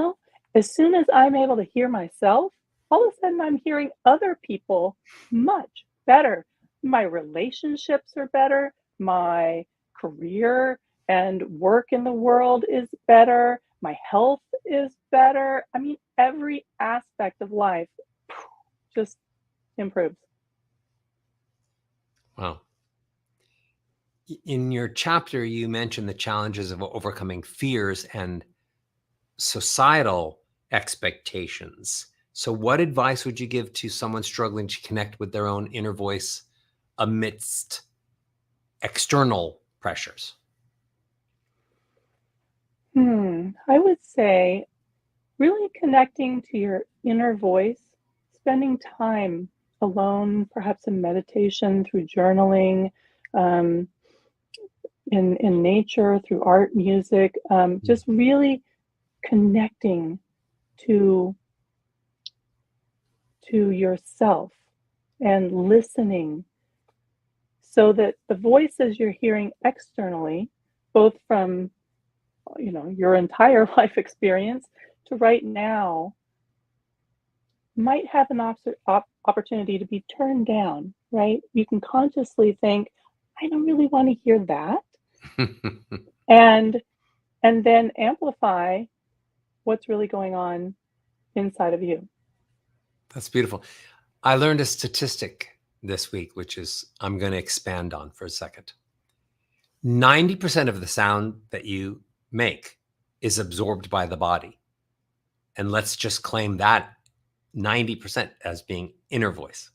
as soon as I'm able to hear myself, all of a sudden I'm hearing other people much better. My relationships are better. My career and work in the world is better. My health is better. I mean, every aspect of life just improves. Wow. In your chapter, you mentioned the challenges of overcoming fears and societal expectations. So what advice would you give to someone struggling to connect with their own inner voice amidst external pressures? I would say really connecting to your inner voice, spending time alone, perhaps in meditation, through journaling, in nature, through art, music, just really connecting to yourself and listening, so that the voices you're hearing externally, both from your entire life experience to right now, might have an opportunity to be turned down, right? You can consciously think, I don't really want to hear that. and then amplify what's really going on inside of you. That's beautiful. I learned a statistic this week, which is I'm going to expand on for a second. 90% of the sound that you make is absorbed by the body. And let's just claim that 90% as being inner voice.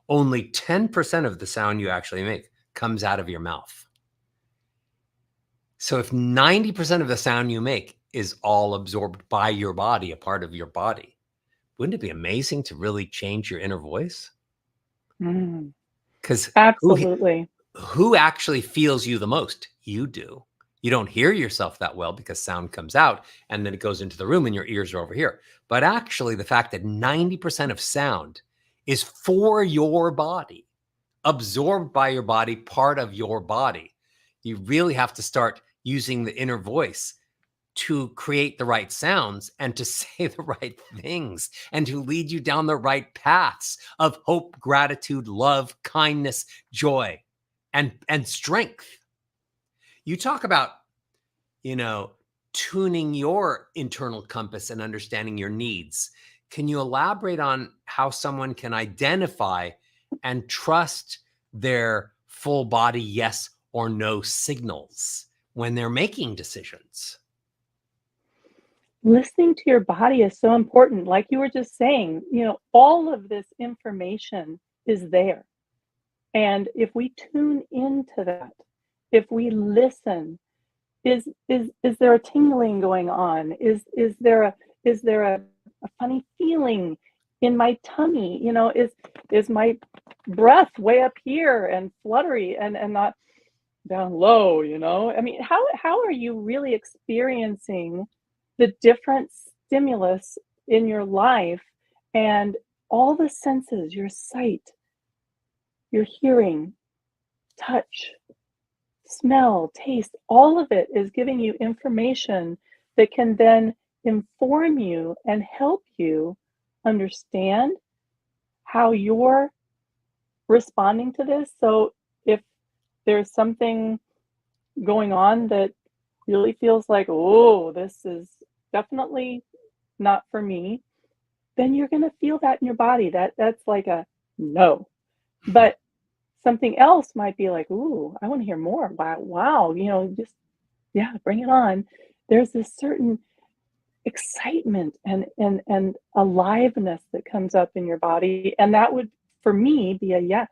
Only 10% of the sound you actually make comes out of your mouth. So if 90% of the sound you make is all absorbed by your body, a part of your body, wouldn't it be amazing to really change your inner voice? Because absolutely, who actually feels you the most? You do. You don't hear yourself that well because sound comes out and then it goes into the room and your ears are over here. But actually, the fact that 90% of sound is for your body, absorbed by your body, part of your body, you really have to start using the inner voice to create the right sounds and to say the right things and to lead you down the right paths of hope, gratitude, love, kindness, joy, and strength. You talk about, tuning your internal compass and understanding your needs. Can you elaborate on how someone can identify and trust their full body yes or no signals when they're making decisions? Listening to your body is so important. Like you were just saying, all of this information is there. And if we tune into that, if we listen, is there a tingling going on? Is there a funny feeling in my tummy? Is my breath way up here and fluttery and not down low? I mean, how are you really experiencing the different stimulus in your life and all the senses, your sight, your hearing, touch, smell, taste, all of it is giving you information that can then inform you and help you understand how you're responding to this. So if there's something going on that really feels like, oh, this is definitely not for me, then you're going to feel that in your body. That's like a no. But something else might be like, ooh, I want to hear more. Wow, just, yeah, bring it on. There's this certain excitement and aliveness that comes up in your body. And that would, for me, be a yes.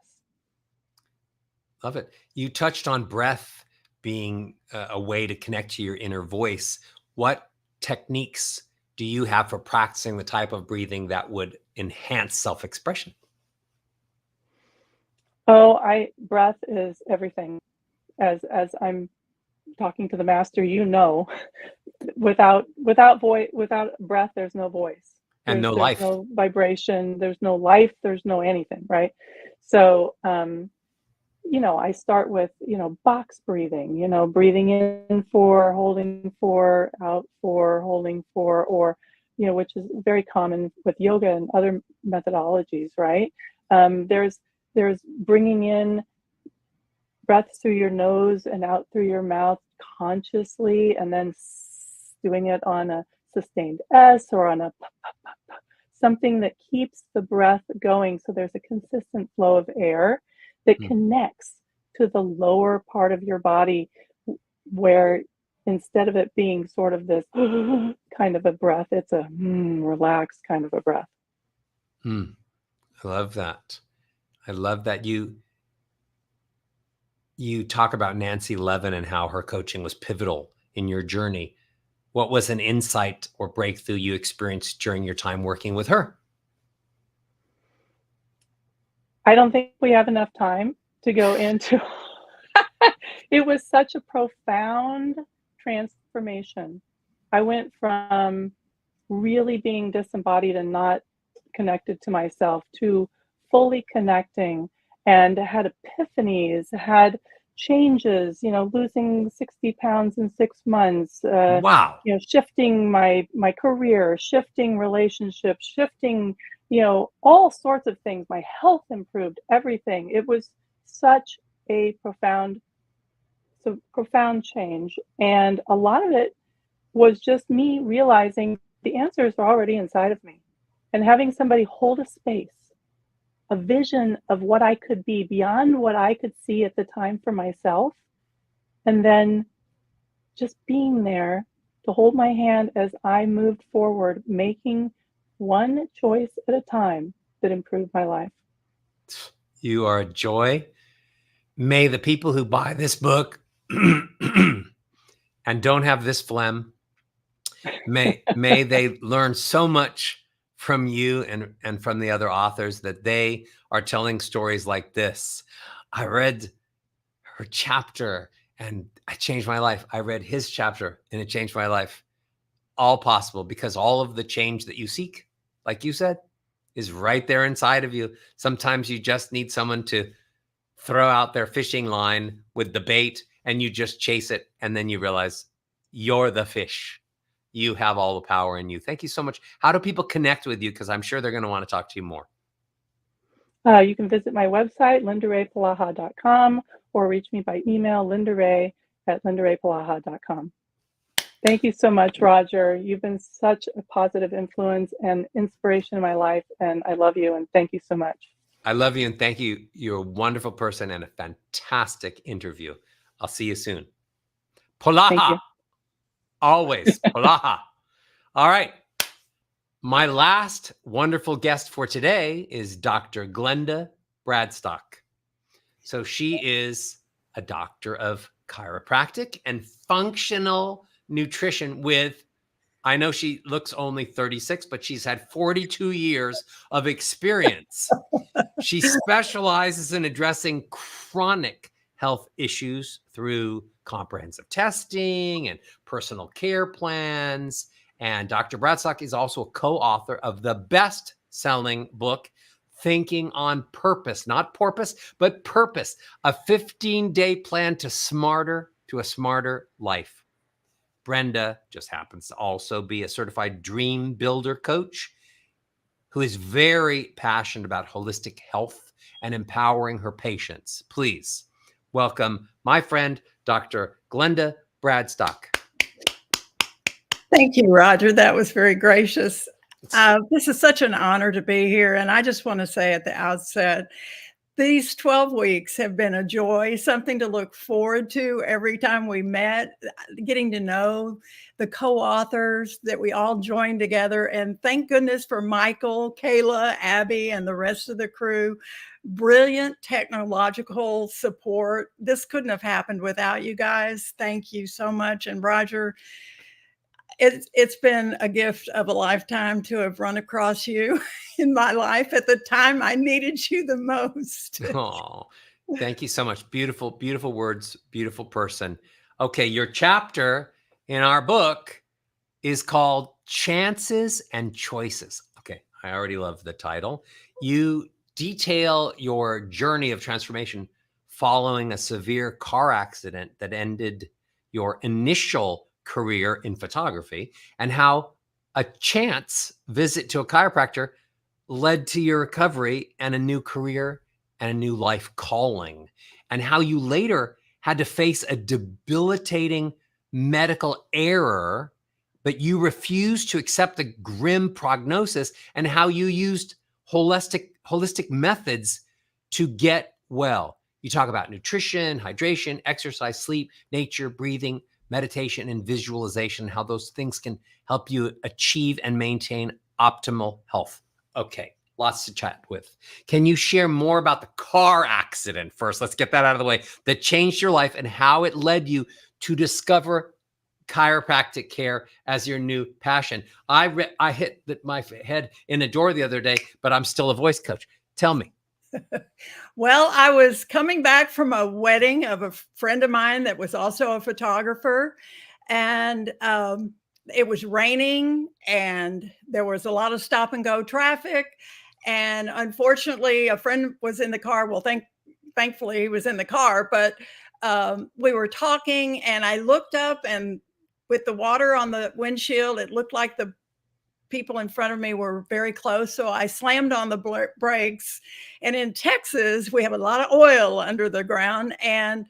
Love it. You touched on breath being a way to connect to your inner voice. What techniques do you have for practicing the type of breathing that would enhance self-expression? Oh, breath is everything. As I'm talking to the master, without breath, there's no voice. And no There's life. no vibration, there's no life, there's no anything, right? So, I start with, box breathing, breathing in for, holding for, out for, holding for, or, which is very common with yoga and other methodologies, right? There's bringing in breaths through your nose and out through your mouth consciously, and then doing it on a sustained S or on a something that keeps the breath going, so there's a consistent flow of air that connects to the lower part of your body, where instead of it being sort of this kind of a breath, it's a relaxed kind of a breath. I love that. I love that you talk about Nancy Levin and how her coaching was pivotal in your journey. What was an insight or breakthrough you experienced during your time working with her? I don't think we have enough time to go into. It was such a profound transformation. I went from really being disembodied and not connected to myself to fully connecting, and had epiphanies, had changes, losing 60 pounds in 6 months, Wow. Shifting my career, shifting relationships, shifting, all sorts of things. My health improved, everything. It was such a profound change. And a lot of it was just me realizing the answers are already inside of me, and having somebody hold a space, a vision of what I could be beyond what I could see at the time for myself. And then just being there to hold my hand as I moved forward, making one choice at a time that improved my life. You are a joy. May the people who buy this book and don't have this phlegm, may they learn so much from you and from the other authors, that they are telling stories like this. I read her chapter and I changed my life. I read his chapter and it changed my life. All possible because all of the change that you seek, like you said, is right there inside of you. Sometimes you just need someone to throw out their fishing line with the bait and you just chase it. And then you realize you're the fish. You have all the power in you. Thank you so much. How do people connect with you? Because I'm sure they're going to want to talk to you more. You can visit my website, lindaraypalaha.com, or reach me by email, lindaray@lindaraypalaha.com. Thank you so much, Roger. You've been such a positive influence and inspiration in my life, and I love you, and thank you so much. I love you, and thank you. You're a wonderful person and a fantastic interview. I'll see you soon. Polaha. Always. Polaha. All right. My last wonderful guest for today is Dr. Glenda Bradstock. So she is a doctor of chiropractic and functional nutrition with, I know she looks only 36, but she's had 42 years of experience. She specializes in addressing chronic health issues through comprehensive testing and personal care plans. And Dr. Bradstock is also a co-author of the best-selling book, Thinking on Purpose, not porpoise, but purpose, a 15-day plan to a smarter life. Brenda just happens to also be a certified dream builder coach who is very passionate about holistic health and empowering her patients. Please welcome my friend, Dr. Glenda Bradstock. Thank you, Roger. That was very gracious. This is such an honor to be here. And I just want to say at the outset, these 12 weeks have been a joy, something to look forward to every time we met, getting to know the co-authors that we all joined together. And thank goodness for Michael, Kayla, Abby, and the rest of the crew. Brilliant technological support. This couldn't have happened without you guys. Thank you so much. And Roger, it's been a gift of a lifetime to have run across you in my life at the time I needed you the most. Oh, thank you so much. Beautiful, beautiful words, beautiful person. Okay, your chapter in our book is called Chances and Choices. Okay, I already love the title. You detail your journey of transformation following a severe car accident that ended your initial career in photography, and how a chance visit to a chiropractor led to your recovery and a new career and a new life calling, and how you later had to face a debilitating medical error, but you refused to accept the grim prognosis, and how you used holistic methods to get well. You talk about nutrition, hydration, exercise, sleep, nature, breathing, meditation, and visualization, how those things can help you achieve and maintain optimal health. Okay, lots to chat with. Can you share more about the car accident first? Let's get that out of the way. That changed your life and how it led you to discover chiropractic care as your new passion. I hit my head in a door the other day, but I'm still a voice coach. Tell me. Well, I was coming back from a wedding of a friend of mine that was also a photographer, and it was raining and there was a lot of stop and go traffic. And unfortunately, a friend was in the car. Well, thankfully he was in the car, but we were talking and I looked up, and with the water on the windshield, it looked like the people in front of me were very close. So I slammed on the brakes. And in Texas, we have a lot of oil under the ground and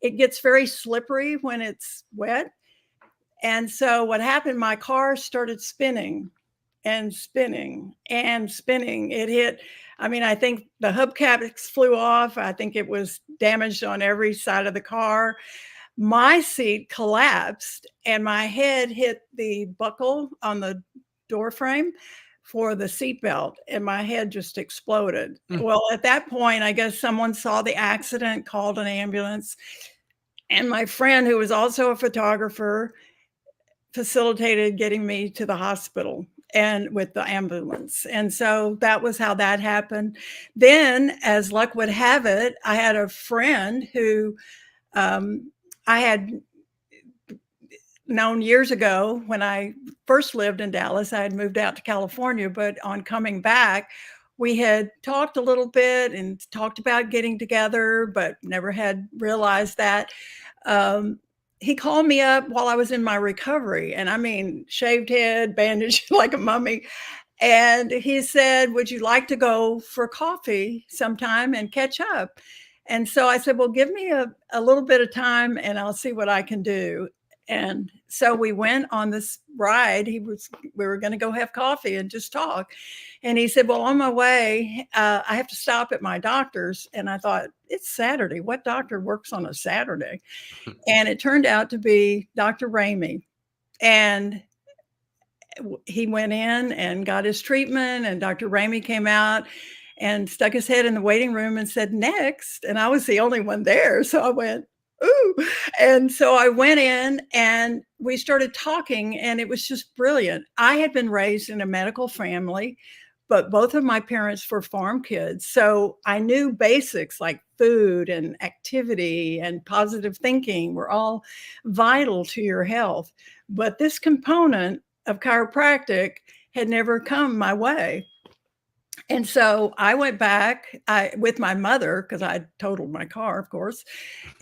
it gets very slippery when it's wet. And so what happened, my car started spinning and spinning and spinning. It hit, I think the hubcaps flew off. I think it was damaged on every side of the car. My seat collapsed and my head hit the buckle on the door frame for the seatbelt, and my head just exploded. Well, at that point, I guess someone saw the accident, called an ambulance, and my friend, who was also a photographer, facilitated getting me to the hospital and with the ambulance. And so that was how that happened. Then, as luck would have it, I had a friend who I had known years ago. When I first lived in Dallas, I had moved out to California, but on coming back, we had talked a little bit and talked about getting together, but never had realized that. He called me up while I was in my recovery, and shaved head, bandaged like a mummy. And he said, "Would you like to go for coffee sometime and catch up?" And so I said, "Well, give me a little bit of time and I'll see what I can do." And so we went on this ride. We were going to go have coffee and just talk. And he said, "Well, on my way, I have to stop at my doctor's." And I thought, it's Saturday. What doctor works on a Saturday? And it turned out to be Dr. Ramey. And he went in and got his treatment, and Dr. Ramey came out and stuck his head in the waiting room and said, "Next." And I was the only one there. So I went, "Ooh." And so I went in and we started talking, and it was just brilliant. I had been raised in a medical family, but both of my parents were farm kids. So I knew basics like food and activity and positive thinking were all vital to your health. But this component of chiropractic had never come my way. And so I went back with my mother, because I totaled my car, of course,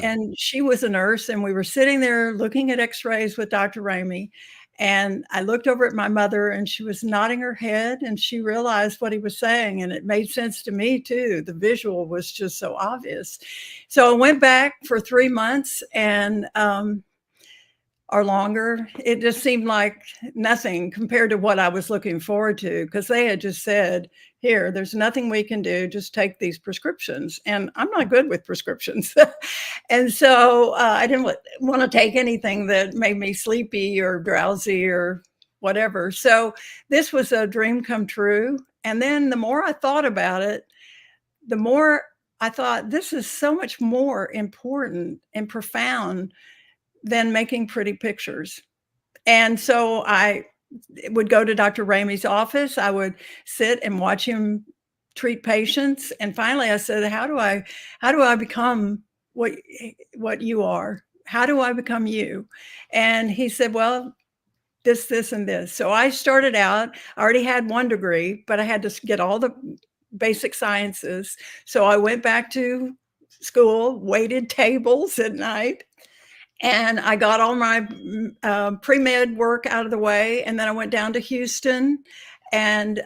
and she was a nurse, and we were sitting there looking at x-rays with Dr. Ramey. And I looked over at my mother, and she was nodding her head, and she realized what he was saying, and it made sense to me too. The visual was just so obvious. So I went back for 3 months, and or longer. It just seemed like nothing compared to what I was looking forward to, because they had just said, here, there's nothing we can do, just take these prescriptions. And I'm not good with prescriptions. And so I didn't want to take anything that made me sleepy or drowsy or whatever. So this was a dream come true. And then the more I thought about it, the more I thought, this is so much more important and profound than making pretty pictures. And so I would go to Dr. Ramey's office. I would sit and watch him treat patients. And finally I said, how do I become what you are? How do I become you? And he said, well, this, and this. So I started out, I already had 1 degree, but I had to get all the basic sciences. So I went back to school, waited tables at night, and I got all my pre-med work out of the way. And then I went down to Houston, and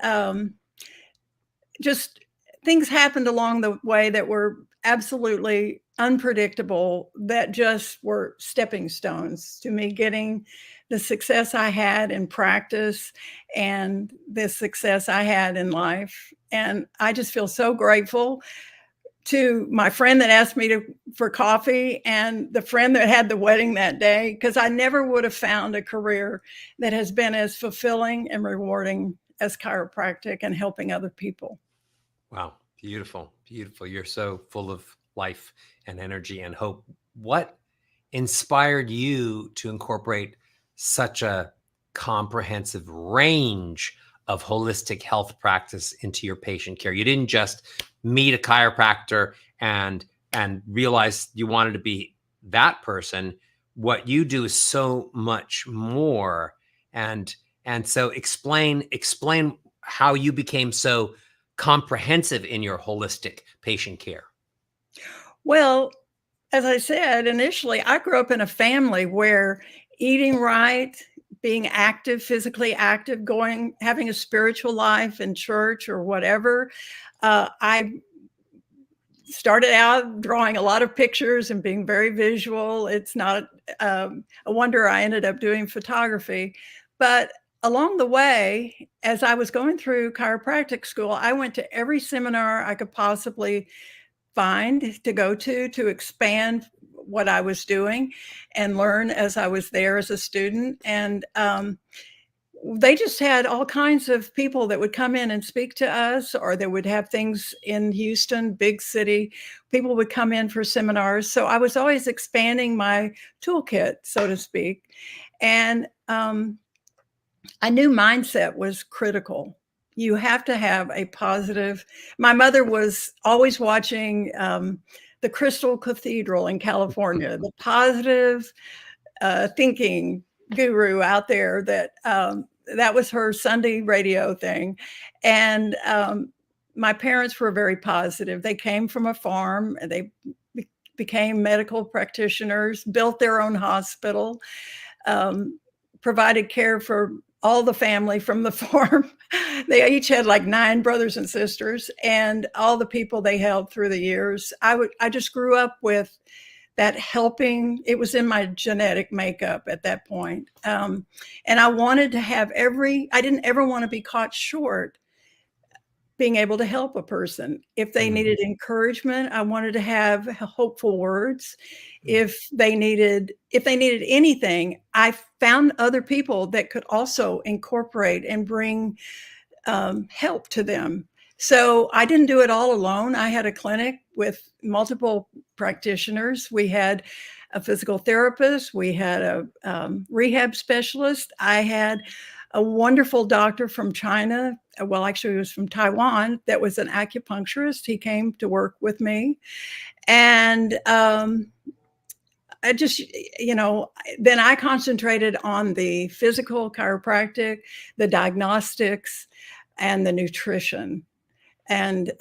just things happened along the way that were absolutely unpredictable, that just were stepping stones to me getting the success I had in practice and the success I had in life. And I just feel so grateful to my friend that asked me for coffee, and the friend that had the wedding that day, because I never would have found a career that has been as fulfilling and rewarding as chiropractic and helping other people. Wow. Beautiful. Beautiful. You're so full of life and energy and hope. What inspired you to incorporate such a comprehensive range of holistic health practice into your patient care? You didn't just meet a chiropractor and realize you wanted to be that person. What you do is so much more. And so explain how you became so comprehensive in your holistic patient care. Well, as I said initially, I grew up in a family where eating right, being active, physically active, having a spiritual life in church or whatever. I started out drawing a lot of pictures and being very visual. It's not a wonder I ended up doing photography. But along the way, as I was going through chiropractic school, I went to every seminar I could possibly find to go to expand what I was doing and learn as I was there as a student. And they just had all kinds of people that would come in and speak to us, or they would have things in Houston, big city. People would come in for seminars. So I was always expanding my toolkit, so to speak. And I knew mindset was critical. You have to have a positive. My mother was always watching the Crystal Cathedral in California, the positive thinking guru out there. That was her Sunday radio thing. And my parents were very positive. They came from a farm, and they became medical practitioners, built their own hospital, provided care for all the family from the farm. They each had like 9 brothers and sisters, and all the people they helped through the years. I just grew up with that helping. It was in my genetic makeup at that point. And I wanted to have I didn't ever want to be caught short being able to help a person. If they needed encouragement, I wanted to have hopeful words. If they needed anything, I found other people that could also incorporate and bring help to them. So I didn't do it all alone. I had a clinic with multiple practitioners. We had a physical therapist. We had a rehab specialist. I had a wonderful doctor from China. Well, actually, he was from Taiwan. That was an acupuncturist. He came to work with me. And I just, then I concentrated on the physical chiropractic, the diagnostics, and the nutrition. And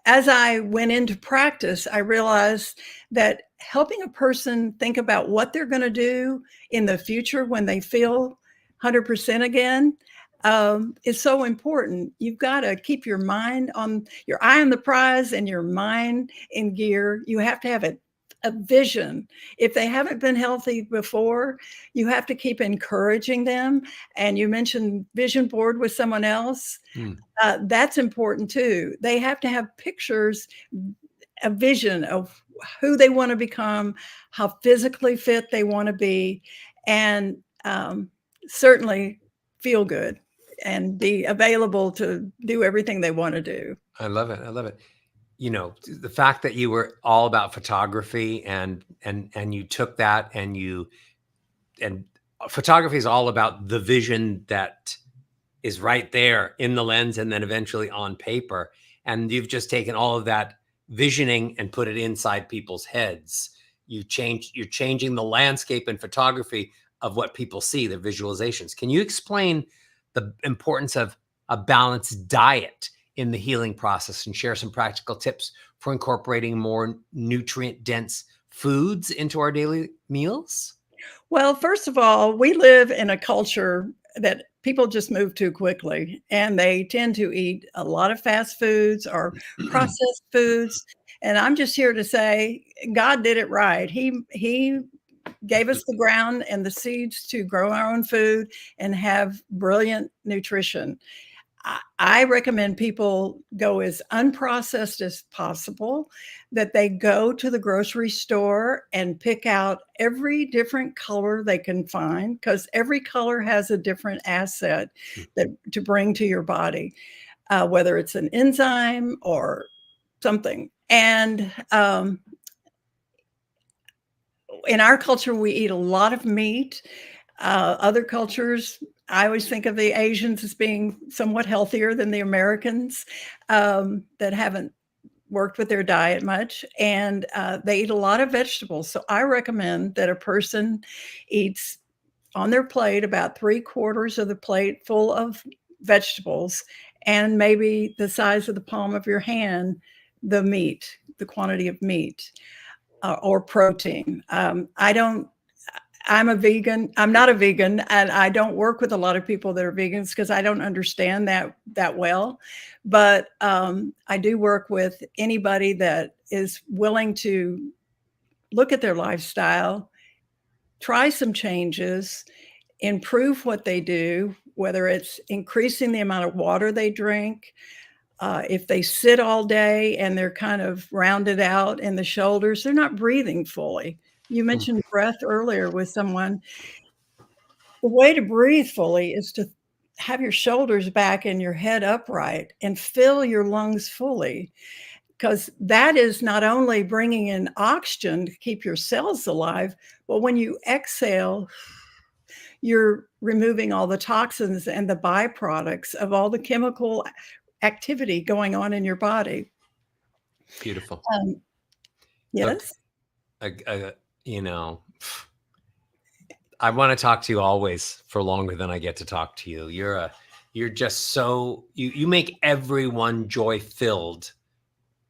as I went into practice, I realized that helping a person think about what they're going to do in the future when they feel 100% again is so important. You've got to keep your eye on the prize and your mind in gear. You have to have a vision. If they haven't been healthy before, you have to keep encouraging them. And you mentioned vision board with someone else. That's important too. They have to have pictures, a vision of who they want to become, how physically fit they want to be, and certainly feel good and be available to do everything they want to do. I love it. I love it. You know, the fact that you were all about photography and you took that and photography is all about the vision that is right there in the lens and then eventually on paper. And you've just taken all of that visioning and put it inside people's heads. You're changing the landscape in photography of what people see, the visualizations. Can you explain the importance of a balanced diet in the healing process and share some practical tips for incorporating more nutrient-dense foods into our daily meals? Well, first of all, we live in a culture that people just move too quickly, and they tend to eat a lot of fast foods or processed foods. And I'm just here to say God did it right. He gave us the ground and the seeds to grow our own food and have brilliant nutrition. I recommend people go as unprocessed as possible, that they go to the grocery store and pick out every different color they can find, because every color has a different asset to bring to your body, whether it's an enzyme or something. And in our culture, we eat a lot of meat. Other cultures, I always think of the Asians as being somewhat healthier than the Americans that haven't worked with their diet much. And they eat a lot of vegetables. So I recommend that a person eats on their plate about 3/4 of the plate full of vegetables, and maybe the size of the palm of your hand, the meat, the quantity of meat or protein. I'm a vegan. I'm not a vegan, and I don't work with a lot of people that are vegans because I don't understand that well. But I do work with anybody that is willing to look at their lifestyle, try some changes, improve what they do, whether it's increasing the amount of water they drink. If they sit all day and they're kind of rounded out in the shoulders, they're not breathing fully. You mentioned breath earlier with someone. The way to breathe fully is to have your shoulders back and your head upright and fill your lungs fully, because that is not only bringing in oxygen to keep your cells alive, but when you exhale, you're removing all the toxins and the byproducts of all the chemical activity going on in your body. Beautiful. Yes. You know, I want to talk to you always for longer than I get to talk to you. You're just so, you make everyone joy filled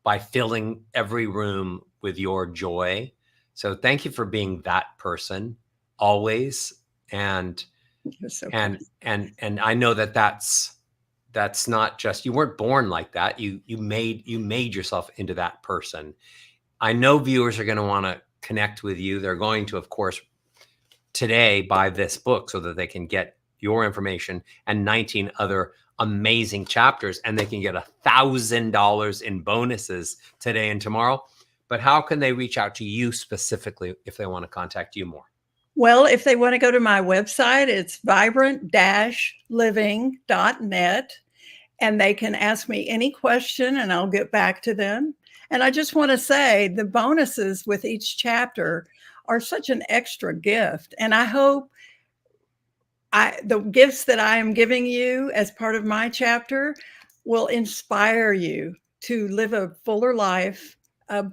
by filling every room with your joy. So thank you for being that person always. And So and I know that's not just, you weren't born like that. You made yourself into that person. I know viewers are going to want to connect with you. They're going to, of course, today buy this book so that they can get your information and 19 other amazing chapters, and they can get $1,000 in bonuses today and tomorrow. But how can they reach out to you specifically if they want to contact you more? Well, if they want to go to my website, it's vibrant-living.net, and they can ask me any question and I'll get back to them. And I just want to say the bonuses with each chapter are such an extra gift. And I hope the gifts that I am giving you as part of my chapter will inspire you to live a fuller life, a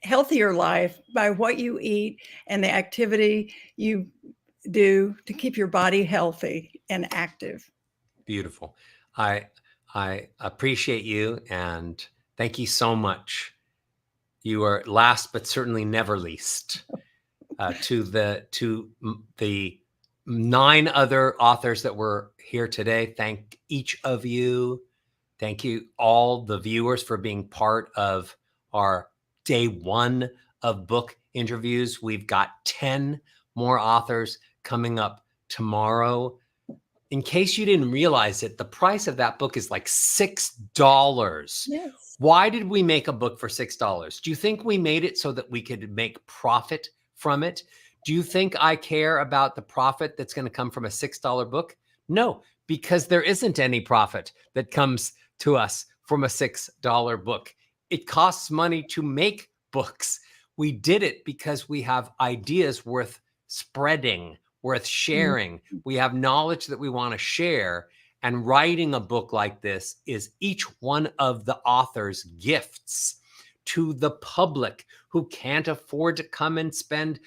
healthier life by what you eat and the activity you do to keep your body healthy and active. Beautiful. I appreciate you, and thank you so much. You are last but certainly never least to the 9 other authors that were here today. Thank each of you. Thank you all the viewers for being part of our day 1 of book interviews. We've got 10 more authors coming up tomorrow. In case you didn't realize it, the price of that book is like $6. Yes. Why did we make a book for $6? Do you think we made it so that we could make profit from it? Do you think I care about the profit that's going to come from a $6 book? No, because there isn't any profit that comes to us from a $6 book. It costs money to make books. We did it because we have ideas worth spreading, worth sharing. We have knowledge that we want to share. And writing a book like this is each one of the author's gifts to the public who can't afford to come and spend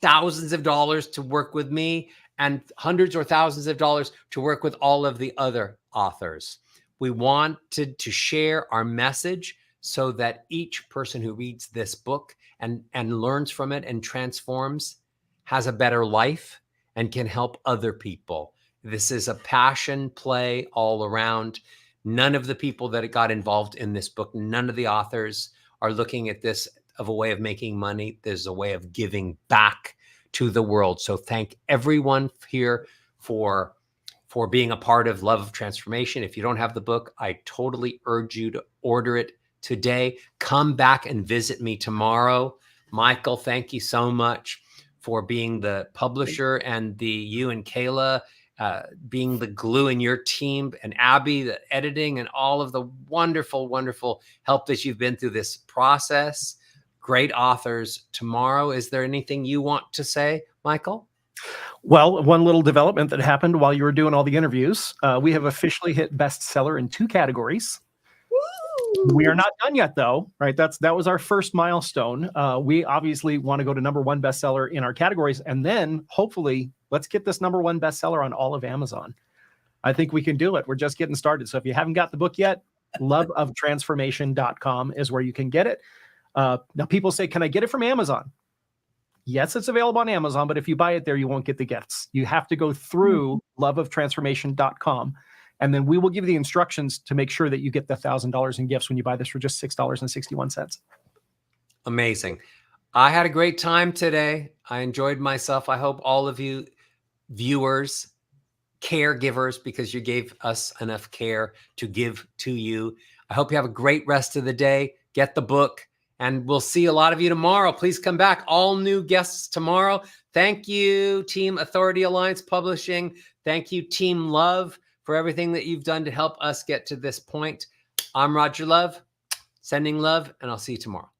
thousands of dollars to work with me and hundreds or thousands of dollars to work with all of the other authors. We wanted to share our message so that each person who reads this book and learns from it and transforms has a better life and can help other people. This is a passion play all around. None of the people that got involved in this book, none of the authors are looking at this of a way of making money. There's a way of giving back to the world. So thank everyone here for being a part of Love of Transformation. If you don't have the book, I totally urge you to order it today. Come back and visit me tomorrow. Michael, thank you so much for being the publisher, and you and Kayla being the glue in your team, and Abby, the editing, and all of the wonderful, wonderful help that you've been through this process. Great authors tomorrow. Is there anything you want to say, Michael? Well, one little development that happened while you were doing all the interviews, we have officially hit bestseller in 2 categories. We are not done yet, though, right? That was our first milestone. We obviously want to go to #1 bestseller in our categories, and then hopefully let's get this #1 bestseller on all of Amazon. I think we can do it. We're just getting started. So if you haven't got the book yet, loveoftransformation.com is where you can get it. Now people say, can I get it from Amazon? Yes, it's available on Amazon, but if you buy it there, you won't get the gifts. You have to go through loveoftransformation.com. And then we will give you the instructions to make sure that you get the $1,000 in gifts when you buy this for just $6.61. Amazing. I had a great time today. I enjoyed myself. I hope all of you viewers, caregivers, because you gave us enough care to give to you. I hope you have a great rest of the day. Get the book, and we'll see a lot of you tomorrow. Please come back. All new guests tomorrow. Thank you, Team Authority Alliance Publishing. Thank you, Team Love, for everything that you've done to help us get to this point. I'm Roger Love, sending love, and I'll see you tomorrow.